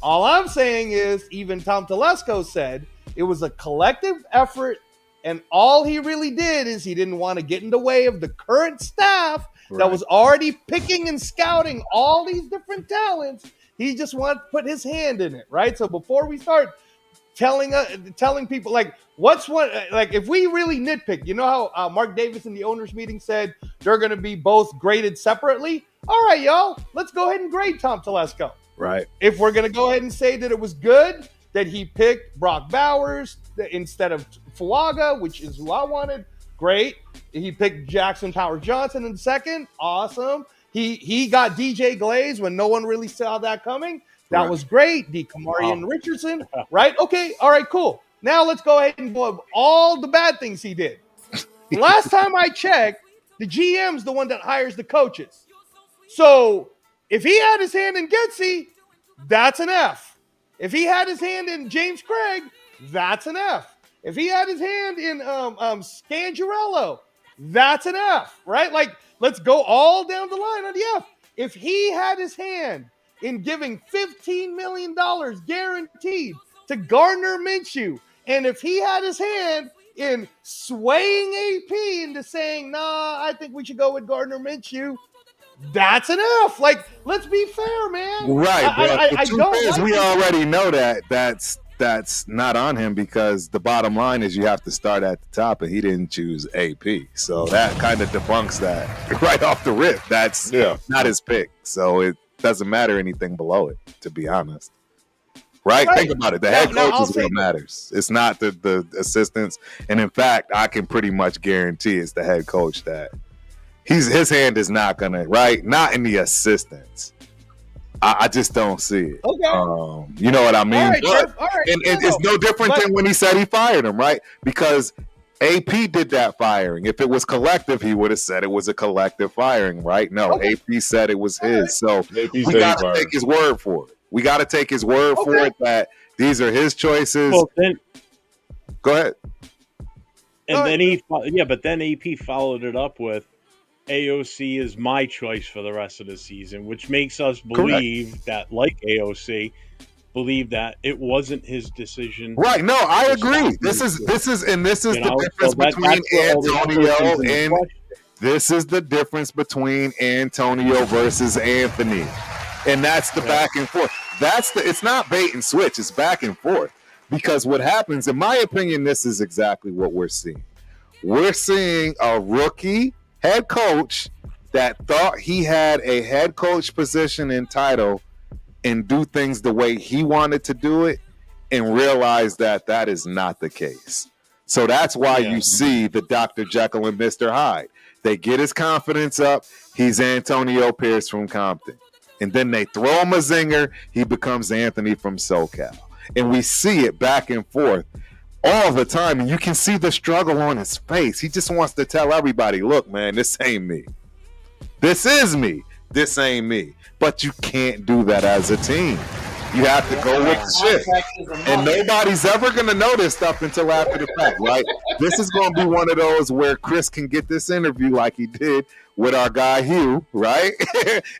All I'm saying is, even Tom Telesco said it was a collective effort, and all he really did is he didn't want to get in the way of the current staff that was already picking and scouting all these different talents. He just wanted to put his hand in it, right? So before we start telling people, like, if we really nitpick, you know how Mark Davis in the owners meeting said they're going to be both graded separately? All right, y'all, let's go ahead and grade Tom Telesco. Right. If we're going to go ahead and say that it was good that he picked Brock Bowers instead of Fuaga, which is who I wanted, great. He picked Jackson Powers-Johnson in second, awesome. He got DJ Glaze when no one really saw that coming. That was great. DeCamarion Richardson, right? Okay, all right, cool. Now let's go ahead and go over all the bad things he did. Last time I checked, the GM's the one that hires the coaches. So if he had his hand in Getsy, that's an F. If he had his hand in James Craig, that's an F. If he had his hand in Scangarello, that's an F, right? Like, let's go all down the line on the F. If he had his hand in giving $15 million guaranteed to Gardner Minshew, and if he had his hand in swaying AP into saying, nah, I think we should go with Gardner Minshew, that's an F. Like, let's be fair, man. Right, but the truth is, we already know that's not on him, because the bottom line is you have to start at the top, and he didn't choose AP. So that kind of debunks that right off the rip. That's not his pick. So it doesn't matter anything below it, to be honest. Right? Think about it. The head coach is what matters. It's not the assistants. And in fact, I can pretty much guarantee it's the head coach that his hand is not gonna, right? Not in the assistants. I just don't see it. Okay. You know what I mean? All right, it's no different than when he said he fired him, right? Because AP did that firing. If it was collective, he would have said it was a collective firing, right? No, AP said it was his. So we got to take his word for it. We got to take his word for it that these are his choices. Well, then, go ahead. And then AP followed it up with, AOC is my choice for the rest of the season, which makes us believe that, like AOC, believe that it wasn't his decision. Right? No, I agree. This is the difference between Antonio and this is the difference between Antonio versus Anthony, and that's the back and forth. It's not bait and switch. It's back and forth, because what happens, in my opinion, this is exactly what we're seeing. We're seeing a rookie head coach that thought he had a head coach position and title and do things the way he wanted to do it, and realize that that is not the case. So that's why you see the Dr. Jekyll and Mr. Hyde. They get his confidence up. He's Antonio Pierce from Compton. And then they throw him a zinger. He becomes Anthony from SoCal. And we see it back and forth all the time, and you can see the struggle on his face. He just wants to tell everybody, look, man, this ain't me. This is me. This ain't me. But you can't do that as a team. You have to go with shit. And nobody's ever going to know this stuff until after the fact, right? This is going to be one of those where Chris can get this interview like he did with our guy Hugh, right?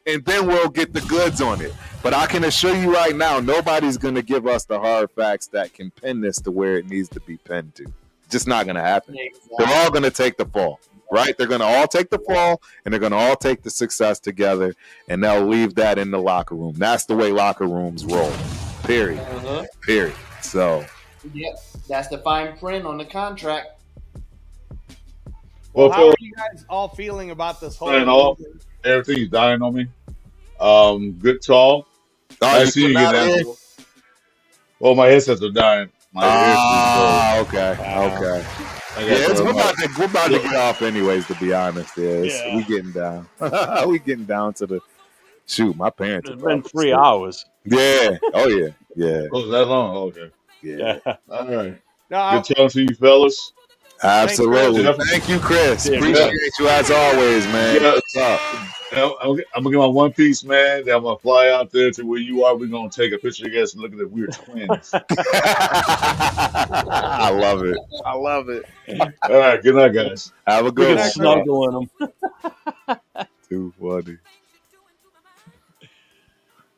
And then we'll get the goods on it. But I can assure you right now, nobody's going to give us the hard facts that can pin this to where it needs to be pinned to. Just not going to happen. Exactly. They're all going to take the fall, right? They're going to all take the fall, and they're going to all take the success together, and they'll leave that in the locker room. That's the way locker rooms roll, period. Period. So, yep, that's the fine print on the contract. Well, how are you guys all feeling about this whole thing? Everything's dying on me. Good talk. I see you get that. Well, my headsets are dying. Okay. Yeah, we're about to get off anyways, to be honest. We getting down. We getting down to the shoot. My parents. It's been 3 hours. Yeah. Oh yeah. Yeah. Oh, that long? Oh, okay. Yeah. All right. No, Good talking to you, fellas. Absolutely. Jeff. Thank you, Chris. Yeah, Appreciate you as always, man. Yeah. What's up? I'm gonna get my one piece, man. Then I'm gonna fly out there to where you are. We're gonna take a picture together and look at that we're twins. I love it. I love it. All right. Good night, guys. Have a We good can one. snuggle in them. Too funny.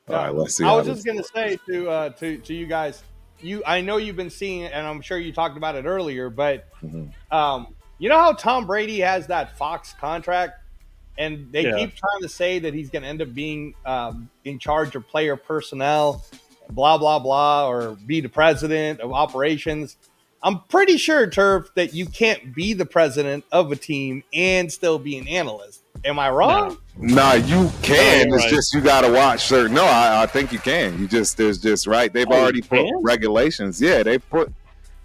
no, All right, let's see. I how was this just gonna say to you guys, I know you've been seeing it, and I'm sure you talked about it earlier, but Mhm. you know how Tom Brady has that Fox contract, and they Yeah. keep trying to say that he's going to end up being in charge of player personnel, blah blah blah, or be the president of operations. I'm pretty sure, Turf, that you can't be the president of a team and still be an analyst. Am I wrong? Nah, you can. No, It's right. just you got to watch certain. No, I think you can. There's just right. They've Oh, already you put can? regulations. Yeah, they put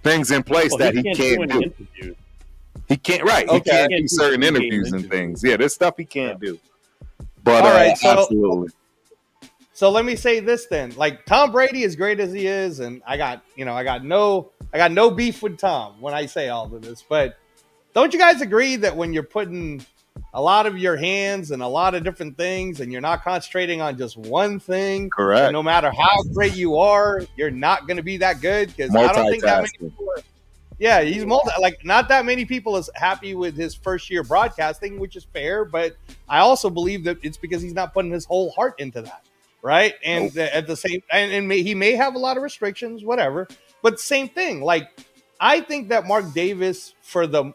things in place Well, that he do can't any do. interviews. He can't. Right. He Okay. can't Can't do do certain in-game interviews and interviews. things. Yeah, there's stuff he can't do. But All right, so- absolutely. So let me say this then: like Tom Brady, as great as he is, and I got no beef with Tom when I say all of this. But don't you guys agree that when you're putting a lot of your hands and a lot of different things, and you're not concentrating on just one thing, Correct. and no matter how great you are, you're not going to be that good? Because I don't think that many Multitasking. people are. Yeah, he's not that many people is happy with his first year broadcasting, which is fair. But I also believe that it's because he's not putting his whole heart into that. Right. And at the same he may have a lot of restrictions, whatever, but same thing. Like, I think that Mark Davis, for the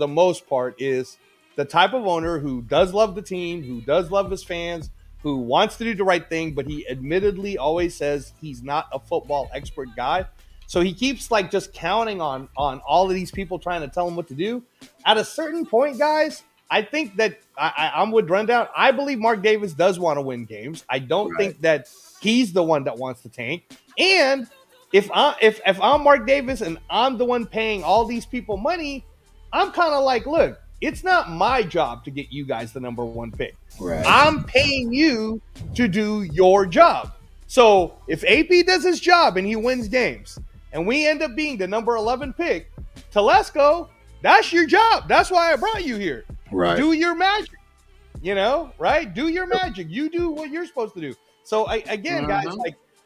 most part, is the type of owner who does love the team, who does love his fans, who wants to do the right thing, but he admittedly always says he's not a football expert guy. So he keeps like just counting on all of these people trying to tell him what to do. At a certain point, guys, I think that I'm with Rundown. I believe Mark Davis does want to win games. I don't think that he's the one that wants to tank. And if I'm Mark Davis and I'm the one paying all these people money, I'm kind of like, look, it's not my job to get you guys the number one pick. Right. I'm paying you to do your job. So if AP does his job and he wins games, and we end up being the number 11 pick, Telesco, that's your job. That's why I brought you here. Right. Do your magic, right? Do your magic. You do what you're supposed to do. So guys,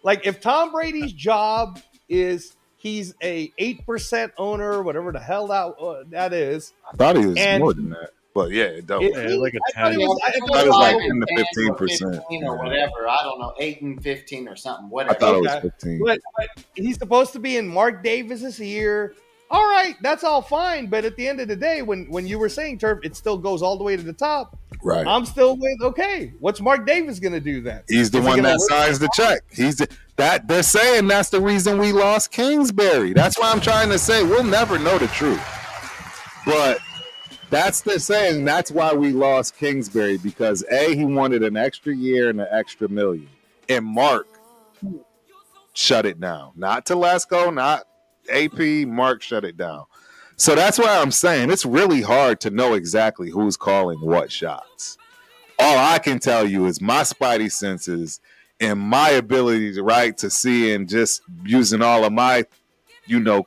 like if Tom Brady's job is he's a 8% owner, whatever the hell that is. I thought he was And- more than that. But yeah, it don't. Yeah, like a I thought 10. it was- I thought thought it was like 5 10 to and 15%. 15 or whatever. I don't know, 8 and 15 or something. I Whatever. thought it was Okay. 15. But he's supposed to be in Mark Davis's ear. All right, that's all fine. But at the end of the day, when you were saying, Turf, it still goes all the way to the top. Right. I'm still with, okay, what's Mark Davis going to do then? He's the Is he one gonna that work- signs the check. That they're saying that's the reason we lost Kingsbury. That's why I'm trying to say we'll never know the truth. But they're saying that's why we lost Kingsbury, because he wanted an extra year and an extra $1 million. And Mark shut it down. Not Telesco, not AP. Mark shut it down. So that's why I'm saying it's really hard to know exactly who's calling what shots. All I can tell you is my spidey senses and my ability to see, and just using all of my,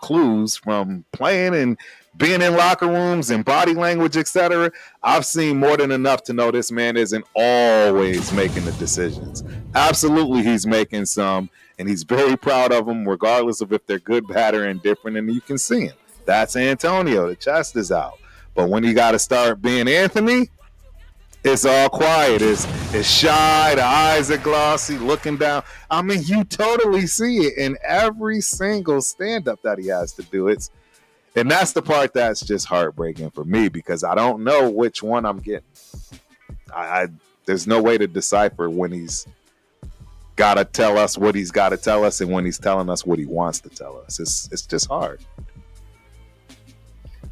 clues from playing and being in locker rooms and body language, etc. I've seen more than enough to know this man isn't always making the decisions. Absolutely, he's making some, and he's very proud of them, regardless of if they're good, bad, or indifferent, and you can see him. That's Antonio. The chest is out. But when you got to start being Anthony, it's all quiet. It's shy. The eyes are glossy, looking down. I mean, you totally see it in every single stand-up that he has to do. And that's the part that's just heartbreaking for me, because I don't know which one I'm getting. There's no way to decipher when he's got to tell us what he's got to tell us and when he's telling us what he wants to tell us. It's just hard.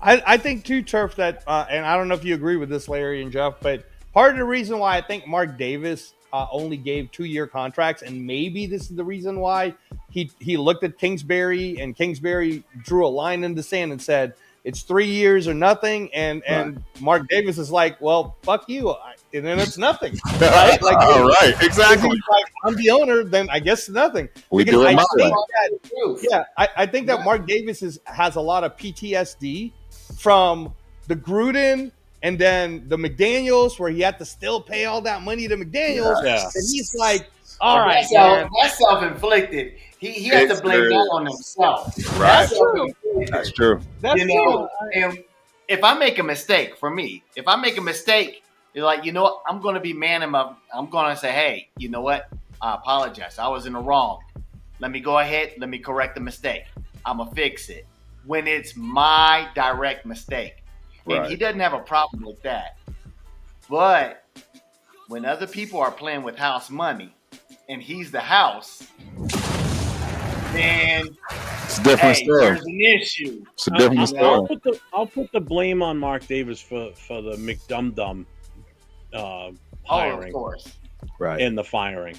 I think too, Turf, that and I don't know if you agree with this, Larry and Jeff, but part of the reason why I think Mark Davis only gave 2-year contracts, and maybe this is the reason why he looked at Kingsbury, and Kingsbury drew a line in the sand and said, it's 3 years or nothing. And Mark Davis is like, well, fuck you. And then it's nothing. Right? Like, all right, exactly. Like, I'm the owner, then I guess nothing. We because do it I think that Mark Davis has a lot of PTSD from the Gruden and then the McDaniels, where he had to still pay all that money to McDaniels. Yeah. And he's like, all right, that's self-inflicted. He has to blame that on himself. Right. That's true. That's true. And if I make a mistake, you're like, you know what? I'm going to be man enough. I'm going to say, hey, you know what? I apologize. I was in the wrong. Let me go ahead. Let me correct the mistake. I'm going to fix it. When it's my direct mistake. And he doesn't have a problem with that. But when other people are playing with house money and he's the house, then it's a different story. There's an issue. It's a different story. I'll put the blame on Mark Davis for the McDum-Dum hiring. Of course. Right. And the firing.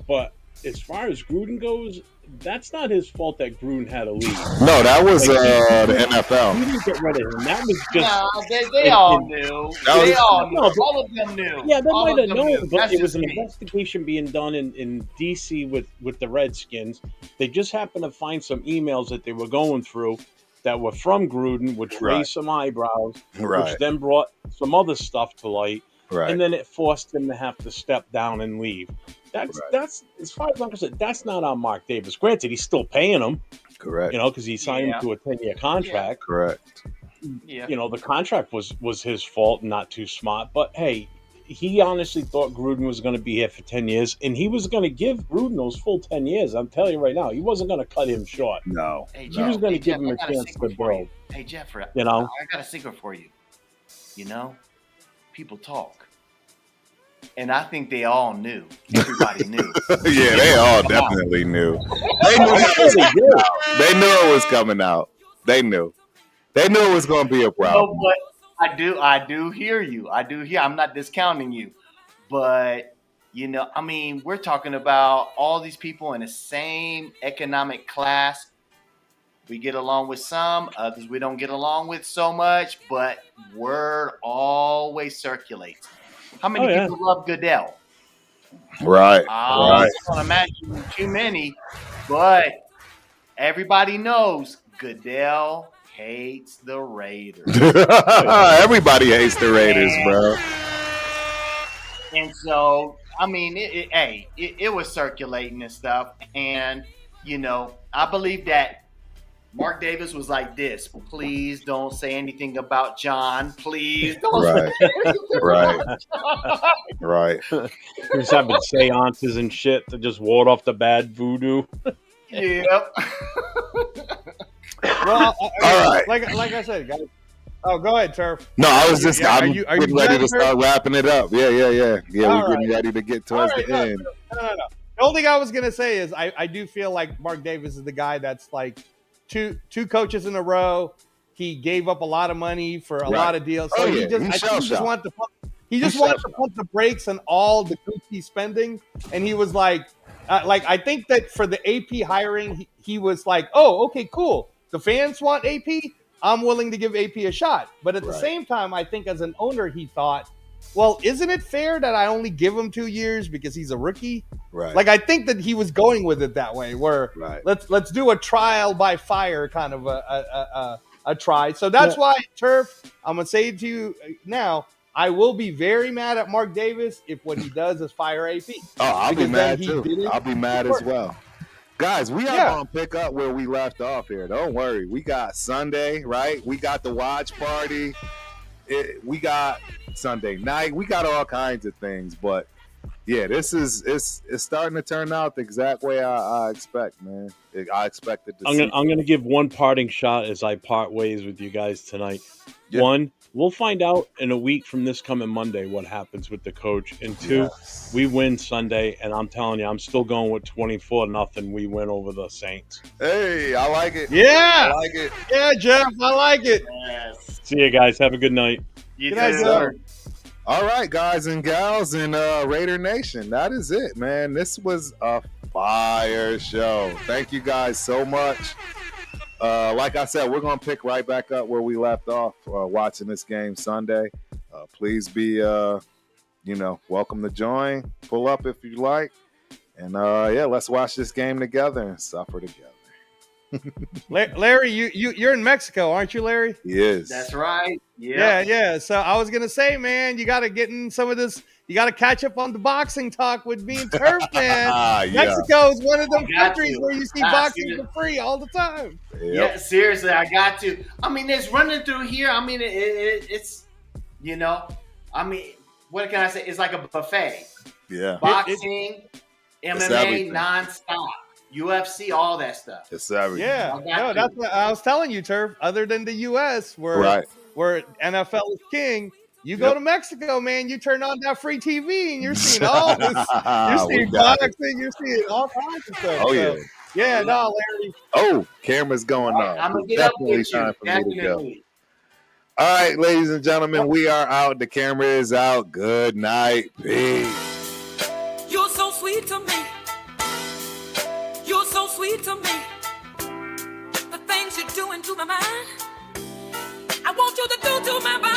But as far as Gruden goes, that's not his fault that Gruden had to leave. No, that was the NFL. He didn't get rid of him. That was just. They all knew. All of them knew. Yeah, they might have known, but That's it was an just me. investigation being done in D.C. with the Redskins. They just happened to find some emails that they were going through that were from Gruden, which raised some eyebrows, which then brought some other stuff to light. Right. And then it forced him to have to step down and leave. That's as far as I'm concerned, that's not on Mark Davis. Granted, he's still paying him. Correct. You know, because he signed him to a 10-year contract. Yeah. Correct. Yeah. You know, the contract was his fault, not too smart. But hey, he honestly thought Gruden was going to be here for 10 years, and he was going to give Gruden those full 10 years. I'm telling you right now, he wasn't going to cut him short. No. Hey, he was going to give him a chance to build. Hey, Jeffrey, you know, I got a secret for you. You know, people talk. And I think they all knew. Everybody knew. Yeah, they all definitely knew. They knew it was coming out. They knew. They knew it was going to be a problem. No, but I do hear you. I'm not discounting you. But, you know, I mean, we're talking about all these people in the same economic class. We get along with some, others we don't get along with so much, but word always circulates. How many people love Goodell? Right. I don't imagine too many, but everybody knows Goodell hates the Raiders. Everybody hates the Raiders, bro. And so, I mean, it was circulating and stuff. And, you know, I believe that Mark Davis was like this. Please don't say anything about John. Please don't say anything about John. Right. He was having seances and shit to just ward off the bad voodoo. Yep. Well, all right. Like I said, guys. Oh, go ahead, Turf. No, I was just I'm getting ready to start wrapping it up. Yeah. We're getting ready to get towards the end. No. The only thing I was gonna say is I do feel like Mark Davis is the guy that's like two coaches in a row. He gave up a lot of money for a lot of deals. So he just wanted to pump the brakes on all the goofy spending. And he was like I think that for the AP hiring, he was like, oh, okay, cool. The fans want AP. I'm willing to give AP a shot. But at the same time, I think as an owner, he thought, well, isn't it fair that I only give him 2 years because he's a rookie? Right. Like, I think that he was going with it that way, where let's do a trial by fire kind of a try. So that's why, Turf, I'm going to say it to you now, I will be very mad at Mark Davis if what he does is fire AP. Oh, I'll be mad too. I'll be mad as well. Guys, we are going to pick up where we left off here. Don't worry. We got Sunday, right? We got the watch party. We got Sunday night. We got all kinds of things. But, yeah, it's starting to turn out the exact way I expect, man. I expected to see. I'm going to give one parting shot as I part ways with you guys tonight. Yeah. One, we'll find out in a week from this coming Monday what happens with the coach. And two, we win Sunday, and I'm telling you, I'm still going with 24-0. We win over the Saints. Hey, I like it. Yeah. I like it. Yeah, Jeff, I like it. Yes. See you guys. Have a good night. Good night, sir. All right, guys and gals in Raider Nation. That is it, man. This was a fire show. Thank you guys so much. like I said, we're going to pick right back up where we left off watching this game Sunday. Please be, welcome to join. Pull up if you like. And, let's watch this game together and suffer together. Larry, you're in Mexico, aren't you, Larry? He is. That's right. Yeah. So I was going to say, man, you got to get in some of this. You got to catch up on the boxing talk with me and Turf, man. Mexico is one of them countries where you see boxing for free all the time. Yep. Yeah, seriously, I got to. I mean, it's running through here. I mean, it's, what can I say? It's like a buffet. Yeah. Boxing, MMA, nonstop. UFC, all that stuff. It's everything. Yeah. No, that's what I was telling you, Turf. Other than the US, where NFL is king, you go to Mexico, man, you turn on that free TV and you're seeing all this. You're seeing boxing, you're seeing all kinds of stuff. Oh, yeah. Yeah, no, Larry. Oh, camera's going on. I'm going to get up with you. Definitely. All right, ladies and gentlemen, we are out. The camera is out. Good night. Peace. You're so sweet to me. You're so sweet to me. The things you're doing to my mind, I want you to do to my body.